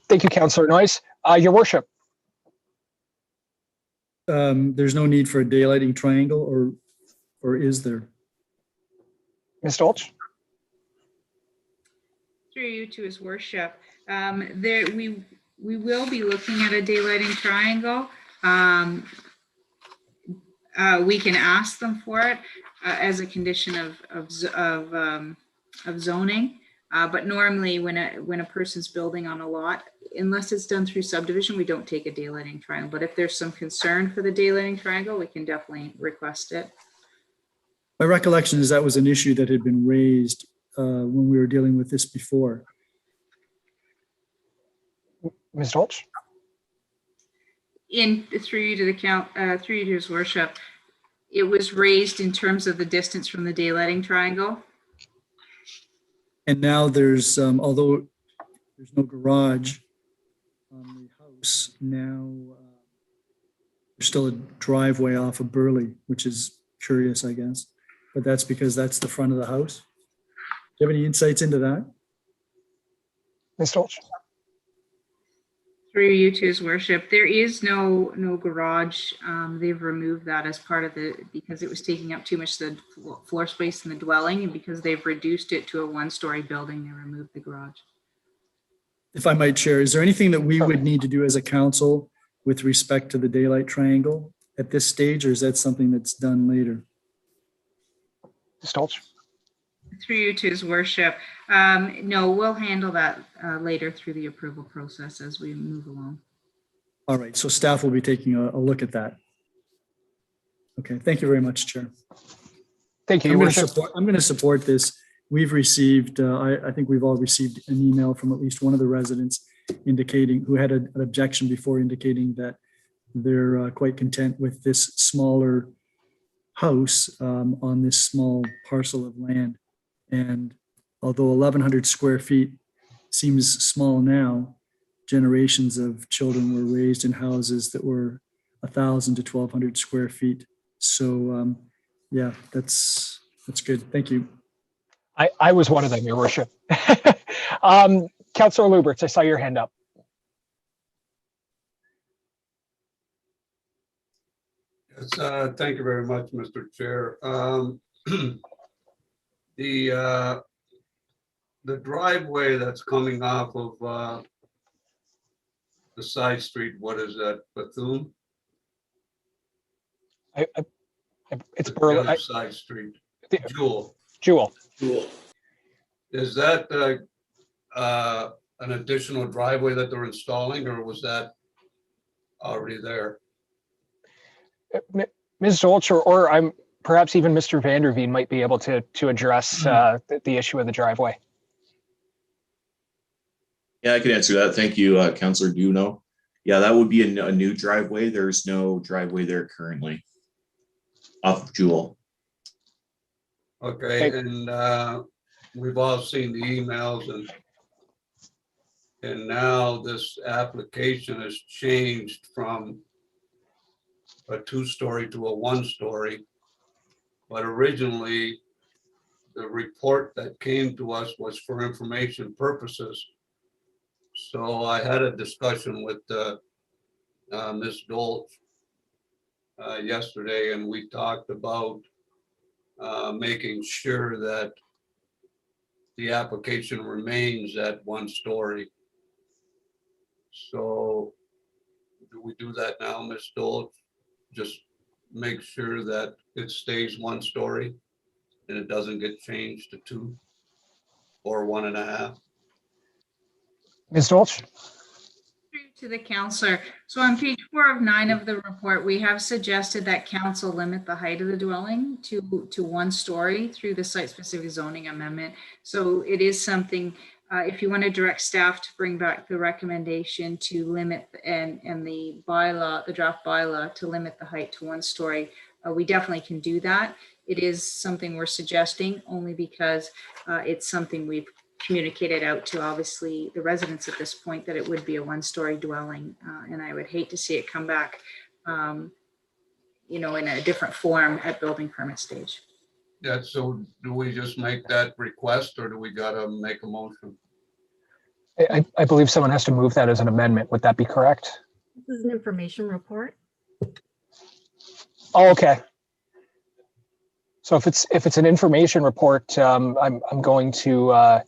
Thank you, Councillor Noyes. Your worship. There's no need for a daylighting triangle, or is there? Ms. Stolch? Through you to his worship. We will be looking at a daylighting triangle. We can ask them for it as a condition of zoning. But normally when a person's building on a lot, unless it's done through subdivision, we don't take a daylighting triangle. But if there's some concern for the daylighting triangle, we can definitely request it. My recollection is that was an issue that had been raised when we were dealing with this before. Ms. Stolch? Through you to his worship, it was raised in terms of the distance from the daylighting triangle. And now there's, although there's no garage on the house, now there's still a driveway off of Burley, which is curious, I guess. But that's because that's the front of the house. Do you have any insights into that? Ms. Stolch? Through you to his worship, there is no garage. They've removed that as part of because it was taking up too much of the floor space in the dwelling, and because they've reduced it to a 1-story building, they removed the garage. If I might share, is there anything that we would need to do as a council with respect to the daylight triangle at this stage, or is that something that's done later? Ms. Stolch? Through you to his worship. No, we'll handle that later through the approval process as we move along. All right, so staff will be taking a look at that. Okay, thank you very much, Chair. Thank you, I'm Your going to worship. support this. We've received, I think we've all received an email from at least one of the residents indicating, who had an objection before, indicating that they're quite content with this smaller house on this small parcel of land. And although 1,100 square feet seems small now, generations of children were raised in houses that were 1,000 to 1,200 square feet. So yeah, that's good. Thank you. I was one of them, Your worship. Councillor Lubberts, I saw your hand up. Yes, thank you very much, Mr. Chair. The driveway that's coming off of the side street, what is that, Bethune? It's The Burley. other side street, Jewel. Jewel. Is that an additional driveway that they're installing, or was that already there? Ms. Stolch, or I'm perhaps even Mr. Vanderveen might be able to address the issue of the driveway. Yeah, I can answer that. Thank you, Councillor Dubanow. Yeah, that would be a new driveway. There's no driveway there currently off of Jewel. Okay, and we've all seen the emails, and now this application has changed from a 2-story to a 1-story. But originally, the report that came to us was for information purposes. So I had a discussion with Ms. Dolch yesterday, and we talked about making sure that the application remains at 1 story. So do we do that now, Ms. Dolch? Just make sure that it stays 1 story and it doesn't get changed to 2 or 1.5? Ms. Dolch? To the councillor. So on page 4 of 9 of the report, we have suggested that council limit the height of the dwelling to 1 story through the site-specific zoning amendment. So it is something, if you want to direct staff to bring back the recommendation to limit and the bylaw, the draft bylaw to limit the height to 1 story, we definitely can do that. It is something we're suggesting only because it's something we've communicated out to obviously the residents at this point that it would be a 1-story dwelling, and I would hate to see it come back, in a different form at building permit stage. Yeah, so do we just make that request or do we gotta make a motion? I believe someone has to move that as an amendment. Would that be correct? This is an information report. Oh, okay. So if it's an information report, I'm going to,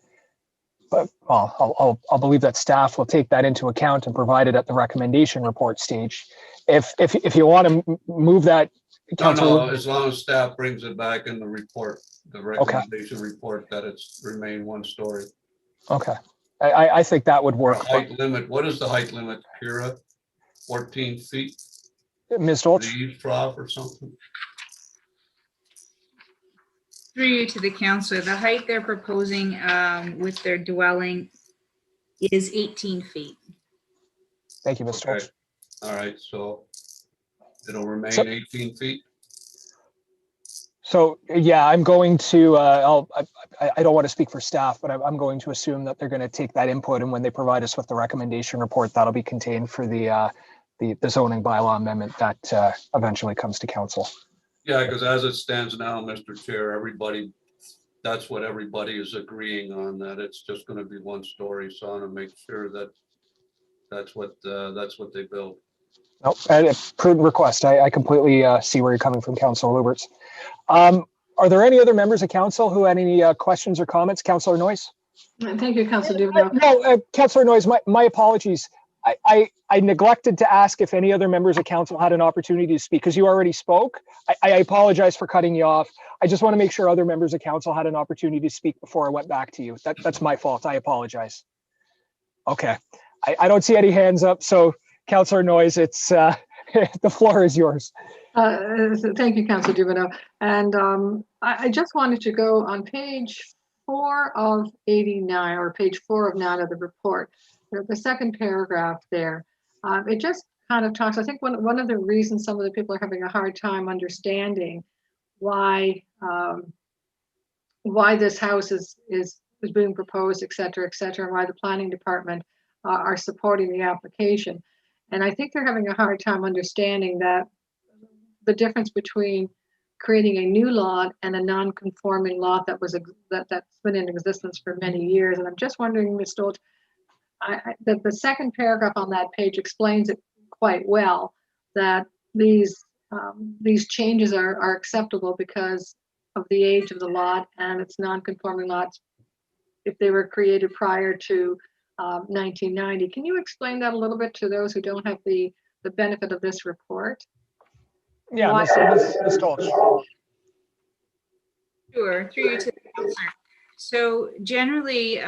but I'll believe that staff will take that into account and provide it at the recommendation report stage. If you want to move that, No, as long as staff brings it back in the report, the recommendation report that it's remain 1 story. Okay, I think that would work. Height limit, what is the height limit, Kira? 14 feet? Ms. Dolch? The eave trough or something? Through you to the councillor, the height they're proposing with their dwelling is 18 feet. Thank you, Ms. Dolch. Okay. All right, so it'll remain So- 18 feet? So, yeah, I'm going to, I don't want to speak for staff, but I'm going to assume that they're going to take that input, and when they provide us with the recommendation report, that'll be contained for the zoning bylaw amendment that eventually comes to council. Yeah, because as it stands now, Mr. Chair, that's what everybody is agreeing on, that it's just going to be 1 story. So I want to make sure that that's what they build. Nope, a prudent request. I completely see where you're coming from, Councillor Lubberts. Are there any other members of council who had any questions or comments? Councillor Noyes? Thank you, Councillor Dubanow. No, Councillor Noyes, my apologies. I neglected to ask if any other members of council had an opportunity to speak because you already spoke. I apologize for cutting you off. I just want to make sure other members of council had an opportunity to speak before I went back to you. That's my fault. I apologize. Okay. I don't see any hands up. So Councillor Noyes, it's the floor is yours. Thank you, Councillor Dubanow. And I just wanted to go on page 4 of 89 or page 4 of 9 of the report. The second paragraph there, it just kind of talks, I think one of the reasons some of the people are having a hard time understanding why this house is being proposed, et cetera, and why the planning department are supporting the application. And I think they're having a hard time understanding that the difference between creating a new lot and a non-conforming lot that's been in existence for many years. And I'm just wondering, Ms. Dolch, the second paragraph on that page explains it quite well, that these changes are acceptable because of the age of the lot and its non-conforming lots if they were created prior to 1990. Can you explain that a little bit to those who don't have the benefit of this report? Yeah, Ms. Dolch. Sure, through you to the councillor. So generally,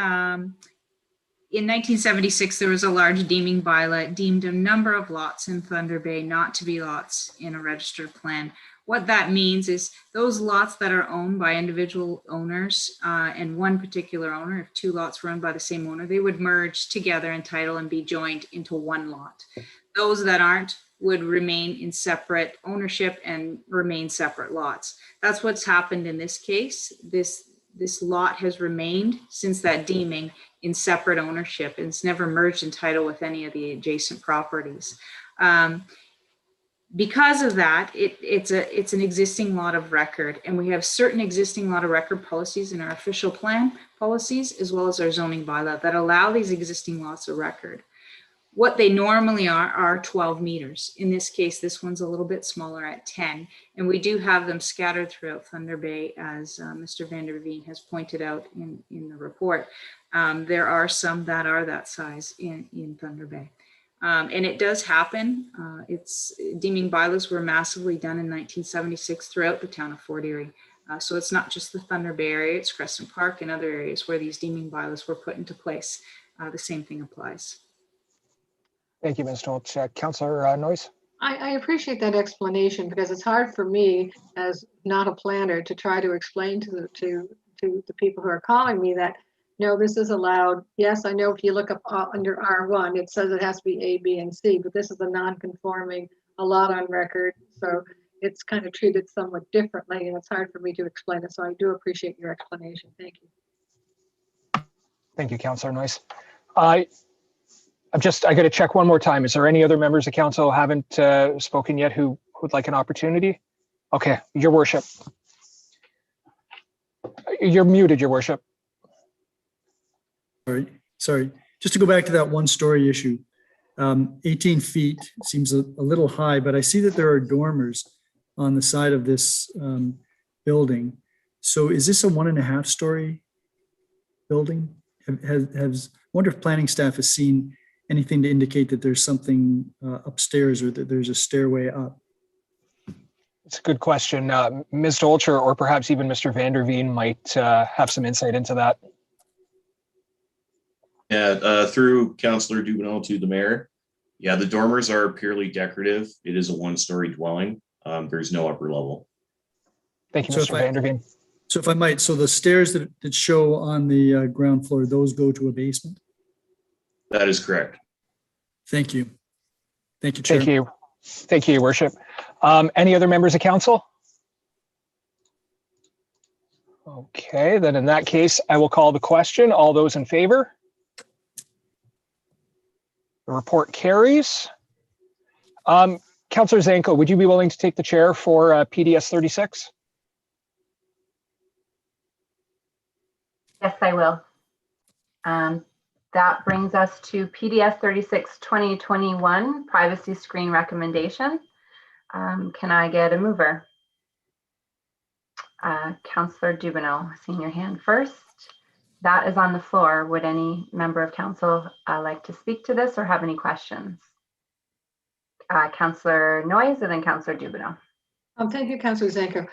in 1976, there was a large deeming bylaw. It deemed a number of lots in Thunder Bay not to be lots in a registered plan. What that means is those lots that are owned by individual owners and one particular owner, if 2 lots were owned by the same owner, they would merge together in title and be joined into 1 lot. Those that aren't would remain in separate ownership and remain separate lots. That's what's happened in this case. This lot has remained since that deeming in separate ownership, and it's never merged in title with any of the adjacent properties. because of that, it's an existing lot of record, and we have certain existing lot of record policies in our official plan policies, as well as our zoning bylaw, that allow these existing lots of record. What they normally are 12 meters. In this case, this one's a little bit smaller at 10, and we do have them scattered throughout Thunder Bay, as Mr. Van der Veen has pointed out in the report. There are some that are that size in Thunder Bay. And it does happen. Deeming bylaws were massively done in 1976 throughout the town of Fort Erie. So it's not just the Thunder Bay area, it's Crescent Park and other areas where these deeming bylaws were put into place. The same thing applies. Thank you, Ms. Dolce. Councillor Noyes? I appreciate that explanation, because it's hard for me as not a planner to try to explain to the people who are calling me that, no, this is allowed. Yes, I know if you look up under R1, it says it has to be A, B, and C, but this is a non-conforming, a lot on record. So it's kind of treated somewhat differently, and it's hard for me to explain it. So I do appreciate your explanation. Thank you. Thank you, Councillor Noyes. I got to check one more time. Is there any other members of council who haven't spoken yet who would like an opportunity? Okay, Your Worship. You're muted, Your Worship. Sorry. Just to go back to that one story issue. 18 feet seems a little high, but I see that there are dormers on the side of this building. So is this a 1.5 story building? I wonder if planning staff has seen anything to indicate that there's something upstairs or that there's a stairway up? It's a good question. Ms. Dolcher or perhaps even Mr. Van der Veen might have some insight into that. Yeah, through Councillor Dubanow to the mayor. Yeah, the dormers are purely decorative. It is a 1-story dwelling. There's no upper level. Thank you, So Mr. Van der Veen. So if I might, so the stairs that show on the ground floor, those go to a basement? That is correct. Thank you. Thank you, Chair. Thank you. Thank you, Your Worship. Any other members of council? Okay, then in that case, I will call the question. All those in favor? The report carries. Councillor Zanko, would you be willing to take the chair for PDS 36? Yes, I will. That brings us to PDS 36 2021 privacy screen recommendation. Can I get a mover? Councillor Dubanow, seeing your hand first. That is on the floor. Would any member of council like to speak to this or have any questions? Councillor Noyes and then Councillor Dubanow. Thank you, Councillor Zanko.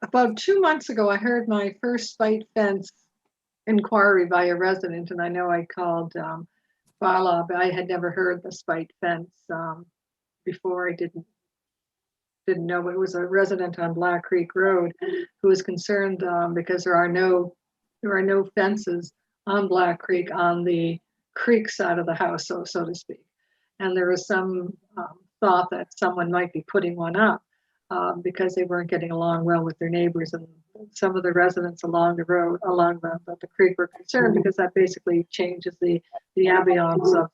About 2 months ago, I heard my first spite fence inquiry by a resident, and I know I called bylaw, but I had never heard the spite fence before. I didn't know it was a resident on Black Creek Road who was concerned because there are no fences on Black Creek on the creek side of the house, so to speak. And there was some thought that someone might be putting one up because they weren't getting along well with their neighbors, and some of the residents along the road, along the creek, were concerned because that basically changes the ambiance of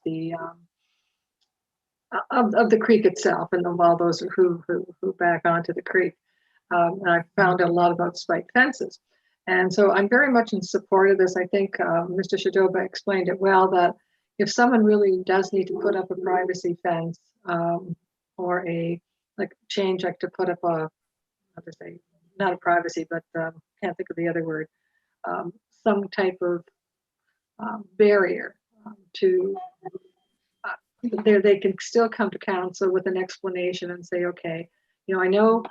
the creek itself, and all those who back onto the creek. And I found out a lot about spike fences, and so I'm very much in support of this. I think Mr. Shadoba explained it well, that if someone really does need to put up a privacy fence or to put up not a privacy, but can't think of the other word, some type of barrier to they can still come to council with an explanation and say, okay, I know,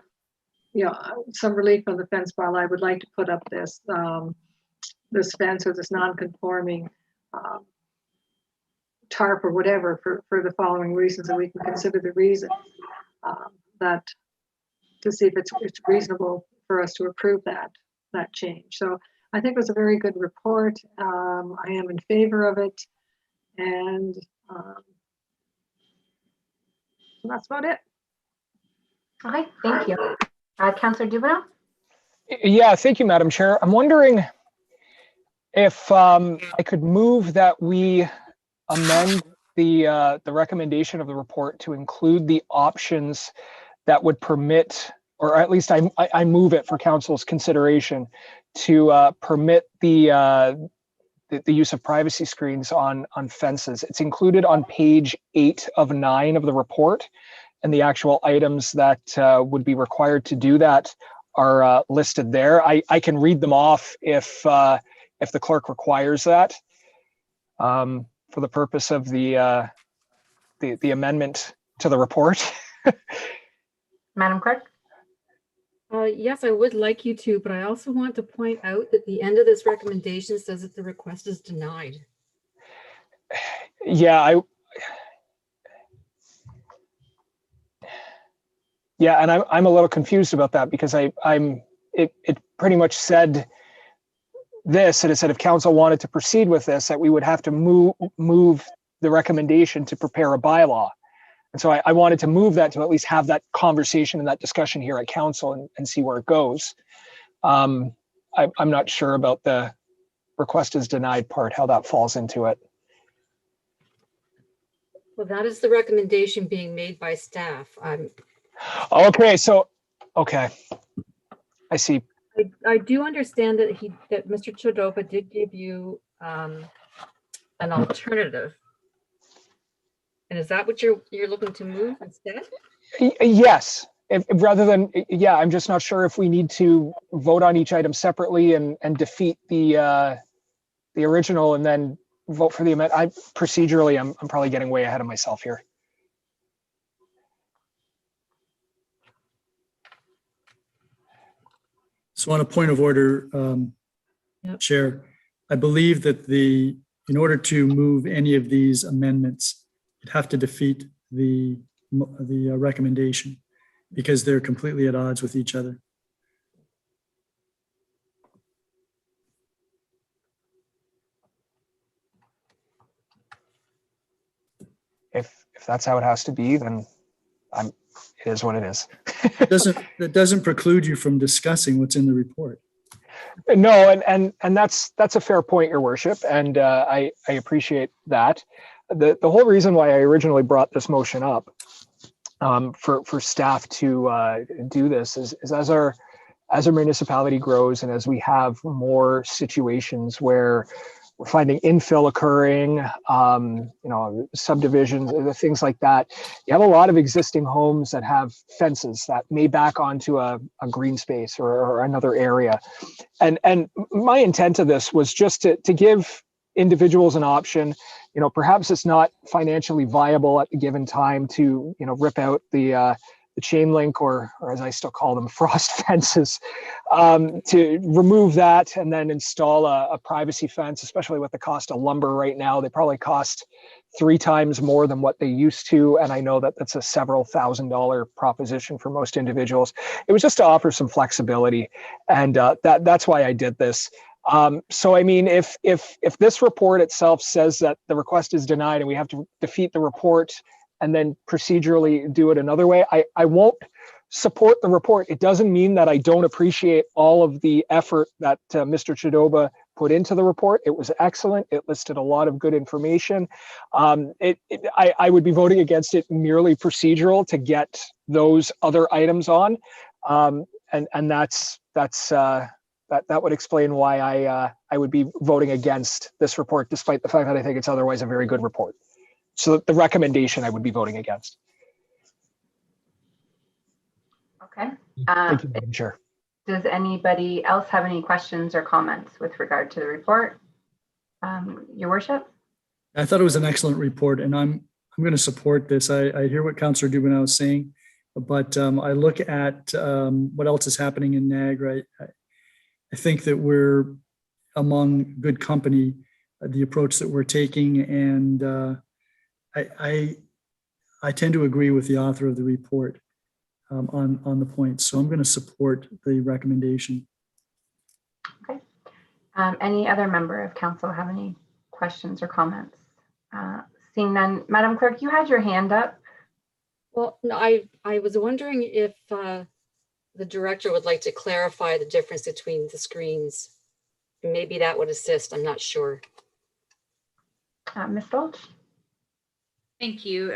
some relief on the fence bylaw. I would like to put up this this fence or this non-conforming tarp or whatever for the following reasons, and we can consider the reason that to see if it's reasonable for us to approve that change. So I think it was a very good report. I am in favor of it, and that's about it. Okay, thank you. Councillor Dubanow? Yeah, thank you, Madam Chair. I'm wondering if I could move that we amend the recommendation of the report to include the options that would permit, or at least I move it for council's consideration to permit the use of privacy screens on fences. It's included on page 8 of 9 of the report, and the actual items that would be required to do that are listed there. I can read them off if the clerk requires that, for the purpose of the amendment to the report. Madam Clerk? Yes, I would like you to, but I also want to point out that the end of this recommendation says that the request is denied. Yeah, and I'm a little confused about that, because it pretty much said this, and it said if council wanted to proceed with this, that we would have to move the recommendation to prepare a bylaw. And so I wanted to move that to at least have that conversation and that discussion here at council and see where it goes. I'm not sure about the request is denied part, how that falls into it. Well, that is the recommendation being made by staff. Okay, so, okay. I see. I do understand that Mr. Chodova did give you an alternative. And is that what you're looking to move instead? Yes. Rather than, yeah, I'm just not sure if we need to vote on each item separately and defeat the original and then vote for the amendment. Procedurally, I'm probably getting way ahead of myself here. So on a point of order, Chair, I believe that in order to move any of these amendments, you'd have to defeat the recommendation, because they're completely at odds with each other. If that's how it has to be, then it is what it is. That doesn't preclude you from discussing what's in the report. No, and that's a fair point, Your Worship, and I appreciate that. The whole reason why I originally brought this motion up for staff to do this is as our municipality grows and as we have more situations where we're finding infill occurring, subdivisions, things like that. You have a lot of existing homes that have fences that may back onto a green space or another area. And my intent of this was just to give individuals an option. Perhaps it's not financially viable at the given time to, rip out the chain link or as I still call them, frost fences, to remove that and then install a privacy fence, especially with the cost of lumber right now. They probably cost 3 times more than what they used to. And I know that that's a several $1,000 proposition for most individuals. It was just to offer some flexibility. And that's why I did this. So, I mean, if this report itself says that the request is denied and we have to defeat the report and then procedurally do it another way, I won't support the report. It doesn't mean that I don't appreciate all of the effort that Mr. Chodova put into the report. It was excellent. It listed a lot of good information. I would be voting against it merely procedural to get those other items on. And that would explain why I would be voting against this report, despite the fact that I think it's otherwise a very good report. So the recommendation I would be voting against. Okay. Thank you, Madam Chair. Does anybody else have any questions or comments with regard to the report? Your Worship? I thought it was an excellent report, and I'm going to support this. I hear what Councillor Dubanow is saying, but I look at what else is happening in Niagara. I think that we're among good company, the approach that we're taking, and I tend to agree with the author of the report on the points. So I'm going to support the recommendation. Okay. Any other member of council have any questions or comments? Seeing none, Madam Clerk, you had your hand up. Well, no, I was wondering if the director would like to clarify the difference between the screens. Maybe that would assist. I'm not sure. Ms. Dolch? Thank you.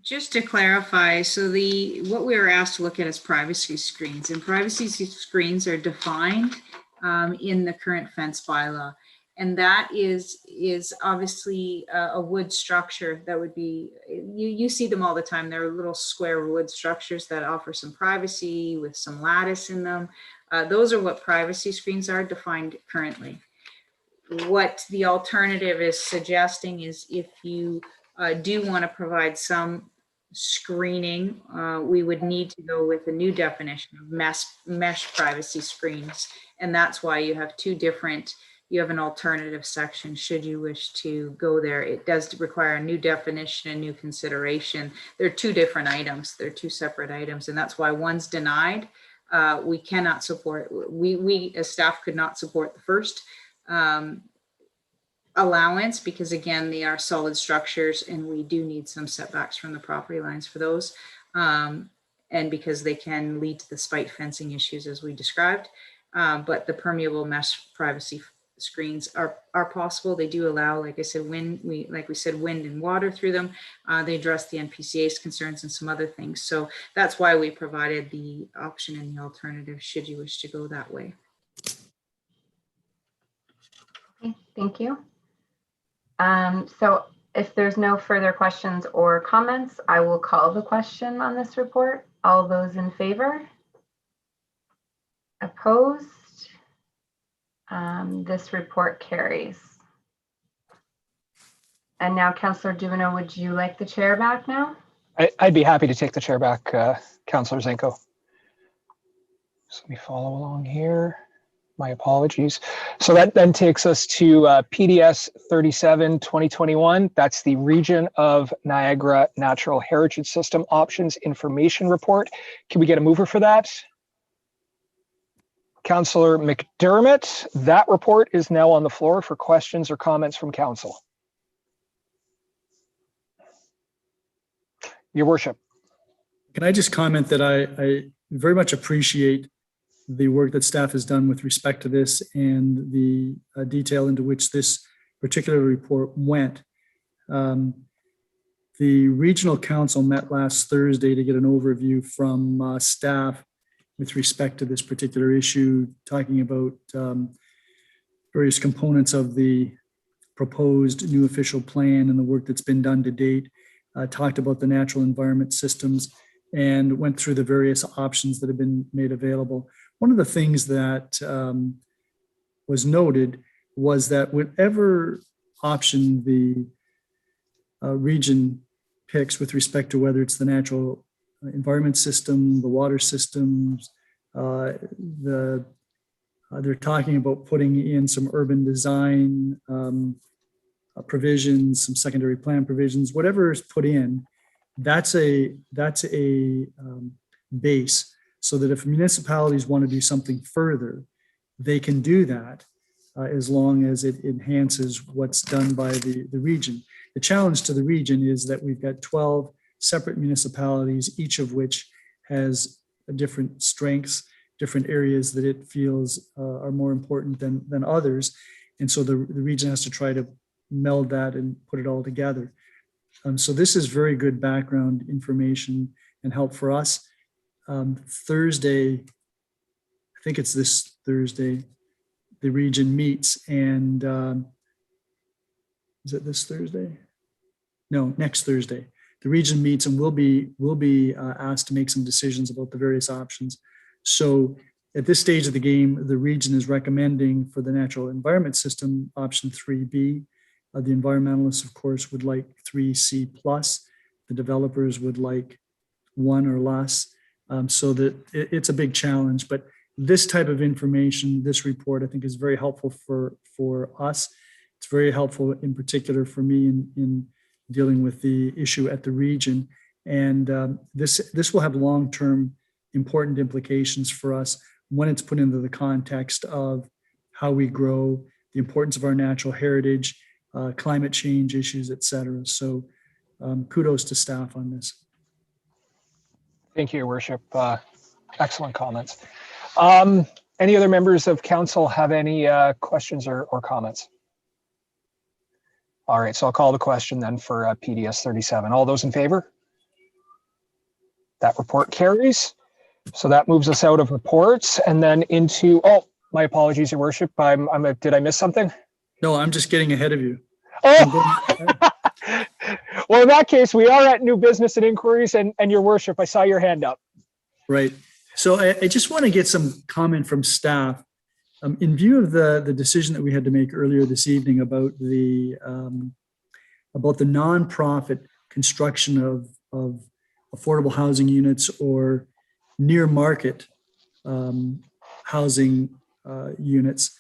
Just to clarify, so what we were asked to look at is privacy screens, and privacy screens are defined in the current fence bylaw. And that is obviously a wood structure that would be, you see them all the time. They're little square wood structures that offer some privacy with some lattice in them. Those are what privacy screens are defined currently. What the alternative is suggesting is if you do want to provide some screening, we would need to go with a new definition of mesh privacy screens. And that's why you have two different, you have an alternative section should you wish to go there. It does require a new definition, a new consideration. They're two different items. They're two separate items. And that's why one's denied. We cannot support, we as staff could not support the first allowance because again, they are solid structures and we do need some setbacks from the property lines for those. And because they can lead to the spite fencing issues as we described. But the permeable mesh privacy screens are possible. They do allow, like I said, wind and water through them. They address the NPCA's concerns and some other things. So that's why we provided the option and the alternative should you wish to go that way. Okay, thank you. So if there's no further questions or comments, I will call the question on this report. All those in favor? Opposed? This report carries. And now, Councillor Dubanow, would you like the chair back now? I'd be happy to take the chair back, Councillor Zanko. So let me follow along here. My apologies. So that then takes us to PDS 37-2021. That's the Region of Niagara Natural Heritage System Options Information Report. Can we get a mover for that? Councillor McDermott, that report is now on the floor for questions or comments from council. Your worship. Can I just comment that I very much appreciate the work that staff has done with respect to this and the detail into which this particular report went. The regional council met last Thursday to get an overview from staff with respect to this particular issue, talking about various components of the proposed new official plan and the work that's been done to date, talked about the natural environment systems, and went through the various options that have been made available. One of the things that was noted was that whatever option the region picks with respect to whether it's the natural environment system, the water systems, they're talking about putting in some urban design provisions, some secondary plan provisions, whatever is put in, that's a base, so that if municipalities want to do something further, they can do that as long as it enhances what's done by the region. The challenge to the region is that we've got 12 separate municipalities, each of which has different strengths, different areas that it feels are more important than others. And so the region has to try to meld that and put it all together. So this is very good background information and help for us. Thursday, I think it's this Thursday, the region meets, and is it this Thursday? No, next Thursday. The region meets and we'll be asked to make some decisions about the various options. So at this stage of the game, the region is recommending for the natural environment system option 3B. The environmentalists, of course, would like 3C+. The developers would like 1 or less. So that it's a big challenge. But this type of information, this report, I think is very helpful for us. It's very helpful in particular for me in dealing with the issue at the region. And this will have long-term important implications for us when it's put into the context of how we grow, the importance of our natural heritage, climate change issues, et cetera. So kudos to staff on this. Thank you, Your Worship. Excellent comments. Any other members of council have any questions or comments? All right, so I'll call the question then for PDS 37. All those in favor? That report carries. So that moves us out of reports and then into, oh, my apologies, Your Worship. Did I miss something? No, I'm just getting ahead of you. Oh, well, in that case, we are at new business and inquiries, and Your Worship, I saw your hand up. Right. So I just want to get some comment from staff. In view of the decision that we had to make earlier this evening about the nonprofit construction of affordable housing units or near market housing units,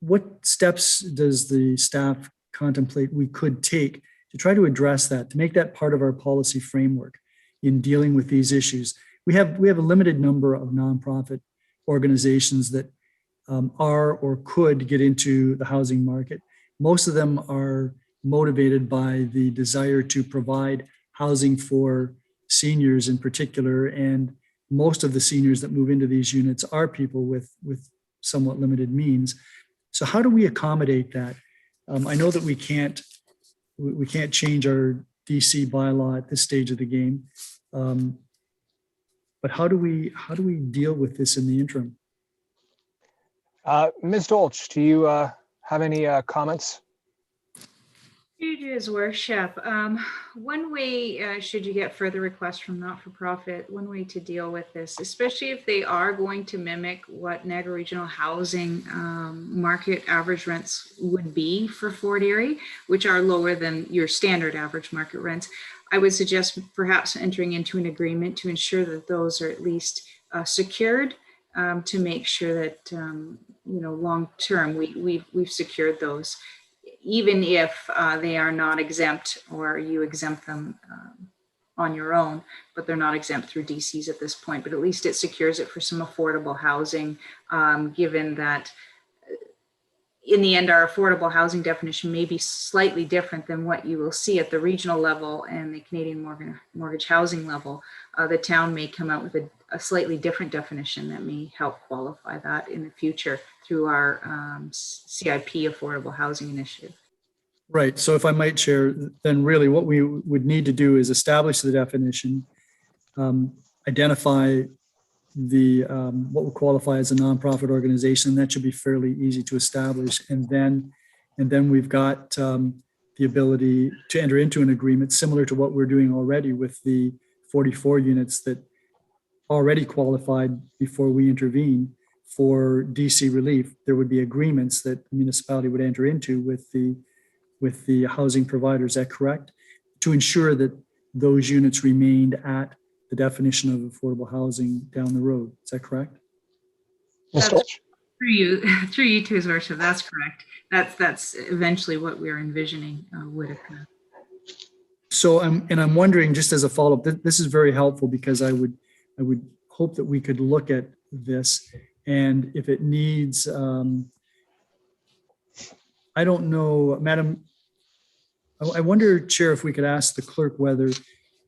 what steps does the staff contemplate we could take to try to address that, to make that part of our policy framework in dealing with these issues? We have a limited number of nonprofit organizations that are or could get into the housing market. Most of them are motivated by the desire to provide housing for seniors in particular, and most of the seniors that move into these units are people with somewhat limited means. So how do we accommodate that? I know that we can't change our DC bylaw at this stage of the game, but how do we deal with this in the interim? Ms. Dolch, do you have any comments? His worship. One way, should you get further requests from not-for-profit, one way to deal with this, especially if they are going to mimic what Niagara Regional housing market average rents would be for Fort Erie, which are lower than your standard average market rents, I would suggest perhaps entering into an agreement to ensure that those are at least secured, to make sure that long term we've secured those, even if they are not exempt or you exempt them on your own, but they're not exempt through DCs at this point. But at least it secures it for some affordable housing, given that in the end, our affordable housing definition may be slightly different than what you will see at the regional level and the Canadian mortgage housing level. The town may come out with a slightly different definition that may help qualify that in the future through our CIP affordable housing initiative. Right. So if I might, Chair, then really what we would need to do is establish the definition, identify what would qualify as a nonprofit organization. That should be fairly easy to establish. And then we've got the ability to enter into an agreement similar to what we're doing already with the 44 units that already qualified before we intervene for DC relief. There would be agreements that the municipality would enter into with the housing providers. Is that correct? To ensure that those units remained at the definition of affordable housing down the road. Is that correct? Through you to His Worship. That's correct. That's eventually what we're envisioning would occur. So I'm wondering, just as a follow-up, this is very helpful because I would hope that we could look at this, and if it needs, I don't know, Madam, I wonder, Chair, if we could ask the clerk whether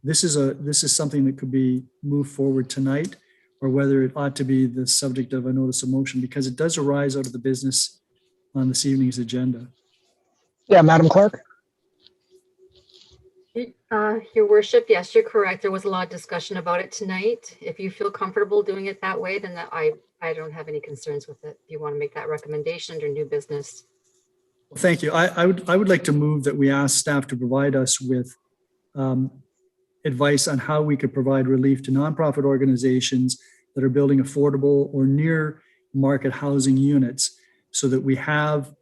this is something that could be moved forward tonight, or whether it ought to be the subject of a notice of motion, because it does arise out of the business on this evening's agenda. Yeah, Madam Clerk. Your Worship, yes, you're correct. There was a lot of discussion about it tonight. If you feel comfortable doing it that way, then I don't have any concerns with it. If you want to make that recommendation under new business. Well, thank you. I would like to move that we ask staff to provide us with advice on how we could provide relief to nonprofit organizations that are building affordable or near market housing units, so that we have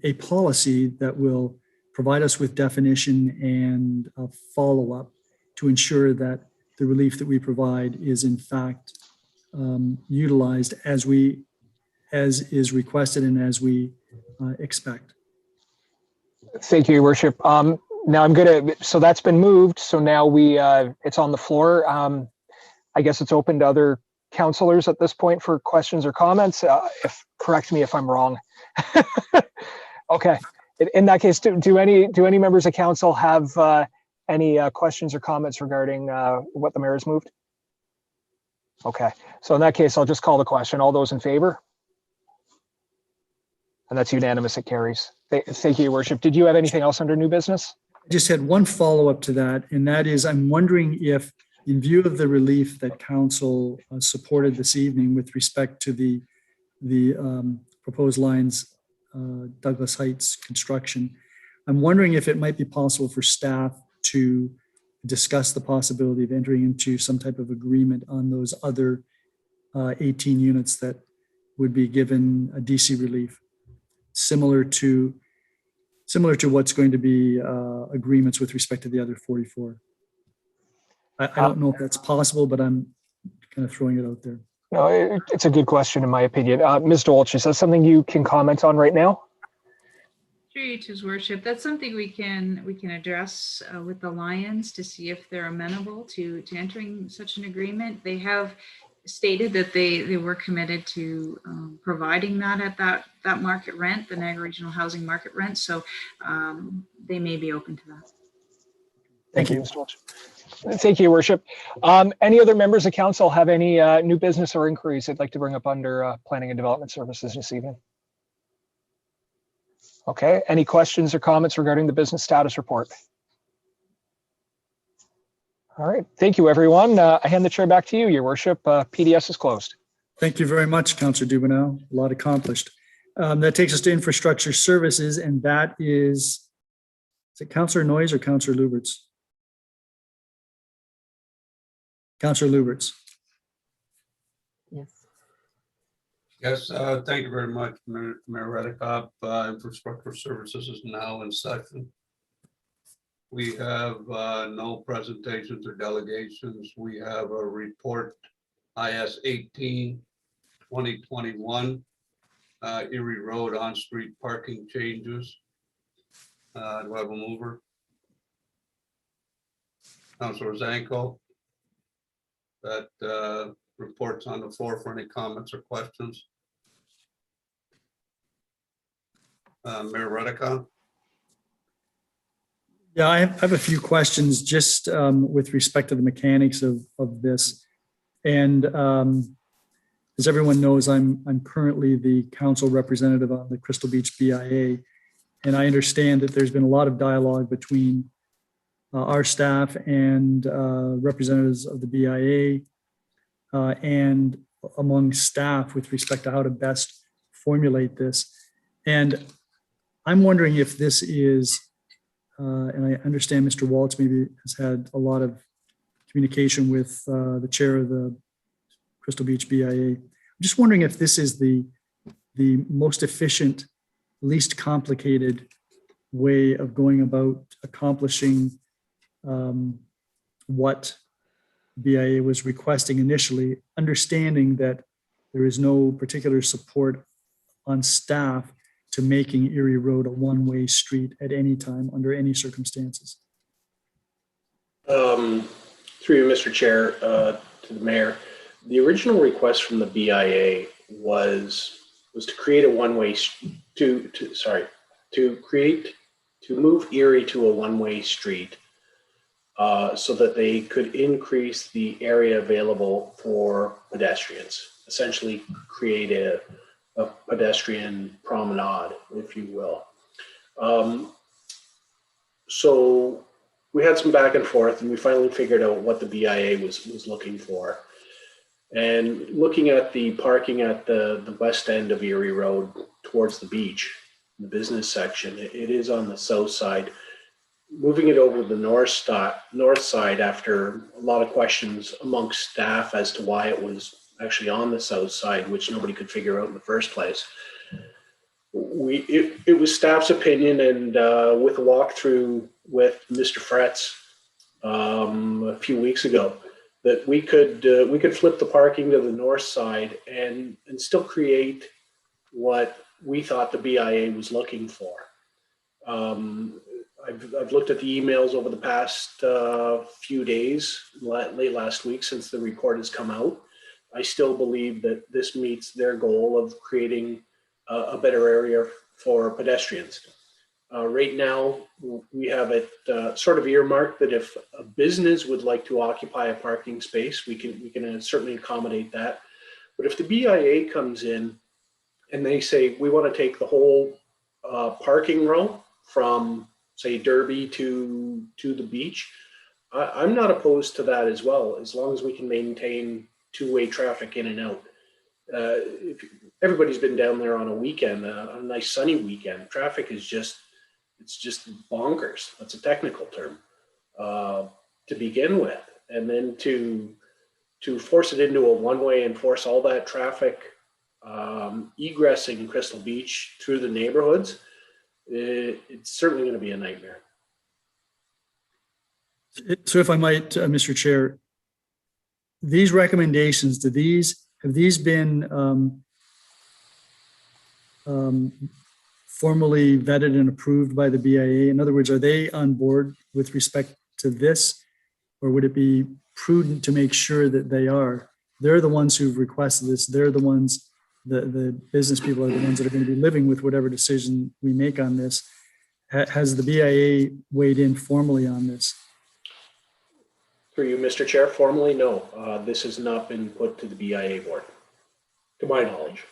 a policy that will provide us with definition and a follow-up to ensure that the relief that we provide is in fact utilized as is requested and as we expect. Thank you, Your Worship. Now so that's been moved. So now it's on the floor. I guess it's open to other councillors at this point for questions or comments. Correct me if I'm wrong. Okay. In that case, do any members of council have any questions or comments regarding what the mayor has moved? Okay. So in that case, I'll just call the question. All those in favor? And that's unanimous, it carries. Thank you, Your Worship. Did you have anything else under new business? I just had one follow-up to that, and that is I'm wondering if, in view of the relief that council supported this evening with respect to the proposed lines, Douglas Heights construction, I'm wondering if it might be possible for staff to discuss the possibility of entering into some type of agreement on those other 18 units that would be given a DC relief, similar to what's going to be agreements with respect to the other 44. I don't know if that's possible, but I'm kind of throwing it out there. No, it's a good question in my opinion. Ms. Dolch, is that something you can comment on right now? Through you to His Worship, that's something we can address with the Lions to see if they're amenable to entering such an agreement. They have stated that they were committed to providing that at that market rent, the Niagara Regional Housing market rent. So they may be open to that. Thank you, Ms. Dolch. Thank you, Your Worship. Any other members of council have any new business or inquiries they'd like to bring up under Planning and Development Services this evening? Okay, any questions or comments regarding the business status report? All right, thank you, everyone. I hand the chair back to you, Your Worship. PDS is closed. Thank you very much, Councillor Dubanow. A lot accomplished. That takes us to infrastructure services, and that is it Councillor Noyes or Councillor Lubberts? Councillor Lubberts. Yes. Yes, thank you very much, Mayor Redekop. Infrastructure Services is now in session. We have no presentations or delegations. We have a report, IS 18, 2021, Erie Road on-street parking changes. Do I have a mover? Councillor Zanko. That report's on the floor for any comments or questions. Mayor Redekop. Yeah, I have a few questions just with respect to the mechanics of this. And as everyone knows, I'm currently the council representative on the Crystal Beach BIA. And I understand that there's been a lot of dialogue between our staff and representatives of the BIA and among staff with respect to how to best formulate this. And I'm wondering if this is, and I understand Mr. Waltz maybe has had a lot of communication with the chair of the Crystal Beach BIA. I'm just wondering if this is the most efficient, least complicated way of going about accomplishing what BIA was requesting initially, understanding that there is no particular support on staff to making Erie Road a one-way street at any time, under any circumstances. Through you, Mr. Chair, to the mayor, the original request from the BIA was to create a one-way to move Erie to a one-way street so that they could increase the area available for pedestrians, essentially create a pedestrian promenade, if you will. So we had some back and forth, and we finally figured out what the BIA was looking for. And looking at the parking at the west end of Erie Road towards the beach, the business section, it is on the south side. Moving it over to the north side after a lot of questions amongst staff as to why it was actually on the south side, which nobody could figure out in the first place. It was staff's opinion, and with a walkthrough with Mr. Fretz a few weeks ago, that we could flip the parking to the north side and still create what we thought the BIA was looking for. I've looked at the emails over the past few days, late last week since the report has come out. I still believe that this meets their goal of creating a better area for pedestrians. Right now, we have it sort of earmarked that if a business would like to occupy a parking space, we can certainly accommodate that. But if the BIA comes in and they say, we want to take the whole parking row from, say, Derby to the beach, I'm not opposed to that as well, as long as we can maintain two-way traffic in and out. If everybody's been down there on a weekend, a nice sunny weekend, traffic is just bonkers. That's a technical term to begin with. And then to force it into a one-way and force all that traffic egressing Crystal Beach through the neighborhoods, it's certainly going to be a nightmare. So if I might, Mr. Chair, these recommendations, have these been formally vetted and approved by the BIA? In other words, are they on board with respect to this? Or would it be prudent to make sure that they are? They're the ones who've requested this. They're the ones, the business people are the ones that are going to be living with whatever decision we make on this. Has the BIA weighed in formally on this? Through you, Mr. Chair, formally, no. This has not been put to the BIA board, to my knowledge.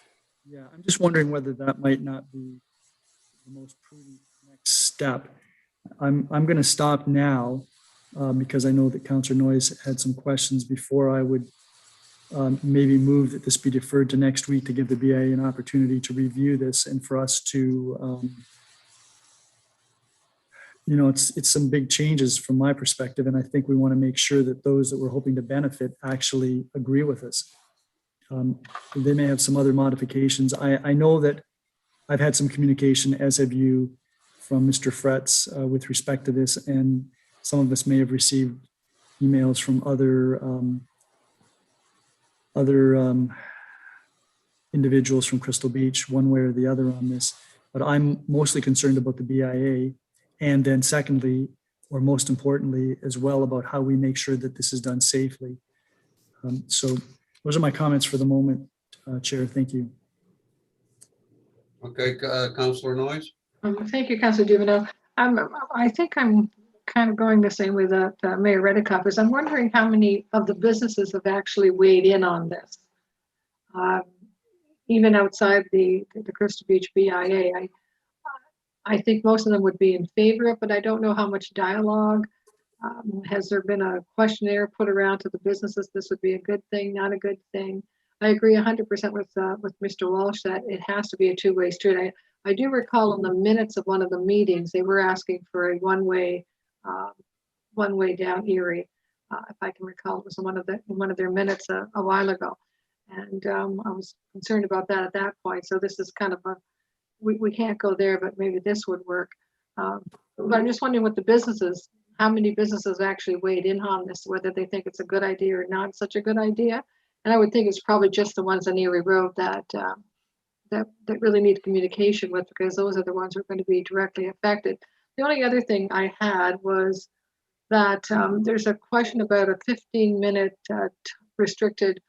Yeah, I'm just wondering whether that might not be the most prudent next step. I'm going to stop now because I know that Councillor Noyes had some questions before I would maybe move that this be deferred to next week to give the BIA an opportunity to review this and for us to it's some big changes from my perspective, and I think we want to make sure that those that we're hoping to benefit actually agree with us. They may have some other modifications. I know that I've had some communication, as have you, from Mr. Fretz with respect to this, and some of us may have received emails from other individuals from Crystal Beach, one way or the other on this. But I'm mostly concerned about the BIA. And then secondly, or most importantly, as well, about how we make sure that this is done safely. So those are my comments for the moment, Chair. Thank you. Okay, Councillor Noyes. Thank you, Councillor Dubanow. I think I'm kind of going the same way that Mayor Redekop is. I'm wondering how many of the businesses have actually weighed in on this, even outside the Crystal Beach BIA. I think most of them would be in favor of it, but I don't know how much dialogue. Has there been a questionnaire put around to the businesses? This would be a good thing, not a good thing. I agree 100% with Mr. Walsh that it has to be a two-way street. I do recall in the minutes of one of the meetings, they were asking for a one-way down Erie. If I can recall, it was in one of their minutes a while ago. And I was concerned about that at that point. So this is kind of we can't go there, but maybe this would work. But I'm just wondering what the businesses, how many businesses actually weighed in on this, whether they think it's a good idea or not such a good idea. And I would think it's probably just the ones on Erie Road that really need communication with, because those are the ones who are going to be directly affected. The only other thing I had was that there's a question about a 15-minute restricted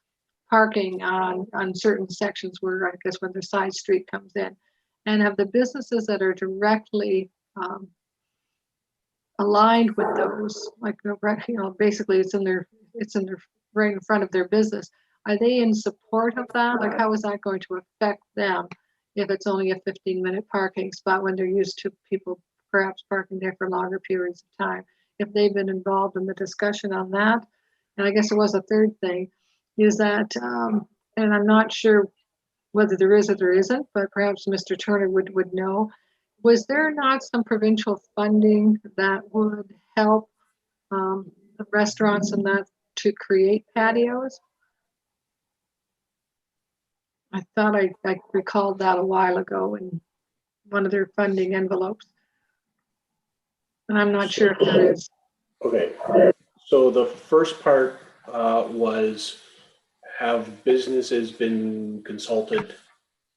parking on certain sections where, I guess, when the side street comes in. And have the businesses that are directly aligned with those, like, basically it's in their right in front of their business. Are they in support of that? Like, how is that going to affect them if it's only a 15-minute parking spot when they're used to people perhaps parking there for longer periods of time? If they've been involved in the discussion on that. And I guess there was a third thing, is that, and I'm not sure whether there is or there isn't, but perhaps Mr. Turner would know. Was there not some provincial funding that would help the restaurants and that to create patios? I thought I recalled that a while ago in one of their funding envelopes. And I'm not sure if there is. Okay, so the first part was, have businesses been consulted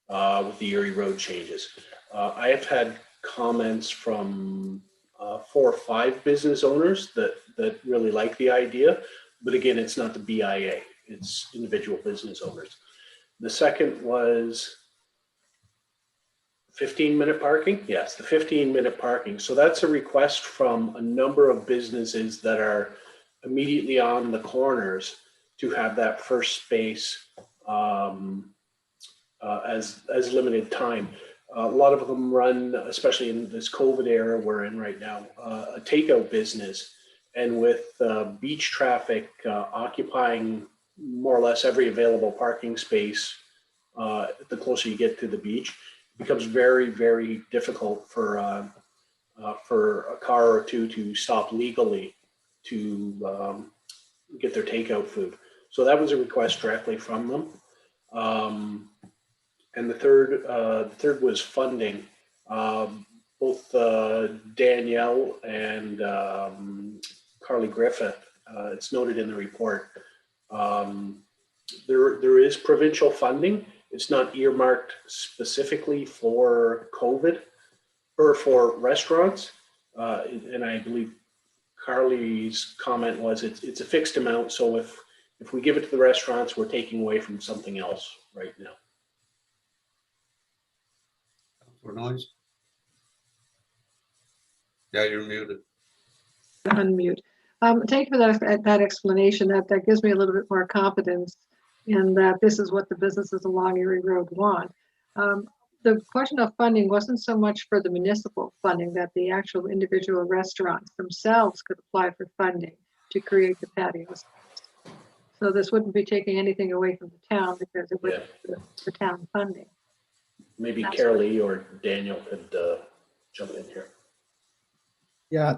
with the Erie Road changes? I have had comments from 4 or 5 business owners that really like the idea, but again, it's not the BIA, it's individual business owners. The second was 15-minute parking. Yes, the 15-minute parking. So that's a request from a number of businesses that are immediately on the corners to have that first space as limited time. A lot of them run, especially in this COVID era we're in right now, a takeout business. And with beach traffic occupying more or less every available parking space, the closer you get to the beach, it becomes very, very difficult for a car or two to stop legally to get their takeout food. So that was a request directly from them. And the third was funding. Both Danielle and Carly Griffith, it's noted in the report. There is provincial funding. It's not earmarked specifically for COVID or for restaurants. And I believe Carly's comment was it's a fixed amount. So if we give it to the restaurants, we're taking away from something else right now. For Noyes. Yeah, you're muted. Unmute. Thank you for that explanation. That gives me a little bit more confidence in that this is what the businesses along Erie Road want. The question of funding wasn't so much for the municipal funding, that the actual individual restaurants themselves could apply for funding to create the patios. So this wouldn't be taking anything away from the town because it would be the town funding. Maybe Carolee or Daniel could jump in here. Yeah,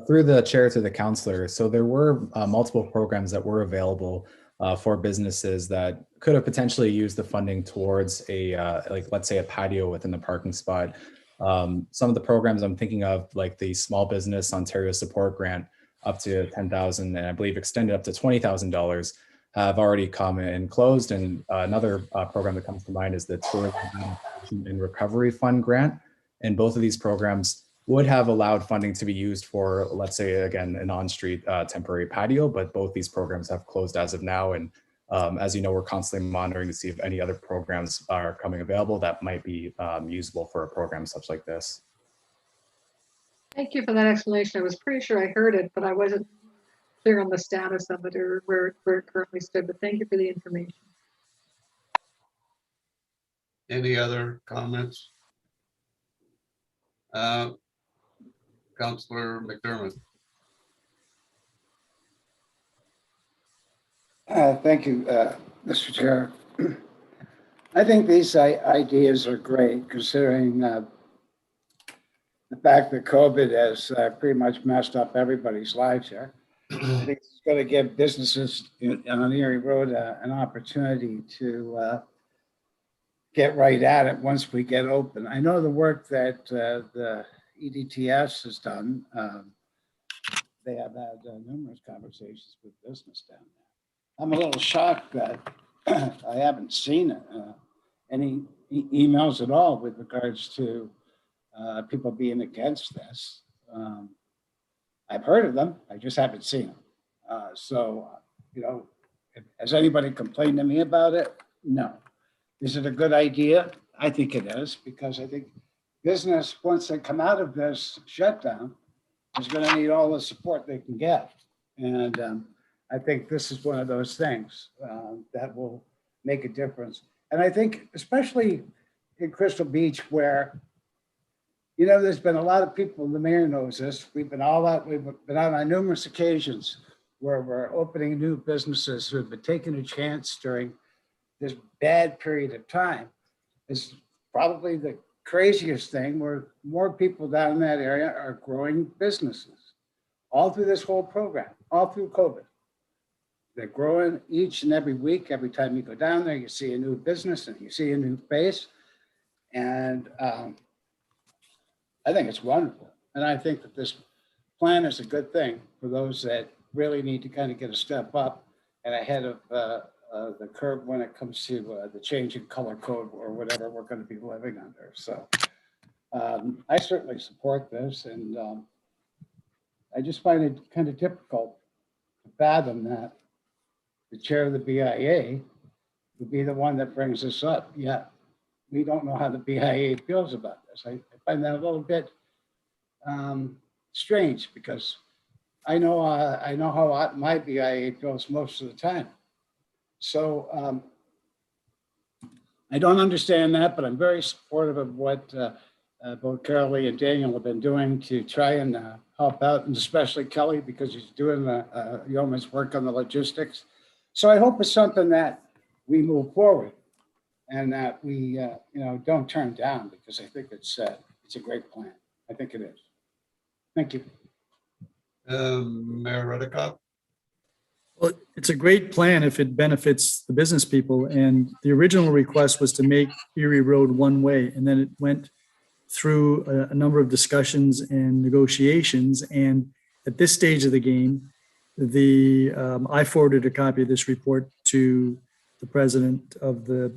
through the chair to the councillor. So there were multiple programs that were available for businesses that could have potentially used the funding towards a, like, let's say a patio within the parking spot. Some of the programs I'm thinking of, like the Small Business Ontario Support Grant, up to $10,000, and I believe extended up to $20,000, have already come and closed. And another program that comes to mind is the Tourism and Recovery Fund grant. And both of these programs would have allowed funding to be used for, let's say, again, an on-street temporary patio, but both these programs have closed as of now. And as you know, we're constantly monitoring to see if any other programs are coming available that might be usable for a program such like this. Thank you for that explanation. I was pretty sure I heard it, but I wasn't clear on the status of it or where it currently stood, but thank you for the information. Any other comments? Councillor McDermott. Thank you, Mr. Chair. I think these ideas are great, considering the fact that COVID has pretty much messed up everybody's lives here. I think it's going to give businesses on Erie Road an opportunity to get right at it once we get open. I know the work that the EDTS has done. They have had numerous conversations with business down there. I'm a little shocked that I haven't seen any emails at all with regards to people being against this. I've heard of them, I just haven't seen them. So, you know, has anybody complained to me about it? No. Is it a good idea? I think it is, because I think business, once they come out of this shutdown, is going to need all the support they can get. And I think this is one of those things that will make a difference. And I think especially in Crystal Beach, where, you know, there's been a lot of people, the mayor knows this, we've been out on numerous occasions where we're opening new businesses who have been taking a chance during this bad period of time. It's probably the craziest thing, where more people down in that area are growing businesses all through this whole program, all through COVID. They're growing each and every week. Every time you go down there, you see a new business and you see a new face. And I think it's wonderful. And I think that this plan is a good thing for those that really need to kind of get a step up and ahead of the curve when it comes to the change in color code or whatever we're going to be living under. So I certainly support this, and I just find it kind of difficult to fathom that the chair of the BIA would be the one that brings this up. Yet we don't know how the BIA feels about this. I find that a little bit strange, because I know how my BIA feels most of the time. So I don't understand that, but I'm very supportive of what both Carly and Daniel have been doing to try and help out, and especially Kelly, because he's doing the yeoman's work on the logistics. So I hope it's something that we move forward and that we, don't turn down, because I think it's a great plan. I think it is. Thank you. Mayor Redekop? Well, it's a great plan if it benefits the business people. And the original request was to make Erie Road one way, and then it went through a number of discussions and negotiations. And at this stage of the game, I forwarded a copy of this report to the president of the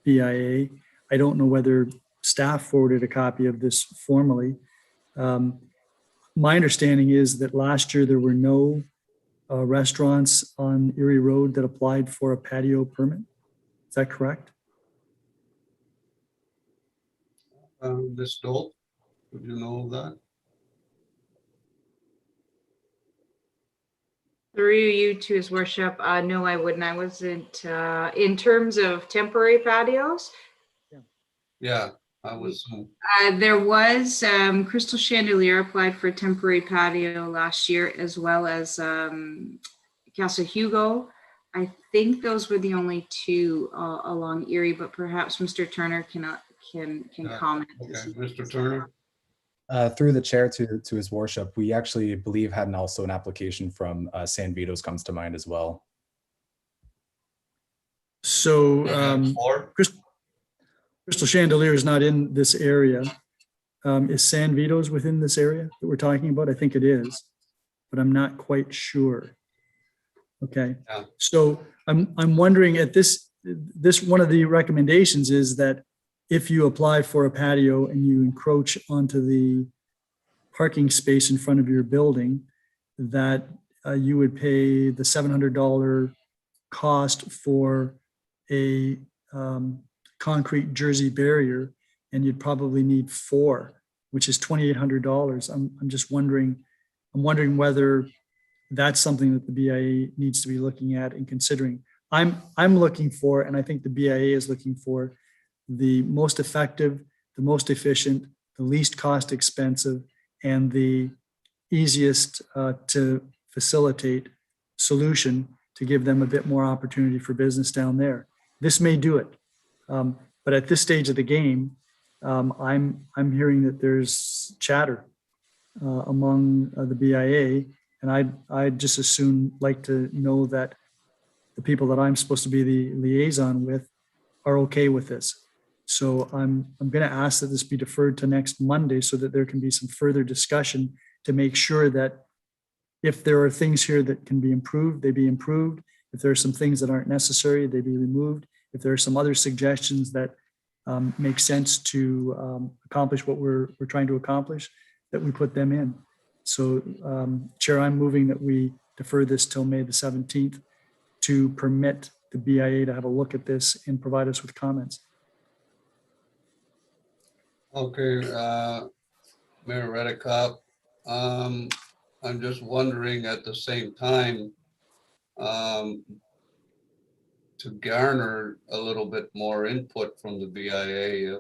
BIA. I don't know whether staff forwarded a copy of this formally. My understanding is that last year there were no restaurants on Erie Road that applied for a patio permit. Is that correct? Ms. Stoll, would you know that? Through you to his worship, no, I wouldn't. I wasn't, in terms of temporary patios. Yeah, I was. There was, Crystal Chandelier applied for a temporary patio last year, as well as Casa Hugo. I think those were the only two along Erie, but perhaps Mr. Turner can comment. Okay, Mr. Turner? Through the chair to his worship, we actually believe had also an application from San Vito's comes to mind as well. So Crystal Chandelier is not in this area. Is San Vito's within this area that we're talking about? I think it is, but I'm not quite sure. Okay, Yeah. So I'm wondering at this one of the recommendations is that if you apply for a patio and you encroach onto the parking space in front of your building, that you would pay the $700 cost for a concrete jersey barrier, and you'd probably need 4, which is $2,800. I'm just wondering, whether that's something that the BIA needs to be looking at and considering. I'm looking for, and I think the BIA is looking for, the most effective, the most efficient, the least cost expensive, and the easiest to facilitate solution to give them a bit more opportunity for business down there. This may do it. But at this stage of the game, I'm hearing that there's chatter among the BIA, and I'd just as soon like to know that the people that I'm supposed to be the liaison with are okay with this. So I'm going to ask that this be deferred to next Monday so that there can be some further discussion to make sure that if there are things here that can be improved, they be improved. If there are some things that aren't necessary, they be removed. If there are some other suggestions that make sense to accomplish what we're trying to accomplish, that we put them in. So, Chair, I'm moving that we defer this till May the 17th to permit the BIA to have a look at this and provide us with comments. Okay, Mayor Redekop, I'm just wondering at the same time, to garner a little bit more input from the BIA,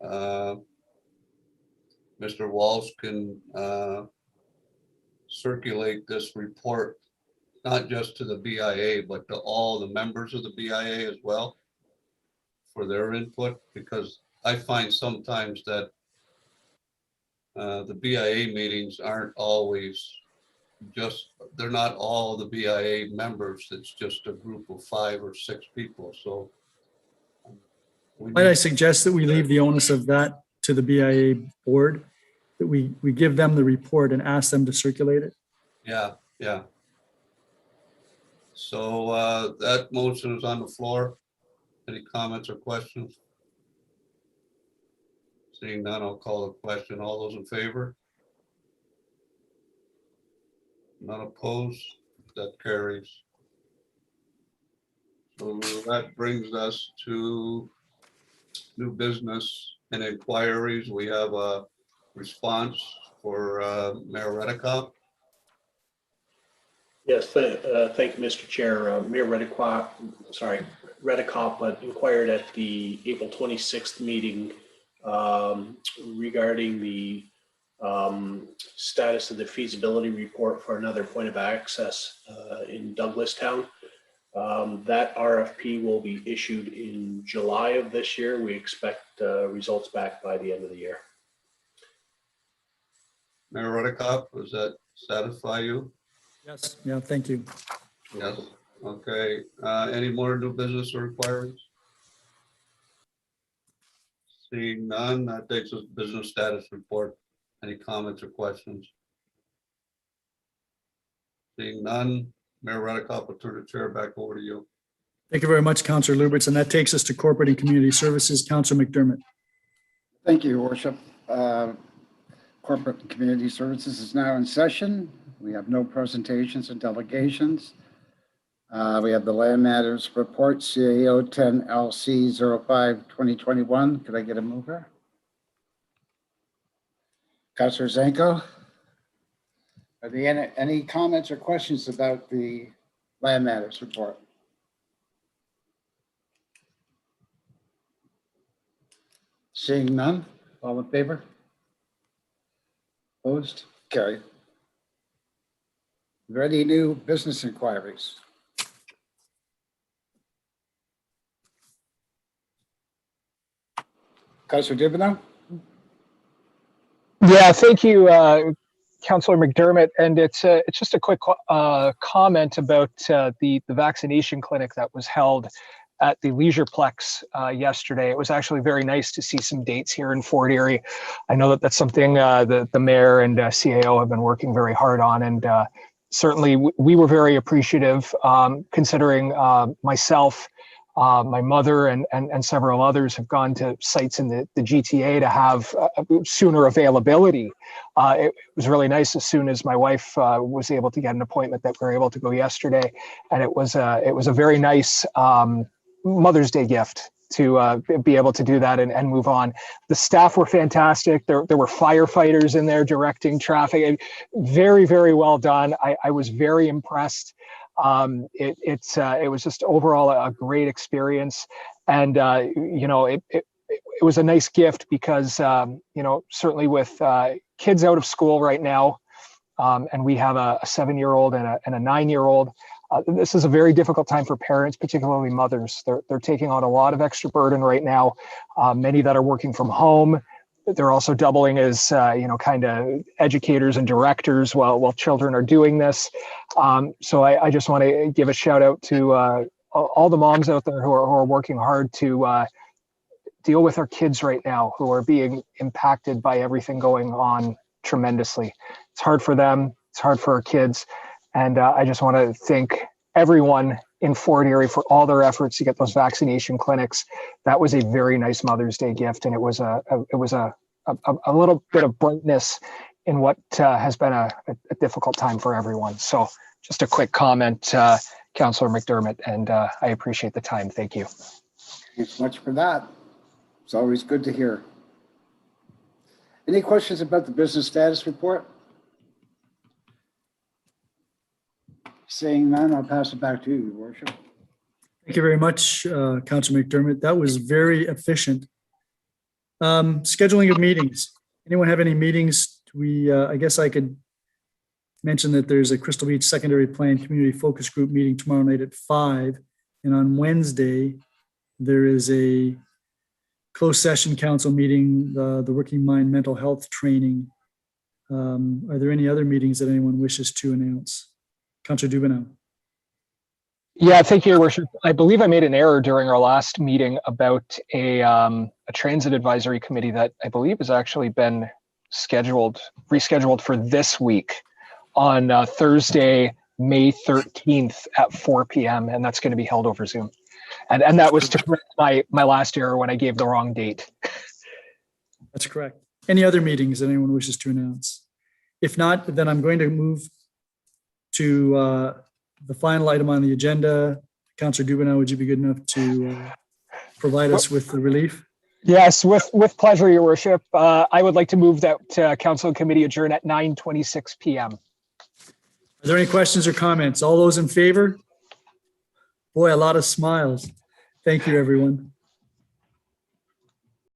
if Mr. Walsh can circulate this report, not just to the BIA, but to all the members of the BIA as well for their input, because I find sometimes that the BIA meetings aren't always they're not all the BIA members. It's just a group of 5 or 6 people. So Might I suggest that we leave the onus of that to the BIA board, that we give them the report and ask them to circulate it? Yeah. So that motion is on the floor. Any comments or questions? Seeing none, I'll call the question. All those in favor? None opposed? That carries. So that brings us to new business and inquiries. We have a response for Mayor Redekop. Yes, thank you, Mr. Chair. Mayor Redekop, Redekop, but inquired at the April 26th meeting regarding the status of the feasibility report for another point of access in Douglastown. That RFP will be issued in July of this year. We expect results back by the end of the year. Mayor Redekop, does that satisfy you? Yes. Yeah, thank you. Yes. Okay. Any more new business or inquiries? Seeing none, that takes us to business status report. Any comments or questions? Seeing none, Mayor Redekop, will turn the chair back over to you. Thank you very much, Councillor Lubberts. And that takes us to Corporate and Community Services. Councillor McDermott. Thank you, Your Worship. Corporate and Community Services is now in session. We have no presentations and delegations. We have the Land Matters Report, CAO 10 LC 05 2021. Could I get a mover? Councillor Zanko. Are there any comments or questions about the Land Matters Report? Seeing none, all in favor? Opposed? Carried. Are there any new business inquiries? Councillor Dubanow? Yeah, thank you, Councillor McDermott. And it's just a quick comment about the vaccination clinic that was held at the Leisureplex yesterday. It was actually very nice to see some dates here in Fort Erie. I know that that's something the mayor and CAO have been working very hard on, and certainly we were very appreciative, considering myself, my mother, and several others have gone to sites in the GTA to have sooner availability. It was really nice as soon as my wife was able to get an appointment that we were able to go yesterday, and it was a very nice Mother's Day gift to be able to do that and move on. The staff were fantastic. There were firefighters in there directing traffic. Very, very well done. I was very impressed. It was just overall a great experience, and it was a nice gift because certainly with kids out of school right now, and we have a 7-year-old and a 9-year-old. This is a very difficult time for parents, particularly mothers. They're taking on a lot of extra burden right now. Many that are working from home. They're also doubling as kind of educators and directors while children are doing this. So I just want to give a shout out to all the moms out there who are working hard to deal with our kids right now, who are being impacted by everything going on tremendously. It's hard for them. It's hard for our kids. And I just want to thank everyone in Fort Erie for all their efforts to get those vaccination clinics. That was a very nice Mother's Day gift, and it was a little bit of brightness in what has been a difficult time for everyone. So just a quick comment, Councillor McDermott, and I appreciate the time. Thank you. Thanks much for that. It's always good to hear. Any questions about the business status report? Seeing none, I'll pass it back to you, Your Worship. Thank you very much, Councillor McDermott. That was very efficient. Scheduling of meetings. Anyone have any meetings? I guess I could mention that there's a Crystal Beach Secondary Plan Community Focus Group meeting tomorrow night at 5. And on Wednesday, there is a closed session council meeting, the Working Mind Mental Health Training. Are there any other meetings that anyone wishes to announce? Councillor Dubanow. Yeah, thank you, Your Worship. I believe I made an error during our last meeting about a transit advisory committee that I believe has actually been rescheduled for this week on Thursday, May 13th at 4 p.m. And that's going to be held over Zoom. And that was to correct my last error when I gave the wrong date. That's correct. Any other meetings that anyone wishes to announce? If not, then I'm going to move to the final item on the agenda. Councillor Dubanow, would you be good enough to provide us with the relief? Yes, with pleasure, Your Worship. I would like to move that council and committee adjourn at 9:26 p.m. Are there any questions or comments? All those in favor? Boy, a lot of smiles. Thank you, everyone.